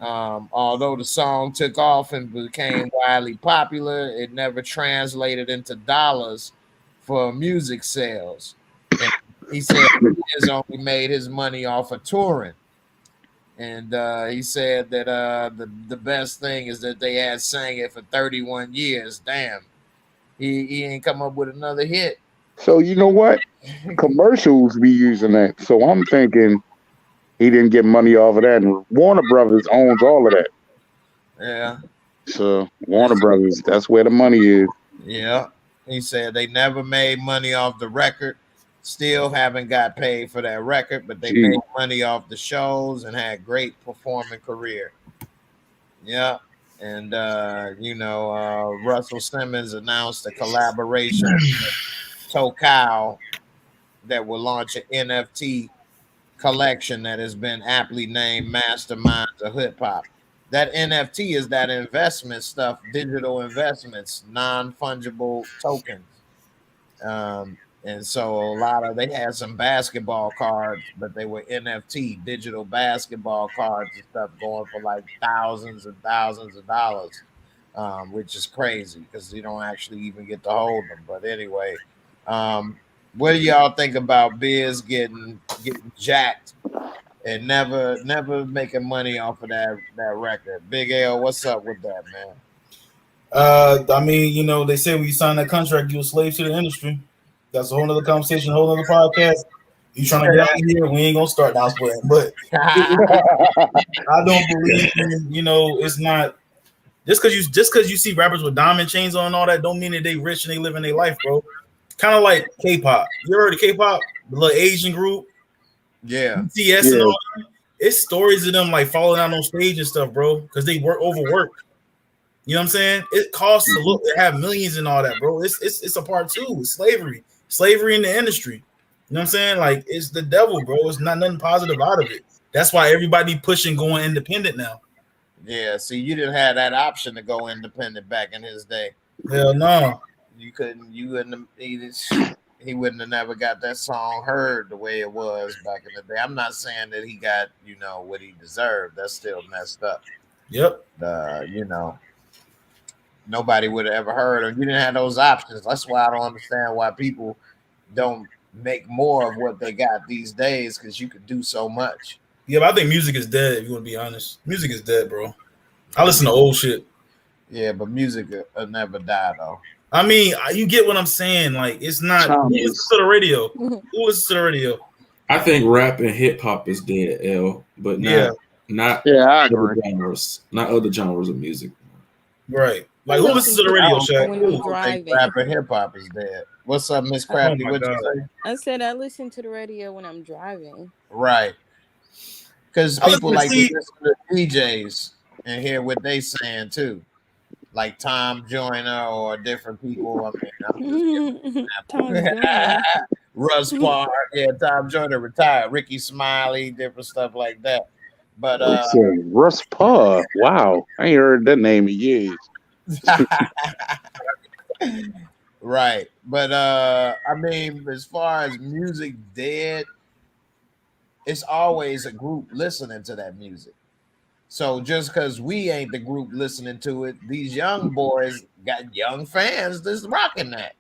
although the song took off and became widely popular, it never translated into dollars for music sales. And he said he has only made his money off of touring. And he said that the best thing is that they had sang it for 31 years. Damn, he ain't come up with another hit. So you know what? Commercials be using that. So I'm thinking he didn't get money off of that. And Warner Brothers owns all of that. Yeah. So Warner Brothers, that's where the money is. Yeah. He said they never made money off the record. Still haven't got paid for that record, but they made money off the shows and had great performing career. Yeah. And, Russell Simmons announced a collaboration with Tokyo that will launch an NFT collection that has been aptly named Masterminds of Hip Hop. That NFT is that investment stuff, digital investments, non-fungible tokens. And so they had some basketball cards, but they were NFT, digital basketball cards and stuff going for like thousands and thousands of dollars, which is crazy because you don't actually even get to hold them. But anyway, what do y'all think about Biz getting jacked and never making money off of that record? Big L, what's up with that, man? I mean, they say when you sign that contract, you're a slave to the industry. That's a whole nother conversation, a whole other podcast. You trying to get out of here? We ain't gonna start now splitting. But I don't believe in, it's not just because you see rappers with diamond chains on and all that don't mean that they rich and they living their life, bro. Kind of like K-pop. You heard of K-pop, the little Asian group, BTS and all that. It's stories of them like falling out on stage and stuff, bro, because they overworked. You know what I'm saying? It costs to look to have millions and all that, bro. It's a part too. It's slavery in the industry. You know what I'm saying? Like, it's the devil, bro. It's not nothing positive out of it. That's why everybody pushing going independent now. Yeah, see, you didn't have that option to go independent back in his day. Hell no. You couldn't. You wouldn't. He wouldn't have never got that song heard the way it was back in the day. I'm not saying that he got what he deserved. That's still messed up. Yep. Nobody would have ever heard him. You didn't have those options. That's why I don't understand why people don't make more of what they got these days, because you could do so much. Yeah, but I think music is dead, if you want to be honest. Music is dead, bro. I listen to old shit. Yeah, but music will never die, though. I mean, you get what I'm saying. Like, it's not. Who listens to the radio? Who listens to the radio? I think rap and hip hop is dead, L, but not I agree. genres, not other genres of music. Right. Like, who listens to the radio, Shaq? Rap and hip hop is dead. What's up, Miss Crafty? What you say? I said I listen to the radio when I'm driving. Right. Because people like to listen to DJs and hear what they saying too, like Tom Joyner or different people. I mean, Russ Clark, Tom Joyner retired, Ricky Smiley, different stuff like that. But Russ Parr, wow, I ain't heard that name in years. Right, but I mean, as far as music dead, it's always a group listening to that music. So just because we ain't the group listening to it, these young boys got young fans that's rocking that.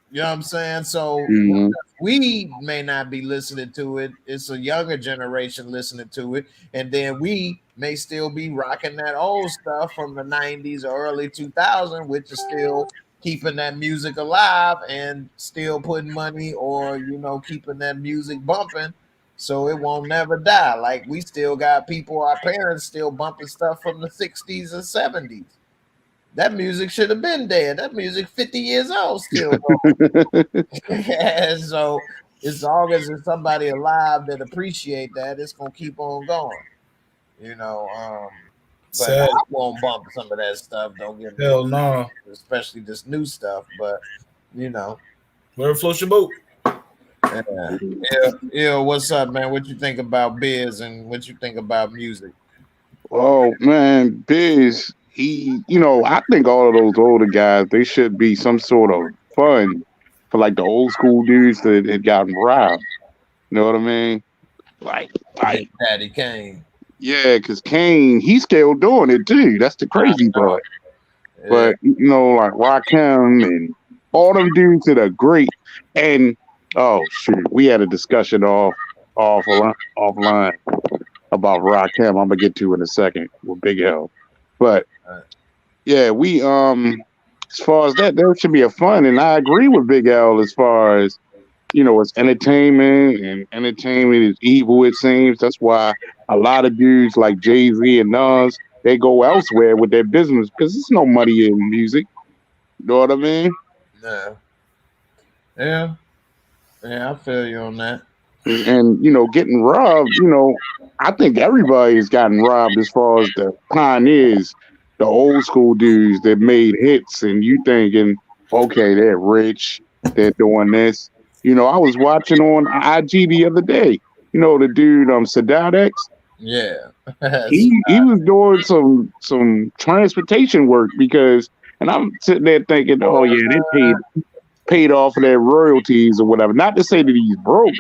You know what I'm saying? So we may not be listening to it. It's a younger generation listening to it. And then we may still be rocking that old stuff from the 90s or early 2000s, which is still keeping that music alive and still putting money or, keeping that music bumping so it won't never die. Like, we still got people, our parents still bumping stuff from the 60s and 70s. That music should have been dead. That music 50 years old still going. So as long as there's somebody alive that appreciate that, it's going to keep on going. But I won't bump some of that stuff. Don't get me wrong. No. Especially this new stuff. But, wherever floats your boat. Yeah. What's up, man? What you think about Biz and what you think about music? Oh, man, Biz, I think all of those older guys, they should be some sort of fun for like the old school dudes that had gotten robbed. You know what I mean? Like Daddy Kane. Yeah, because Kane, he's still doing it too. That's the crazy part. Yeah. But like Rakim and all them dudes that are great. And shoot, we had a discussion offline about Rakim. I'm gonna get to in a second with Big L. But yeah, we as far as that, there should be a fun, and I agree with Big L as far as it's entertainment, and entertainment is evil. It seems that's why a lot of dudes like Jay-Z and Nas, they go elsewhere with their business because there's no money in music. You know what I mean? Yeah, I feel you on that. And getting robbed, I think everybody's gotten robbed as far as the pioneers, the old school dudes that made hits, and you thinking, okay, they're rich, they're doing this. I was watching on IG the other day, the dude Sadat X. Yeah. he was doing some transportation work and I'm sitting there thinking, oh yeah, they paid off of their royalties or whatever. Not to say that he's broke,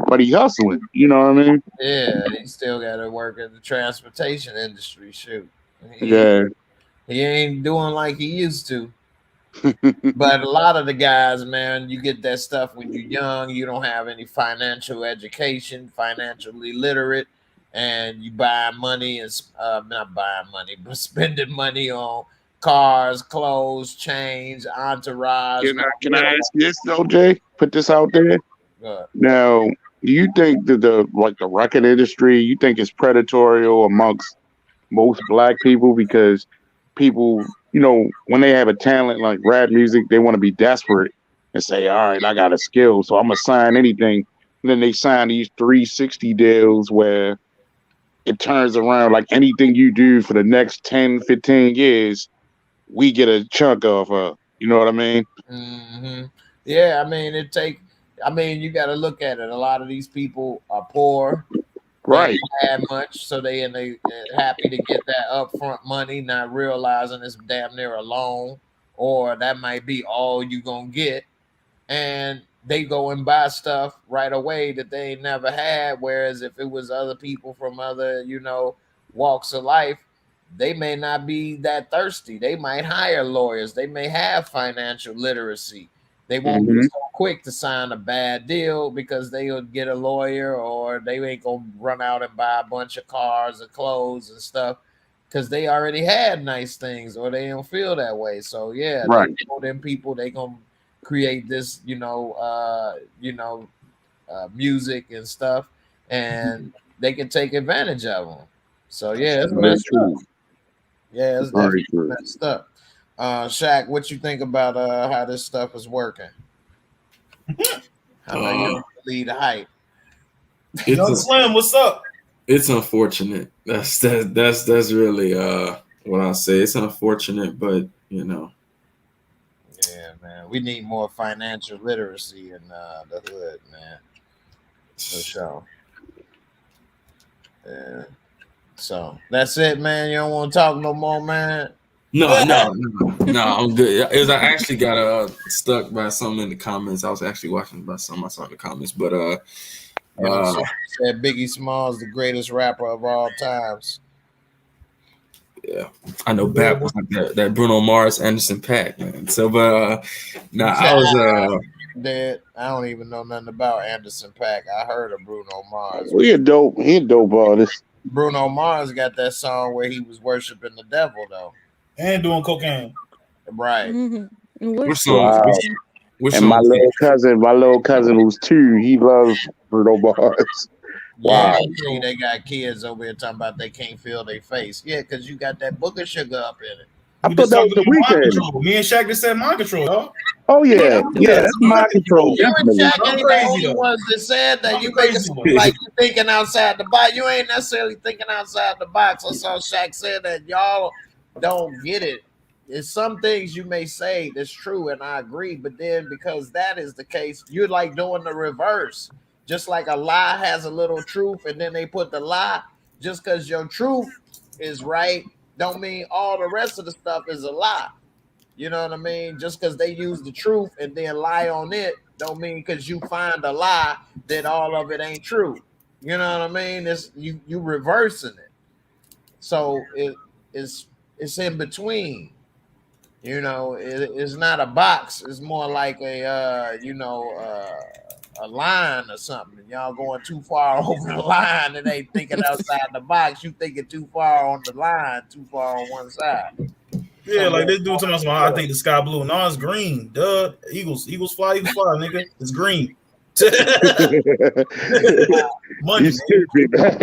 but he hustling. You know what I mean? Yeah, he still got to work in the transportation industry. Shoot. He ain't doing like he used to. But a lot of the guys, man, you get that stuff when you're young. You don't have any financial education, financially literate, and you buy money and not buying money, but spending money on cars, clothes, chains, entourage. Can I ask this though, Jay? Put this out there. Now, do you think that the record industry, you think it's predatory amongst most black people because people, when they have a talent like rap music, they want to be desperate and say, all right, I got a skill, so I'm gonna sign anything. And then they sign these 360 deals where it turns around like anything you do for the next 10, 15 years, we get a chunk of you know what I mean? Mm-hmm. Yeah, I mean, you got to look at it. A lot of these people are poor. Right. They have much, so they're happy to get that upfront money, not realizing it's damn near a loan, or that might be all you gonna get. And they go and buy stuff right away that they ain't never had. Whereas if it was other people from other, walks of life, they may not be that thirsty. They might hire lawyers. They may have financial literacy. They won't be so quick to sign a bad deal because they'll get a lawyer, or they ain't gonna run out and buy a bunch of cars and clothes and stuff because they already had nice things, or they don't feel that way. So yeah, right. They know them people, they gonna create this, music and stuff, and they can take advantage of them. So yeah, it's messed up. Yeah, it's definitely messed up. Shaq, what you think about how this stuff is working? I know you don't believe the hype. Slim, what's up? It's unfortunate. That's really what I say. It's unfortunate, but Yeah, man. We need more financial literacy in the hood, man. For sure. Yeah. So that's it, man. You don't want to talk no more, man. No, I'm good. I actually got stuck by something in the comments. I was actually watching by something I saw in the comments, but said Biggie Smalls the greatest rapper of all times. Yeah, I know Bap was like that Bruno Mars Anderson .Paak, man. So, but I was dead. I don't even know nothing about Anderson .Paak. I heard of Bruno Mars. He a dope artist. Bruno Mars got that song where he was worshiping the devil though, and doing cocaine. Right. Which song? And my little cousin who's 2, he loves Bruno Mars. Wow. Yeah, they got kids over here talking about they can't feel their face. Yeah, because you got that booger sugar up in it. I thought that was the Weeknd. Me and Shaq just said Mind Control, y'all. Oh yeah, that's Mind Control. You and Shaq ain't the only ones that said that. You make it like you thinking outside the box. You ain't necessarily thinking outside the box. I saw Shaq say that y'all don't get it. It's some things you may say that's true, and I agree. But then because that is the case, you're like doing the reverse. Just like a lie has a little truth, and then they put the lie. Just because your truth is right, don't mean all the rest of the stuff is a lie. You know what I mean? Just because they use the truth and then lie on it, don't mean because you find a lie that all of it ain't true. You know what I mean? It's you reversing it. So it's in between. It's not a box. It's more like a line or something. Y'all going too far over the line and ain't thinking outside the box. You thinking too far on the line, too far on one side. Yeah, like this dude talking about, I think the sky blue. No, it's green. Duh. Eagles fly, nigga. It's green. Money. You stupid, man.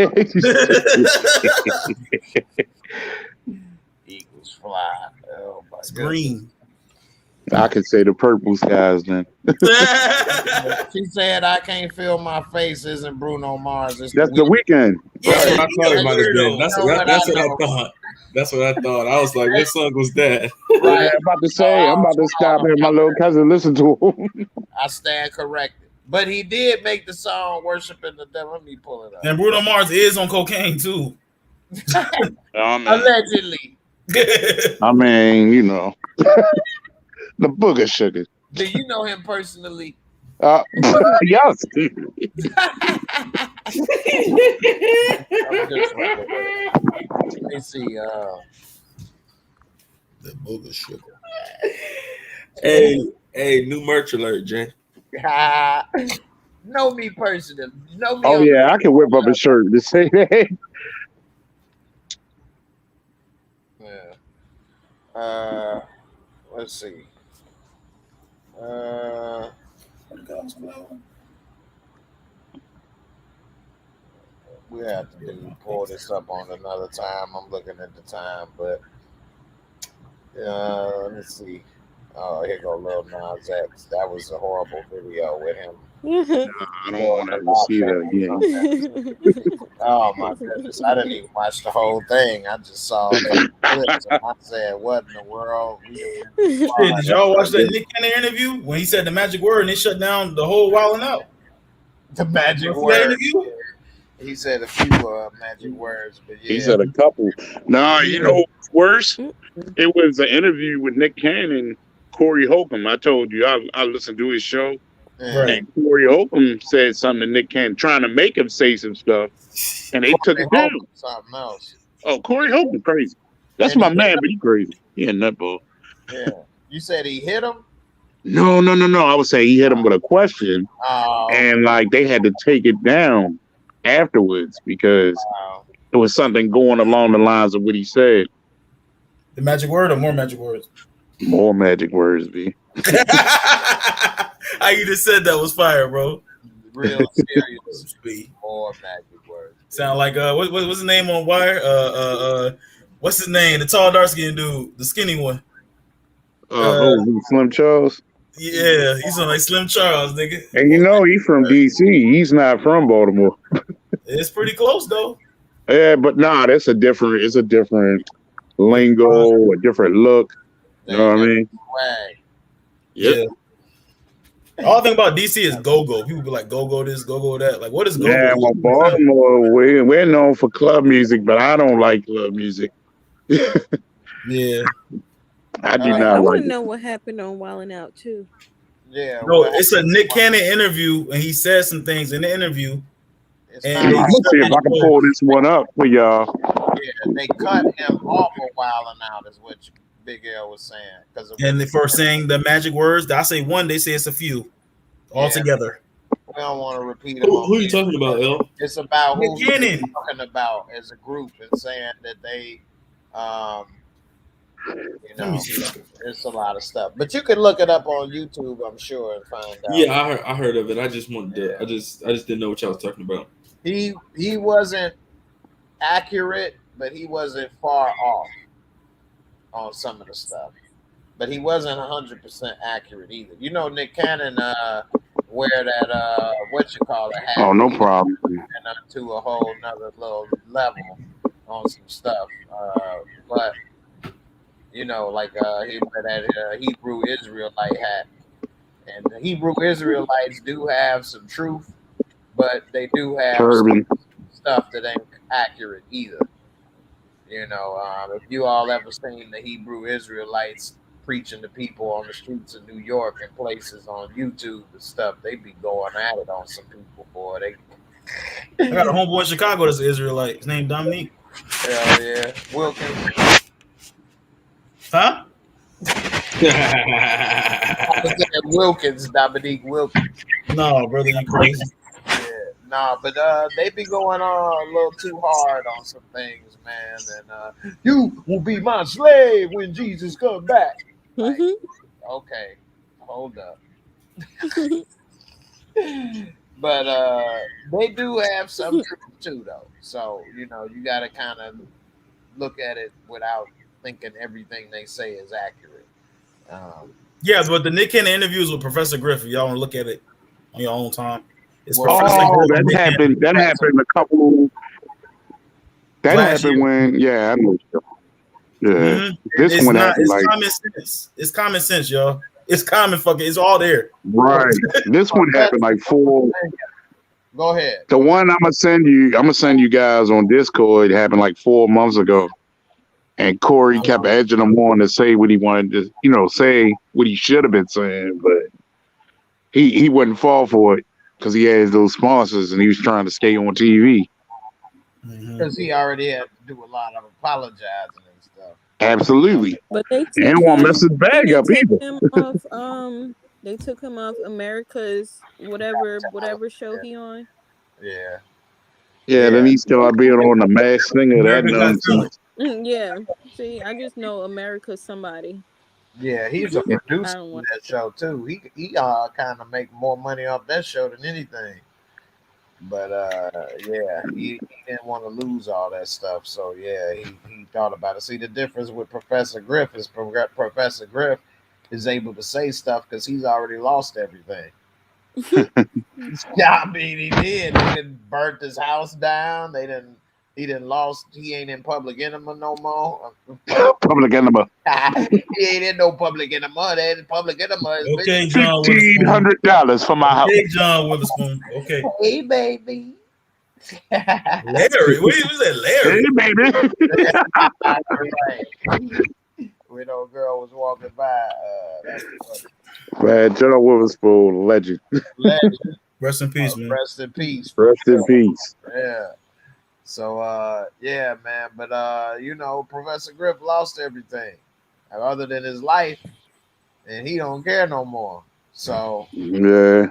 Eagles fly. Oh my God. Green. I could say the purple skies then. She said I can't feel my face isn't Bruno Mars. That's the Weeknd. That's what I thought it might have been. That's what I thought. That's what I thought. I was like, what song was that? Right. I'm about to say, I'm about to stop and my little cousin listen to him. I stand corrected. But he did make the song Worshiping the Devil. Let me pull it up. And Bruno Mars is on cocaine too. Allegedly. I mean, the booger sugar. Do you know him personally? Yes. Let me see. The booger sugar. Hey, new merch alert, Jay. Know me personally. Know me. Oh yeah, I can whip up a shirt to say that. Yeah. Let's see. We have to pull this up on another time. I'm looking at the time, but let me see. Oh, here go Lil Nas X. That was a horrible video with him. I don't want to ever see that again. Oh my goodness! I didn't even watch the whole thing. I just saw the clips, and I said, "What in the world?" Did y'all watch that Nick Cannon interview when he said the magic word and they shut down the whole Wild 'N Out? The magic word. He said a few magic words, but yeah. He said a couple. Nah, you know what's worse? It was an interview with Nick Cannon, Corey Holcomb. I told you I listened to his show. Right. And Corey Holcomb said something to Nick Cannon, trying to make him say some stuff, and they took it down. Something else. Oh, Corey Holcomb crazy. That's my man, but he crazy. He a nutball. Yeah. You said he hit him? No. I would say he hit him with a question, and like they had to take it down afterwards because it was something going along the lines of what he said. The magic word or more magic words? More magic words, B. How you just said that was fire, bro. Real serious. More magic words. Sound like what's his name on Wire? What's his name? The tall, dark skinned dude, the skinny one. Slim Charles. Yeah, he's on like Slim Charles, nigga. And you know he's from DC. He's not from Baltimore. It's pretty close though. Yeah, but nah, it's a different lingo, a different look. You know what I mean? Yeah. All I think about DC is go-go. People be like go-go this, go-go that. Like, what is go-go? Yeah, well, Baltimore, we're known for club music, but I don't like club music. Yeah. I do not I like want it. to know what happened on Wild 'N Out, too. Yeah. No, it's a Nick Cannon interview, and he said some things in the interview. And I'm going to see if I can pull this one up for y'all. Yeah, they cut him off a Wild 'N Out, is what Big L was saying. And for saying the magic words, I say one, they say it's a few altogether. We don't want to repeat it. Who are you talking about, L? It's about who Nick Cannon. we're talking about as a group and saying that they, you know, it's a lot of stuff. But you can look it up on YouTube, I'm sure, and find out. Yeah, I heard of it. I just wanted to. I just didn't know what y'all was talking about. He wasn't accurate, but he wasn't far off on some of the stuff. But he wasn't 100% accurate either. You know, Nick Cannon wear that hat. Oh, no problem. And up to a whole nother little level on some stuff. But you know, like he wear that Hebrew Israelite hat. And the Hebrew Israelites do have some truth, but they do have some stuff that ain't accurate either. You know, if you all ever seen the Hebrew Israelites preaching to people on the streets of New York and places on YouTube and stuff, they be going at it on some people, boy. I got a homeboy in Chicago that's an Israelite. His name Dominique. Hell yeah. Wilkins. Huh? Wilkins, Dominique Wilkins. No, brother, you crazy. Yeah, nah, but they be going on a little too hard on some things, man. And you will be my slave when Jesus comes back. Like, okay, hold up. But they do have some truth too, though. So you know, you got to kind of look at it without thinking everything they say is accurate. Yeah, but the Nick Cannon interviews with Professor Griffin, y'all want to look at it on your own time. That happened. That happened a couple. That happened when, I know. Yeah, this one happened like common sense. It's common sense, y'all. It's common fucking. It's all there. Right. This one happened like 4. Go ahead. The one I'm gonna send you guys on Discord happened like 4 months ago, and Corey kept edging him on to say what he wanted to, say what he should have been saying, but he wouldn't fall for it because he has those sponsors and he was trying to stay on TV. Because he already had to do a lot of apologizing and stuff. Absolutely. But they don't want to mess his bag up either. They took him off America's whatever show he on. Yeah. Yeah, then he started being on the Masked Singer. That nonsense. Yeah. See, I just know America's somebody. Yeah, he's a I producer don't in want. that show too. He kind of make more money off that show than anything. But yeah, he didn't want to lose all that stuff. So yeah, he thought about it. See, the difference with Professor Griff is Professor Griff is able to say stuff because he's already lost everything. Yeah, I mean, he did. They didn't burnt his house down. They didn't. He didn't lost. He ain't in Public Enema no more. Public Enema. He ain't in no Public Enema. That Public Enema is Okay, John Witherspoon. $1,500 for my house. Okay, John Witherspoon. Okay. Hey, baby. Larry. What is that, Larry? Hey, baby. Right. When old girl was walking by, that's funny. Man, John Witherspoon, legend. Legend. Rest in peace, man. Rest in peace. Rest in peace. Yeah. So yeah, man. But you know, Professor Griff lost everything other than his life, and he don't care no more. So Yeah.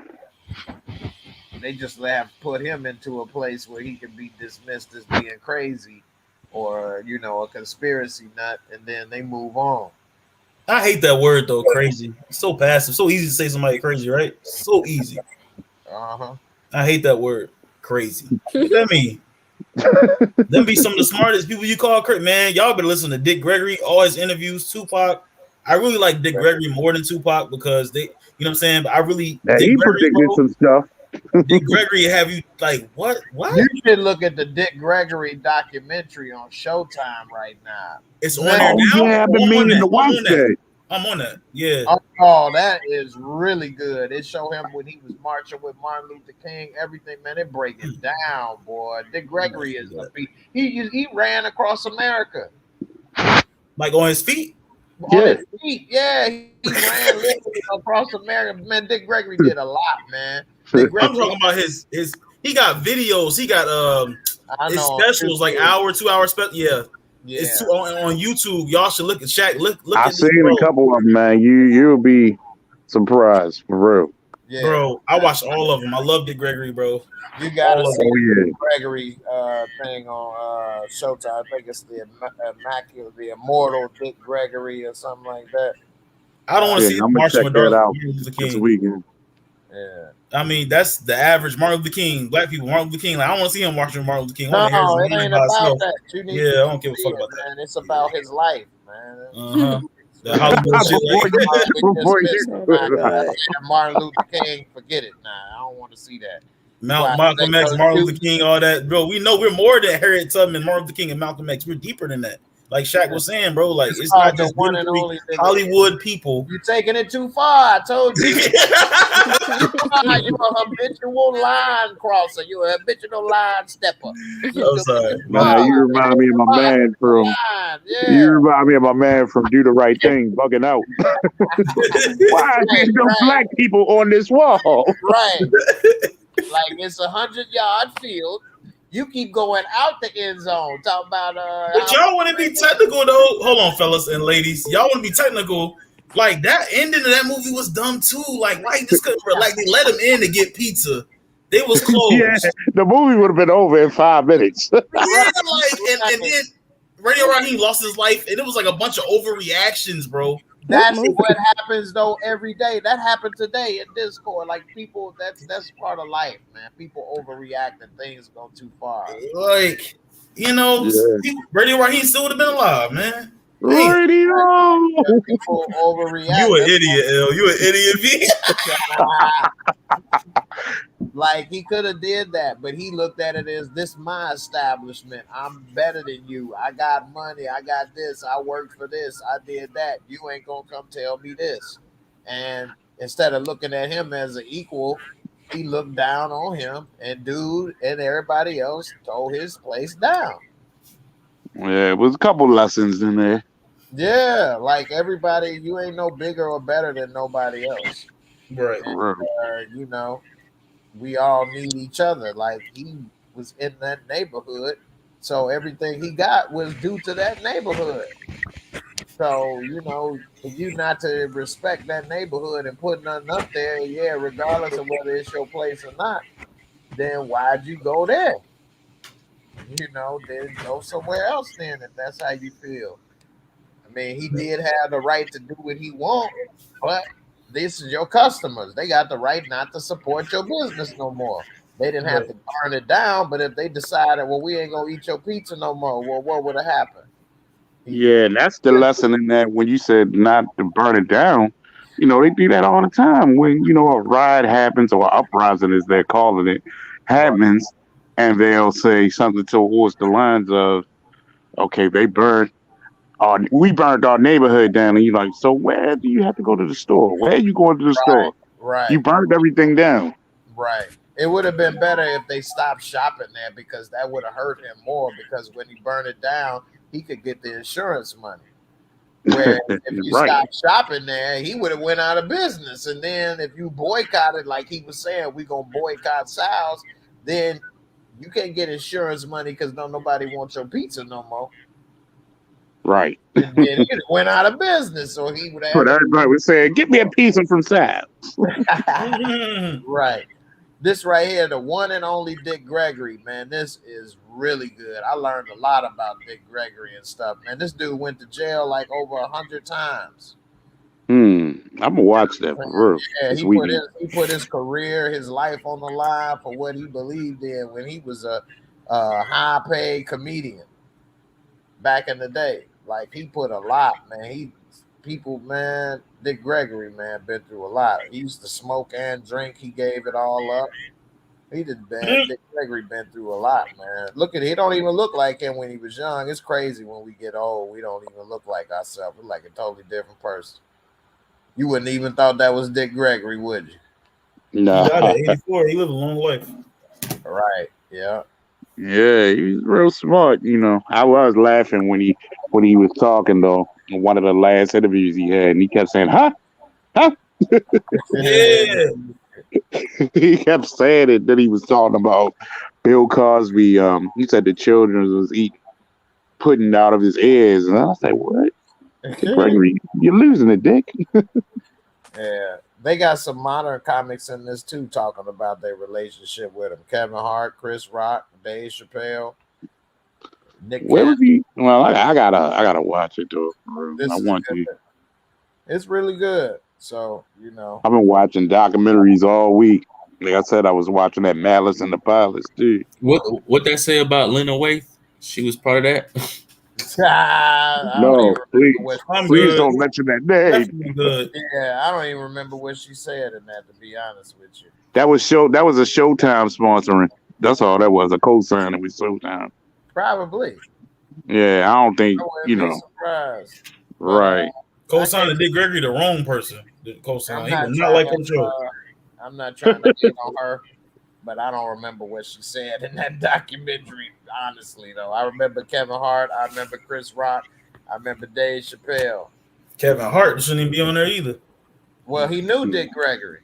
they just have put him into a place where he can be dismissed as being crazy or, you know, a conspiracy nut, and then they move on. I hate that word though, crazy. It's so passive. So easy to say somebody crazy, right? So easy. Uh-huh. I hate that word, crazy. What that mean? Them be some of the smartest people you call crazy. Man, y'all better listen to Dick Gregory, all his interviews, Tupac. I really like Dick Gregory more than Tupac because they, you know what I'm saying? But I really Dick He Gregory, predicted some stuff. Dick Gregory have you like what? You should look at the Dick Gregory documentary on Showtime right now. It's on there now. Yeah, I've been meaning to watch that. I'm on that. Yeah. Oh, that is really good. It showed him when he was marching with Martin Luther King. Everything, man. It break it down, boy. Dick Gregory is a beast. He ran across America, like on his feet. On his feet, yeah. He ran literally across America. Man, Dick Gregory did a lot, man. I'm talking about his. He got videos. He got his specials like hour, 2 hour special. Yeah. It's on YouTube. Y'all should look at Shaq. Look. I've seen a couple of them, man. You'll be surprised for real. Yeah. Bro, I watched all of them. I love Dick Gregory, bro. You gotta see Dick Gregory thing on Showtime. I think it's the Immaculate, the Immortal Dick Gregory or something like that. I don't want to see Marshall Martin Luther King this weekend. Yeah. I mean, that's the average Martin Luther King, black people, Martin Luther King. Like, I don't want to see him watching Martin Luther King. No, it ain't about that. Yeah, I don't give a fuck about that. Man. It's about his life, man. Uh-huh. The Hollywood shit. Martin Luther King, forget it. Nah, I don't want to see that. Malcolm X, Martin Luther King, all that, bro. We know we're more than Harriet Tubman, Martin Luther King, and Malcolm X. We're deeper than that. Like Shaq was saying, bro, like it's not just one and only Hollywood people. You're taking it too far. I told you. You're a habitual line crosser. You're a habitual line stepper. I'm sorry. Man, you remind me of my man from. You remind me of my man from Do the Right Thing, bugging out. Why are there no black people on this wall? Right. Like it's 100-yard field. You keep going out the end zone. Talk about But y'all want to be technical though. Hold on, fellas and ladies. Y'all want to be technical. Like that ending of that movie was dumb too. Like why he just couldn't like they let him in to get pizza. They was closed. Yeah, the movie would have been over in 5 minutes. Yeah, like and then Radio Raheem lost his life, and it was like a bunch of overreactions, bro. That's what happens though every day. That happened today in Discord. Like people, that's part of life, man. People overreact and things go too far. Like, you know, Radio Raheem still would have been alive, man. Radio. People overreact. You an idiot, L. You an idiot, V. Like he could have did that, but he looked at it as this my establishment. I'm better than you. I got money. I got this. I worked for this. I did that. You ain't gonna come tell me this. And instead of looking at him as an equal, he looked down on him, and dude and everybody else tore his place down. Yeah, it was a couple lessons in there. Yeah, like everybody, you ain't no bigger or better than nobody else. Right. And, you know, we all need each other. Like he was in that neighborhood, so everything he got was due to that neighborhood. So, you know, if you not to respect that neighborhood and put nothing up there, yeah, regardless of whether it's your place or not, then why'd you go there? then go somewhere else then if that's how you feel. I mean, he did have the right to do what he want, but this is your customers. They got the right not to support your business no more. They didn't have to burn it down, but if they decided, well, we ain't gonna eat your pizza no more, well, what would have happened? Yeah, and that's the lesson in that when you said not to burn it down. They do that all the time when a riot happens or uprising, as they're calling it, happens, and they'll say something towards the lines of, "Okay, we burned our neighborhood down," and you're like, "So where do you have to go to the store? Where are you going to the store? Right. You burned everything down." Right. It would have been better if they stopped shopping there because that would have hurt him more because when he burned it down, he could get the insurance money. Where if you Right. stopped shopping there, he would have went out of business. And then if you boycotted, like he was saying, we gonna boycott Sal's, then you can't get insurance money because nobody wants your pizza no more. Right. And then he went out of business, so he would have. But everybody was saying, "Get me a pizza from Sal's." Right. This right here, the one and only Dick Gregory, man, this is really good. I learned a lot about Dick Gregory and stuff, man. This dude went to jail like over 100 times. I'm gonna watch that for real. Yeah, he put his career, his life on the line for what he believed in when he was a high-paid comedian back in the day. Like he put a lot, man. Dick Gregory, man, been through a lot. He used to smoke and drink. He gave it all up. He did bad. Dick Gregory been through a lot, man. Look at it. He don't even look like him when he was young. It's crazy when we get old. We don't even look like ourselves. We're like a totally different person. You wouldn't even thought that was Dick Gregory, would you? No. He died at 84. He lived a long life. Right. Yeah. Yeah, he was real smart. I was laughing when he was talking though in one of the last interviews he had, and he kept saying, "Huh, huh." Yeah. He kept saying it. That he was talking about Bill Cosby. He said the children was eating pudding out of his ears, and I was like, "What? Gregory, you're losing it, Dick." Yeah. They got some modern comics in this too, talking about their relationship with him. Kevin Hart, Chris Rock, Dave Chappelle, Nick. Where was he? Well, I gotta watch it though. I want to. It's really good. So I've been watching documentaries all week. Like I said, I was watching that Malice and the Pilots too. What they say about Lena Waithe? She was part of that. No, please don't mention that name. Good. Yeah, I don't even remember what she said in that. To be honest with you, that was a Showtime sponsoring. That's all that was, a co-signing with Showtime. Probably. Yeah, I don't think surprised. Right. Co-signing Dick Gregory, the wrong person. Co-sign. He was not like her show. I'm not trying to hate on her, but I don't remember what she said in that documentary. Honestly, though, I remember Kevin Hart. I remember Chris Rock. I remember Dave Chappelle. Kevin Hart shouldn't even be on there either. Well, he knew Dick Gregory.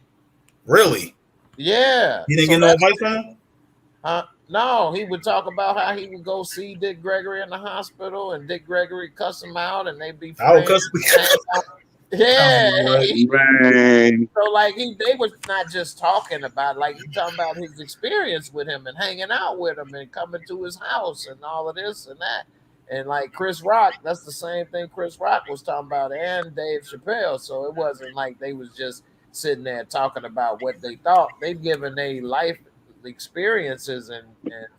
Really? Yeah. You didn't get no advice from him? No, he would talk about how he would go see Dick Gregory in the hospital, and Dick Gregory cuss him out, and they'd be friends. Yeah, man. So like they was not just talking about, like he talking about his experience with him and hanging out with him and coming to his house and all of this and that. And like Chris Rock, that's the same thing Chris Rock was talking about, and Dave Chappelle. So it wasn't like they was just sitting there talking about what they thought. They've given their life experiences and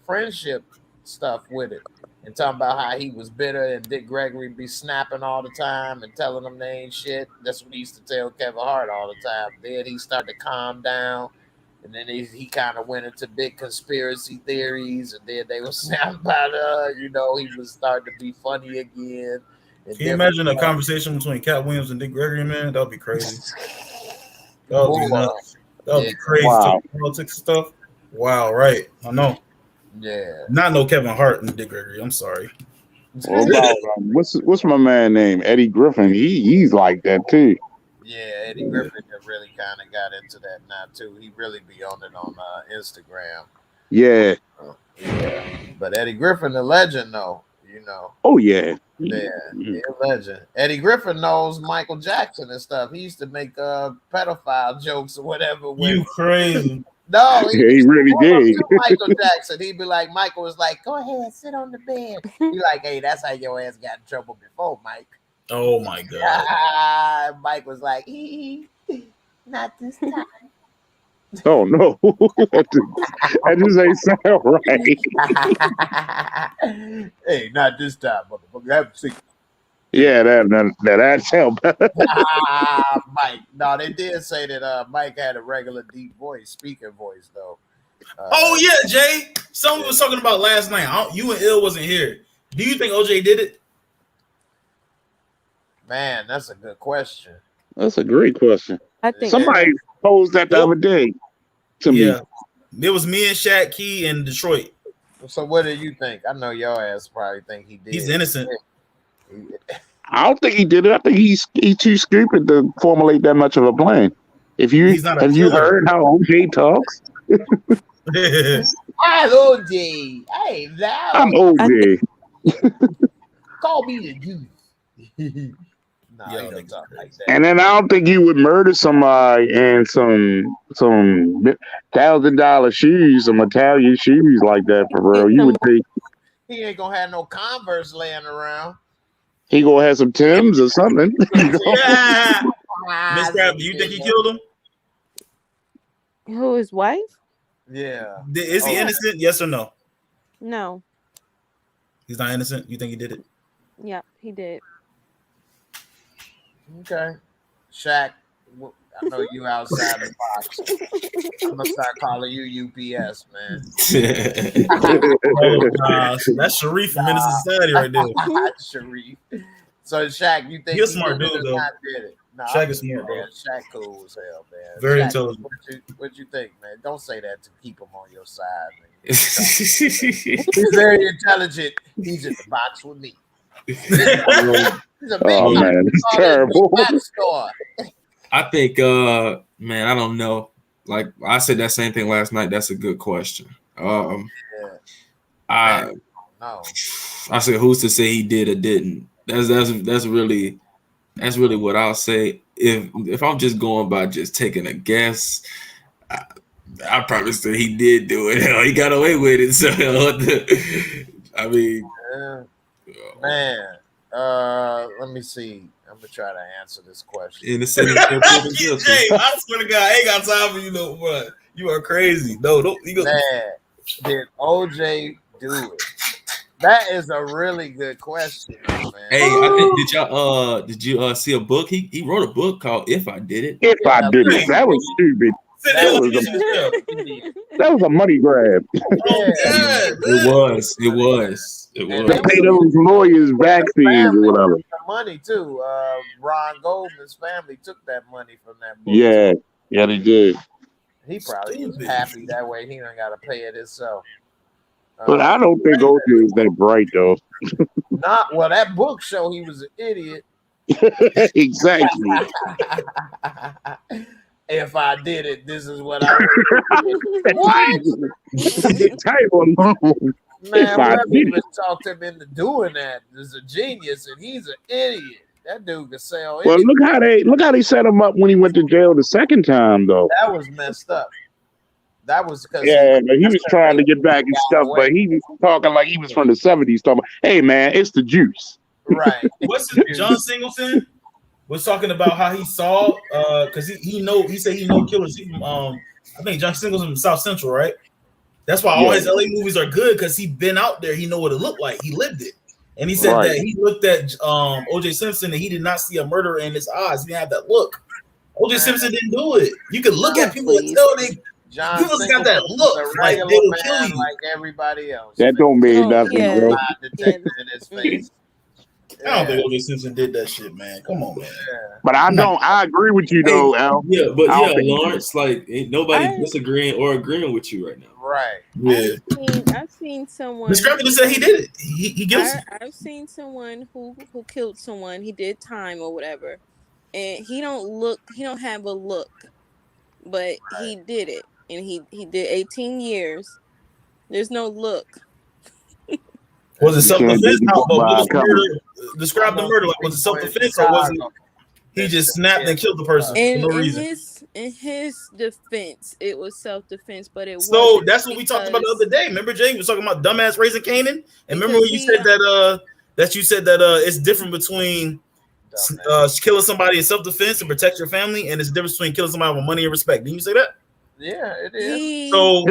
friendship stuff with it. And talking about how he was bitter and Dick Gregory be snapping all the time and telling them they ain't shit. That's what he used to tell Kevin Hart all the time. Then he started to calm down, and then he kind of went into big conspiracy theories, and then they were saying about he was starting to be funny again. Can you imagine a conversation between Cat Williams and Dick Gregory, man? That would be crazy. That would be nuts. That would be crazy. Wow. Politics stuff. Wow, right. I know. Yeah. Not no Kevin Hart and Dick Gregory. I'm sorry. What about what's my man name? Eddie Griffin. He's like that too. Yeah, Eddie Griffin really kind of got into that now too. He really be on it on Instagram. Yeah. Yeah. But Eddie Griffin, the legend, though. Oh yeah. Yeah, a legend. Eddie Griffin knows Michael Jackson and stuff. He used to make pedophile jokes or whatever. You crazy. No, he really did. Michael Jackson. He'd be like, Michael was like, go ahead, sit on the bed. He like, hey, that's how your ass got in trouble before, Mike. Oh my god. Mike was like, not this time. Oh no, that just ain't sound right. Hey, not this time, motherfucker. Have a seat. Yeah, that sound better. Mike. No, they did say that Mike had a regular deep voice, speaking voice though. Oh yeah, Jay. Someone was talking about last night. You and Ill wasn't here. Do you think OJ did it? Man, that's a good question. That's a great question. I think Somebody posed that the other day to me. It was me and Shaq Key in Detroit. So what do you think? I know your ass probably think he did. He's innocent. I don't think he did it. I think he's too stupid to formulate that much of a plan. Have you heard how OJ talks? I'm OJ. Hey, now I'm OJ. Call me the juice. Nah, Yo, he don't talk like that. And then I don't think you would murder somebody in some $1,000 shoes, some Italian shoes like that for real. You would think He ain't gonna have no Converse laying around. he gonna have some Timbs or something. Yeah. Miss Crab, do you think he killed him? Who, his wife? Yeah. Is he innocent? Yes or no? No. He's not innocent. You think he did it? Yeah, he did. Okay. Shaq, I know you outside the box. I'm gonna start calling you UPS, man. Oh gosh, that's Sharif from Menace Society right there. Sharif. So Shaq, you think He's a smart dude though. Did it? No, Shaq is smart, bro. Shaq cool as hell, man. Very Shaq, intelligent. What you think, man? Don't say that to keep him on your side, man. He's very intelligent. He's in the box with me. He's a big man, it's terrible. I think, man, I don't know. Like I said that same thing last night. That's a good question. I said, who's to say he did or didn't? That's really what I'll say. If I'm just going by just taking a guess, I probably say he did do it. Hell, he got away with it. So I mean, man. Let me see. I'm gonna try to answer this question. In the sense, Jay, I swear to God, I ain't got time for you, though, bro. You are crazy. No, don't. Man, did OJ do it? That is a really good question, man. Hey, I think did you see a book? He wrote a book called "If I Did It." If I did it, that was stupid. That was a money grab. It was. They pay those lawyers back fees or whatever. Money too. Ron Goldman's family took that money from that book. Yeah, they did. He probably was happy that way. He don't got to pay it himself. But I don't think OJ is that bright though. Not well. That book show he was an idiot. Exactly. If I did it, this is what I would. What? Man, whoever even talked him into doing that is a genius, and he's an idiot. That dude could sell. Well, look how they set him up when he went to jail the second time, though. That was messed up. That was because he was trying to get back his stuff, but he was talking like he was from the 70s. Talking, hey man, it's the juice. Right. What's his, John Singleton was talking about how he saw because he said he know killers. He from I think John Singleton from South Central, right? That's why all his LA movies are good because he been out there. He know what it looked like. He lived it. And he said that he looked at O.J. Simpson and he did not see a murderer in his eyes. He didn't have that look. O.J. Simpson didn't do it. You can look at people and tell they people got that look like they will kill you. Like everybody else. That don't mean nothing, bro. In his face. I don't think O.J. Simpson did that shit, man. Come on, man. But I agree with you though, Al. Yeah, but Lawrence, like ain't nobody disagreeing or agreeing with you right now. Right. Yeah. I've seen someone. Miss Crabtree said he did it. He guilty. I've seen someone who killed someone. He did time or whatever, and he don't have a look, but he did it, and he did 18 years. There's no look. Was it self-defense? Describe the murder. Like, was it self-defense or was it he just snapped and killed the person for no reason? In his defense, it was self-defense, but it So wasn't. that's what we talked about the other day. Remember, Jay was talking about dumbass raising Canaan, and remember when you said that you said that it's different between killing somebody in self-defense and protect your family, and it's different between killing somebody with money and respect. Didn't you say that? Yeah, it is. So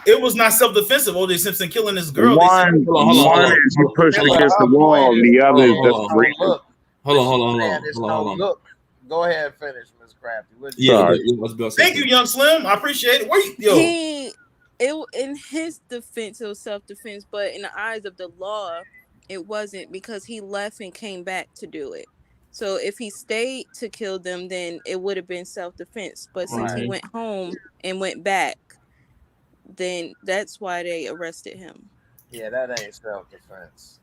it was not self-defensive. O.J. Simpson killing this girl. One is you push against the wall, and the other is desperation. Hold on. Look, go ahead, finish, Miss Crafty. Thank you, Young Slim. I appreciate it. Where you, in his defense, it was self-defense, but in the eyes of the law, it wasn't, because he left and came back to do it. So if he stayed to kill them, then it would have been self-defense. But since he went home and went back, then that's why they arrested him. Yeah, that ain't self-defense.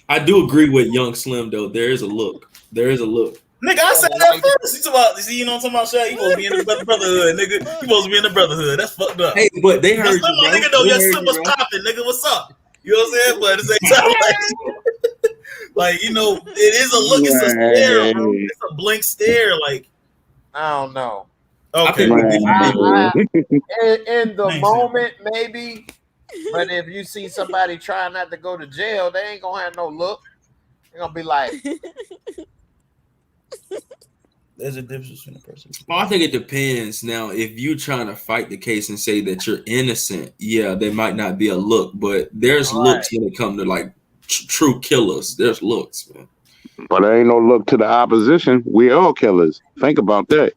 I do agree with Young Slim though. There is a look. Nigga, I said that first. You know what I'm talking about, Shaq? You supposed to be in the brotherhood, nigga. You supposed to be in the brotherhood. That's fucked up. Hey, but they heard you, bro. Nigga, though, your Slim was popping, nigga. What's up? You know what I'm saying? But at the same time, like, you know, it is a look. It's a stare, bro. It's a blank stare. Like, I don't know. Okay. In the moment, maybe. But if you see somebody trying not to go to jail, they ain't gonna have no look. They're gonna be like, there's a difference between a person. Well, I think it depends. Now, if you're trying to fight the case and say that you're innocent, yeah, there might not be a look, but there's looks when it comes to like true killers. There's looks, man. But there ain't no look to the opposition. We all killers. Think about that.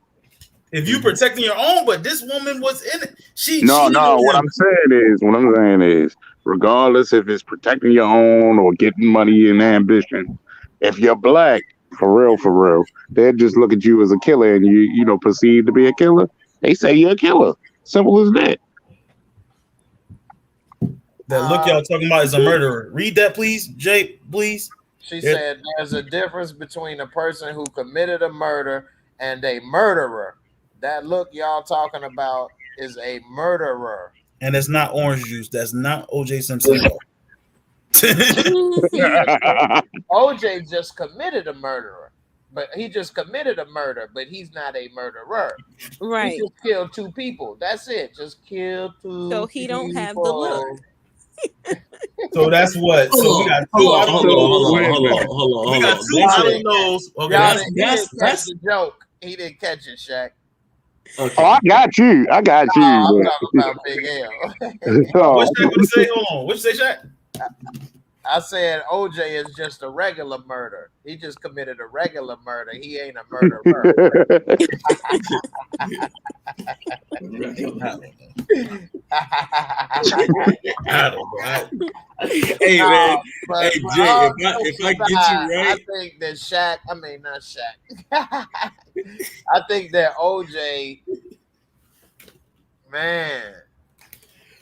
If you protecting your own, but this woman was in it. No. What I'm saying is, regardless if it's protecting your own or getting money and ambition, if you're black, for real, they'll just look at you as a killer, and you know perceived to be a killer. They say you're a killer. Simple as that. That look y'all talking about is a murderer. Read that, please, Jay. Please. She said there's a difference between a person who committed a murder and a murderer. That look y'all talking about is a murderer. And it's not orange juice. That's not O.J. Simpson. OJ just committed a murder, but he's not a murderer. Right. He just killed two people. That's it. Just killed two. So he don't have the look. So that's what. So we got two. Hold on. We got two. I don't know. Okay, that's the joke. He didn't catch it, Shaq. Okay. Oh, I got you. I'm talking about Big L. What Shaq would say? Hold on. What you say, Shaq? I said OJ is just a regular murder. He just committed a regular murder. He ain't a murderer. Hey man, hey Jay, if I get you right, I think that not Shaq. I think that OJ, man,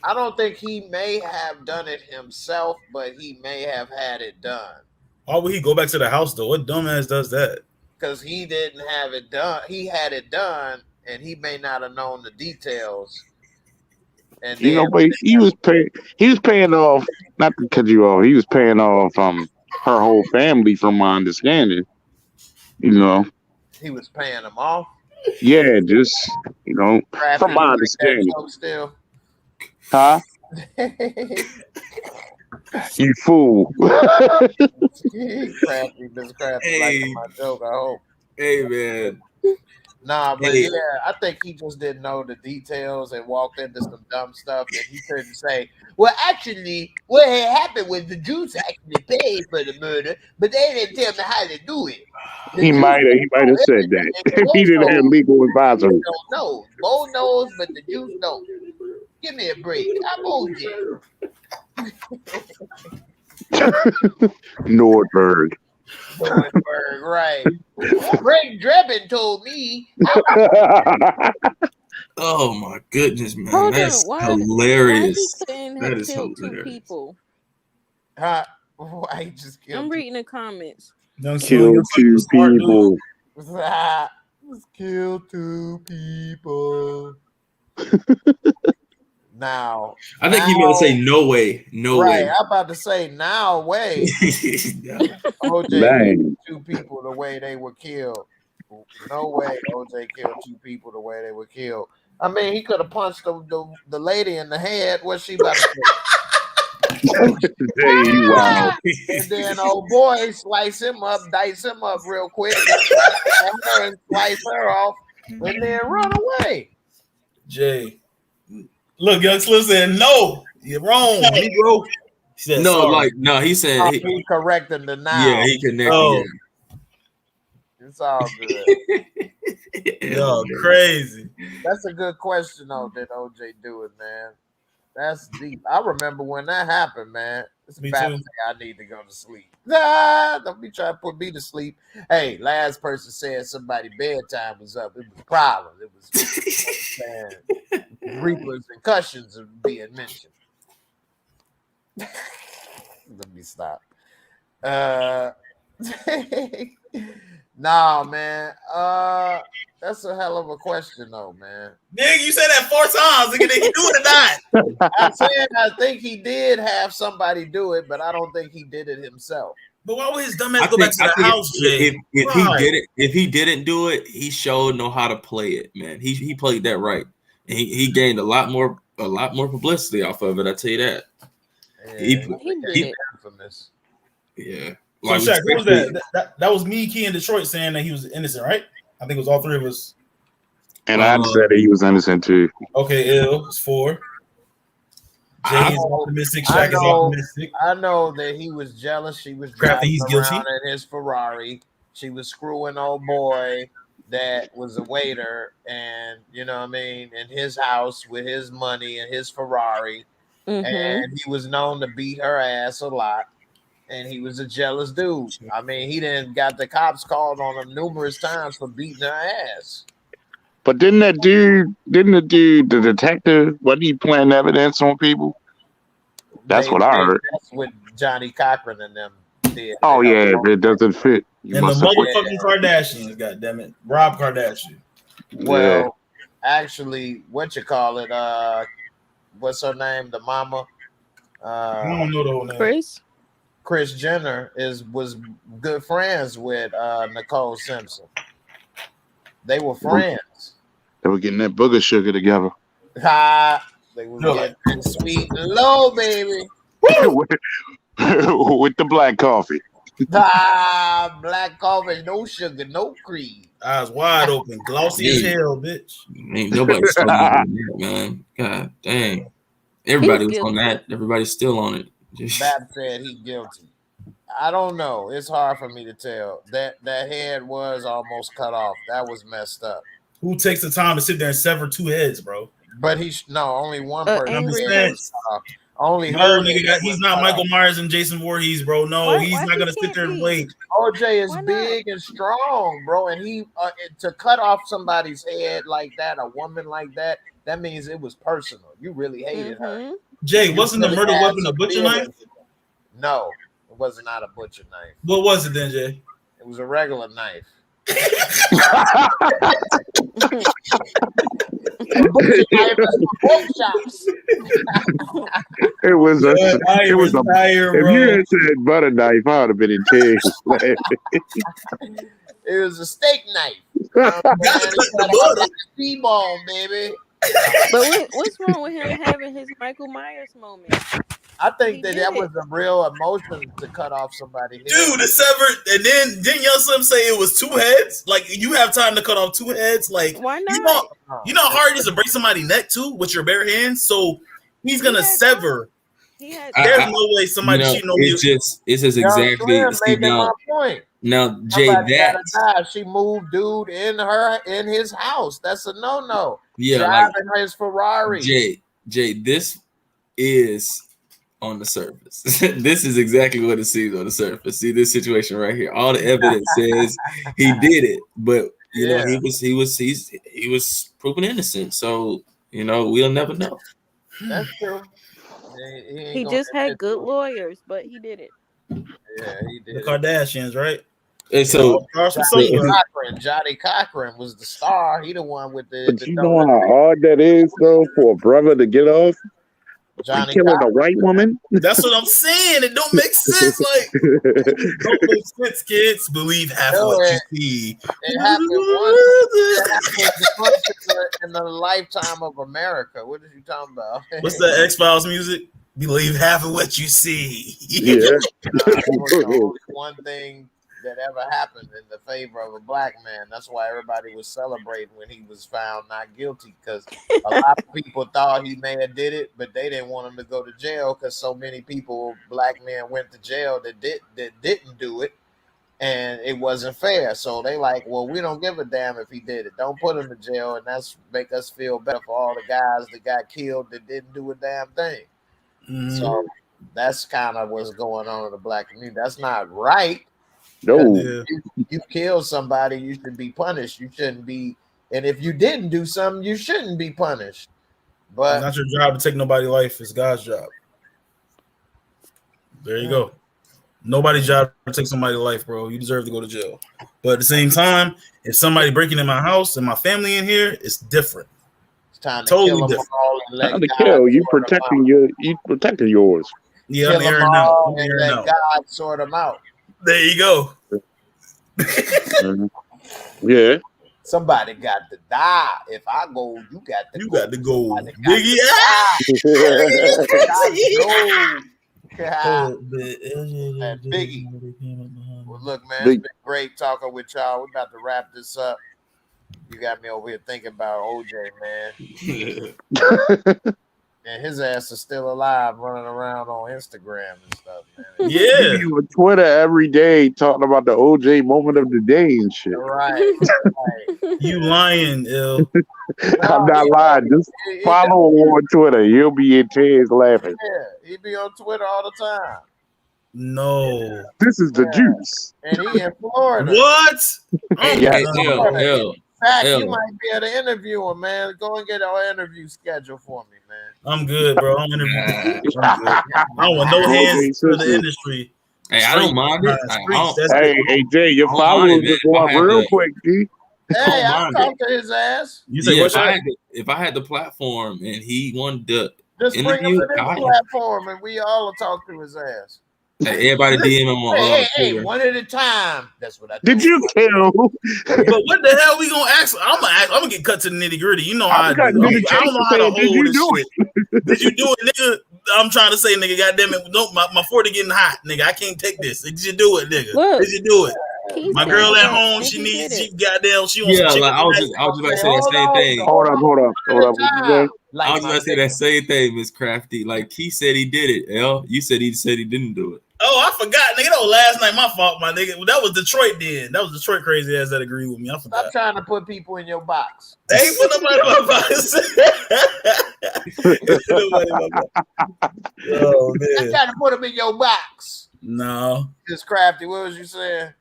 I don't think he may have done it himself, but he may have had it done. Why would he go back to the house though? What dumbass does that? Because he didn't have it done. He had it done, and he may not have known the details. And but he was paying off. Not to cut you off. He was paying off her whole family, from my understanding. You know, he was paying them off. Yeah, just from my understanding. Still. Huh? You fool. Crafty, like my joke, I hope. Hey, man. Nah, but yeah, I think he just didn't know the details and walked into some dumb stuff that he couldn't say. Well, actually, what had happened was the Jews actually paid for the murder, but they didn't tell me how to do it. He might have said that. He didn't have legal advisor. Don't know. Bo knows, but the Jews don't. Give me a break. I'm OJ. Nordberg, right. Greg Drebin told me. Oh my goodness, man. That's hilarious. That is hilarious. People. Why just killed? I'm reading the comments. Kill two people. Kill two people. Now, I think he meant to say no way, no way. Right, I'm about to say now way. OJ, two people the way they were killed. people. No way OJ killed 2 people the way they were killed. I mean, he could have punched the lady in the head. What's she about to do? Hey, wow. And then old boy slice him up, dice him up real quick, and slice her off, and then run away. Jay, look, Young Slim said, "No, you're wrong, Negro." He said, No, sorry. like no, he said He correcting the now. yeah, he connected. Oh. It's all good. Yo, crazy. That's a good question, though. Did OJ do it, man? That's deep. I remember when that happened, man. It's Me about too. to say I need to go to sleep. Nah, don't be trying to put me to sleep. Hey, last person said somebody bedtime was up. It was problems. It was man, reapers and cushions being mentioned. Let me stop. Nah, man. That's a hell of a question, though, man. Nigga, you said that 4 times. Nigga, did he do it or not? I said I think he did have somebody do it, but I don't think he did it himself. But why would his dumb ass go back to the house, Jay? If he didn't do it, he showed know how to play it, man. He played that right. And he gained a lot more publicity off of it. I tell you that. Yeah, He did it. Infamous. Yeah. So Shaq, what was that? That was me, Key in Detroit saying that he was innocent, right? I think it was all 3 of us. And I said that he was innocent too. Okay, ill. It's 4. Jay is optimistic. Shaq is optimistic. I know that he was jealous. She was Crafty, he's guilty. around in his Ferrari. She was screwing old boy that was a waiter, and you know what I mean, in his house with his money and his Ferrari. And he was known to beat her ass a lot. And he was a jealous dude. I mean, he didn't got the cops called on him numerous times for beating her ass. But didn't the dude, the detective, wasn't he planting evidence on people? That's what I heard. That's what Johnny Cochran and them did. Oh yeah, if it doesn't fit. And the motherfucking Kardashians, goddammit. Rob Kardashian. Well, actually, what you call it? What's her name? The mama. I don't know the whole name. Kris Jenner was good friends with Nicole Simpson. They were friends. They were getting that booger sugar together. They were getting sweet and low, baby. With the black coffee. Black coffee, no sugar, no cream. Eyes wide open, glossy as hell, bitch. Ain't nobody on that, man. God dang. Everybody was on that. Everybody's still on it. Bab said he guilty. I don't know. It's hard for me to tell. That head was almost cut off. That was messed up. Who takes the time to sit there and sever 2 heads, bro? But only one person. Only no, nigga, he's not Michael Myers and Jason Voorhees, bro. No, he's not gonna sit there and wait. OJ is big and strong, bro, and he to cut off somebody's head like that, a woman like that, that means it was personal. You really hated her. Jay, wasn't the murder weapon a butcher knife? No, it was not a butcher knife. What was it then, Jay? It was a regular knife. It was a tire, if you had said butter knife, I would have been in tears. It was a steak knife. T-bone, baby. But what's wrong with him having his Michael Myers moment? I think that was a real emotion to cut off somebody's head. Dude, the severed, and then didn't Young Slim say it was 2 heads? Like, you have time to cut off 2 heads? Like, why not? You know how hard it is to break somebody's neck too with your bare hands? So he's gonna sever. There's no way somebody cheating on you. It's just exactly. See, now, point. Now, Jay, she moved dude in his house. That's a no. Yeah, driving his Ferrari. Jay, this is on the surface. This is exactly what it seems on the surface. See this situation right here. All the evidence says he did it, but you know he was proven innocent. So you know we'll never know. That's true. He just had good lawyers, but he did it. Yeah, he did. The Kardashians, right? And so Johnny Cochran was the star. He the one with the. But you know how hard that is, though, for a brother to get off. Johnny killing a white woman. That's what I'm saying. It don't make sense. Like, it don't make sense, kids. Believe half of what you see. It happened once in the lifetime of America. What are you talking about? What's the X-Files music? Believe half of what you see. Yeah. One thing that ever happened in the favor of a black man. That's why everybody was celebrating when he was found not guilty, because a lot of people thought he may have did it, but they didn't want him to go to jail because so many people, black men, went to jail that didn't do it, and it wasn't fair. So they like, well, we don't give a damn if he did it. Don't put him in jail, and that's make us feel better for all the guys that got killed that didn't do a damn thing. So that's kind of what's going on in the black community. That's not right. No, you kill somebody, you should be punished. You shouldn't be, and if you didn't do something, you shouldn't be punished. But it's not your job to take nobody's life. It's God's job. There you go. Nobody's job to take somebody's life, bro. You deserve to go to jail. But at the same time, if somebody breaking in my house and my family in here, it's different. It's time to totally kill them different. all and let time to God kill. You sort them protecting out. you protecting yours. Yeah, Kill I'm them airing out. all I'm and airing let out. God sort them out. There you go. Yeah. Somebody got to die. If I go, you got to You go. got to go. Somebody got Biggie. And Biggie. Well, look, man, Big- it's been great talking with y'all. We're about to wrap this up. You got me over here thinking about OJ, man. And his ass is still alive, running around on Instagram and stuff, man. Yeah. You be on Twitter every day talking about the OJ moment of the day and shit. Right. You lying, ill. I'm not lying. Just follow him on Twitter. You'll be in tears laughing. Yeah, he be on Twitter all the time. No. This is the juice. And he in Florida. What? Yeah. Fact, you might be able to interview him, man. Go and get our interview schedule for me, man. I'm good, bro. I'm interviewing. I don't want no hands for the industry. Hey, I don't mind it. Hey, Jay, your followers are going real quick, G. Hey, I'll talk to his ass. You say Yeah, what? if I had the platform and he wanted to Just bring him interview, to this platform and we all will talk to his ass. hey, everybody DM him on Hey, Twitter. one at a time. That's what I Did you kill? But what the hell we gonna ask? I'm gonna get cut to the nitty gritty. You know how I do. I don't know how to hold this shit. Did you do it, nigga? I'm trying to say, nigga, goddamn it, no, my 40 getting hot, nigga. I can't take this. Did you do it, nigga? Look. Did you do it? My girl at home, She she did goddamn, she wants Yeah, some like chicken. I was just about to say that same thing. Hold up. What you say? I was about to say that same thing, Miss Crafty. Like he said he did it. L, you said he didn't do it. Oh, I forgot, nigga. That was last night. My fault, my nigga. That was Detroit then. That was Detroit crazy ass that agreed with me. I forgot. Stop trying to put people in your box. They ain't put nobody in my box. Nobody in my box. Oh, Stop man. trying to put them in your box. No. This Crafty, what was you saying?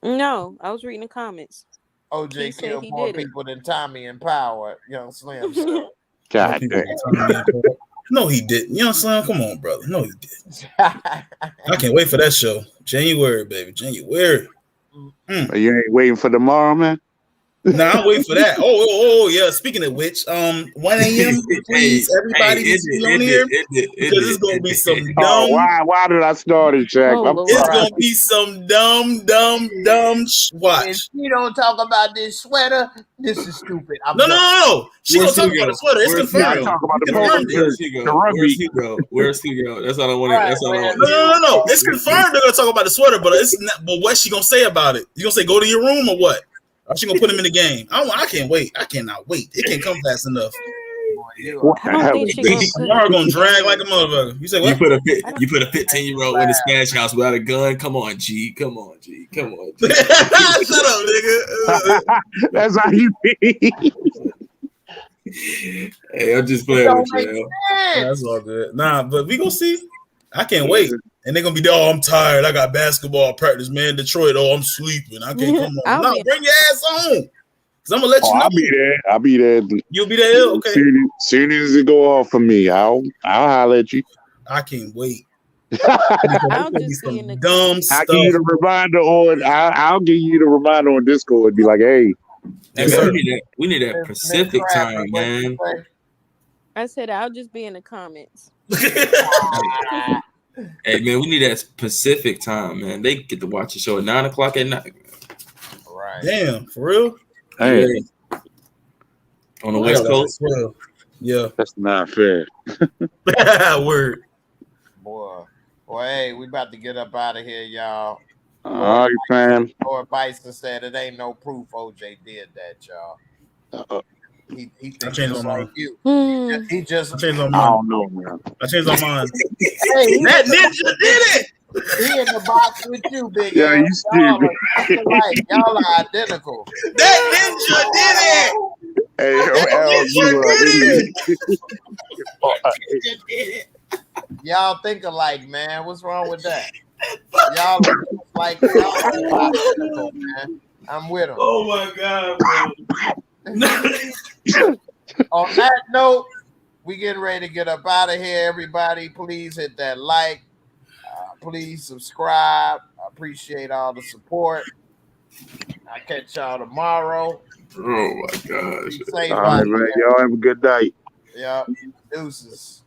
No, I was reading the comments. He OJ said killed he more did it. people than Tommy and Power, Young Slim. So. God damn. No, he didn't. You know, Slim? Come on, brother. No, he didn't. I can't wait for that show. January, baby. January. You ain't waiting for tomorrow, man? Nah, I'm waiting for that. Oh, yeah. Speaking of which, 1 a.m. Please, everybody needs to be on here because it's gonna be some dumb. Oh, why did I start it, Jack? Oh, I'm Lord. It's sorry. gonna be some dumb watch. If you don't talk about this sweater, this is stupid. No. She gonna Where's talk Hugo? about the sweater. It's Where's Yeah, I confirmed. talk about the Confirmed poker it. Where's the Hugo? rugby. Where's Hugo? Where's Hugo? That's all I want. Right, That's all I man. want. No. It's confirmed they're gonna talk about the sweater, but it's not. But what's she gonna say about it? You gonna say go to your room or what? Or she gonna put him in the game? I can't wait. I cannot wait. It can't come fast enough. What I the don't hell think is she this? gonna Tomorrow gonna drag like a motherfucker. You say You what? put a 15-year-old in a stash house without a gun. Come on, G. Come on, G. Shut up, nigga. That's how you be. Hey, I'm just playing with you. That's all good. Nah, but we gonna see. I can't wait. And they're gonna be there. Oh, I'm tired. I got basketball practice, man. Detroit. Oh, I'm sleeping. I can't come on. No, bring your ass on. Cause I'm gonna let you know. I'll be there. You'll be there. Okay. Soon as it go off for me, I'll holler at you. I can't wait. I'll just be in the dumb I'll stuff. give you the reminder I'll give you the reminder on Discord. Be like, hey. Hey, man, we need that Pacific time, man. I said I'll just be in the comments. Hey man, we need that specific time, man. They get to watch the show at 9 o'clock at night. Right. Damn, for real? Hey, Yeah. On the West Coast. Yeah. That's not fair. Word. Boy. Well, hey, we about to get up out of here, y'all. All right, fam. Lord Bison said it ain't no proof OJ did that, y'all. He thinks just like you. He just I changed my I mind. don't know, man. I changed my mind. Hey, That ninja did it. He in the box with you, big Yeah, ass. you Y'all stupid. are alike. Y'all are identical. That ninja did it. Hey, Ninja did it. Y'all think alike, man. What's wrong with that? Y'all are just like y'all are identical, man. I'm with him. Oh my god, bro. On that note, we getting ready to get up out of here. Everybody, please hit that like. Please subscribe. I appreciate all the support. I'll catch y'all tomorrow. Oh my gosh. Be safe all right, man. Y'all have a good night. Yeah. Deuces.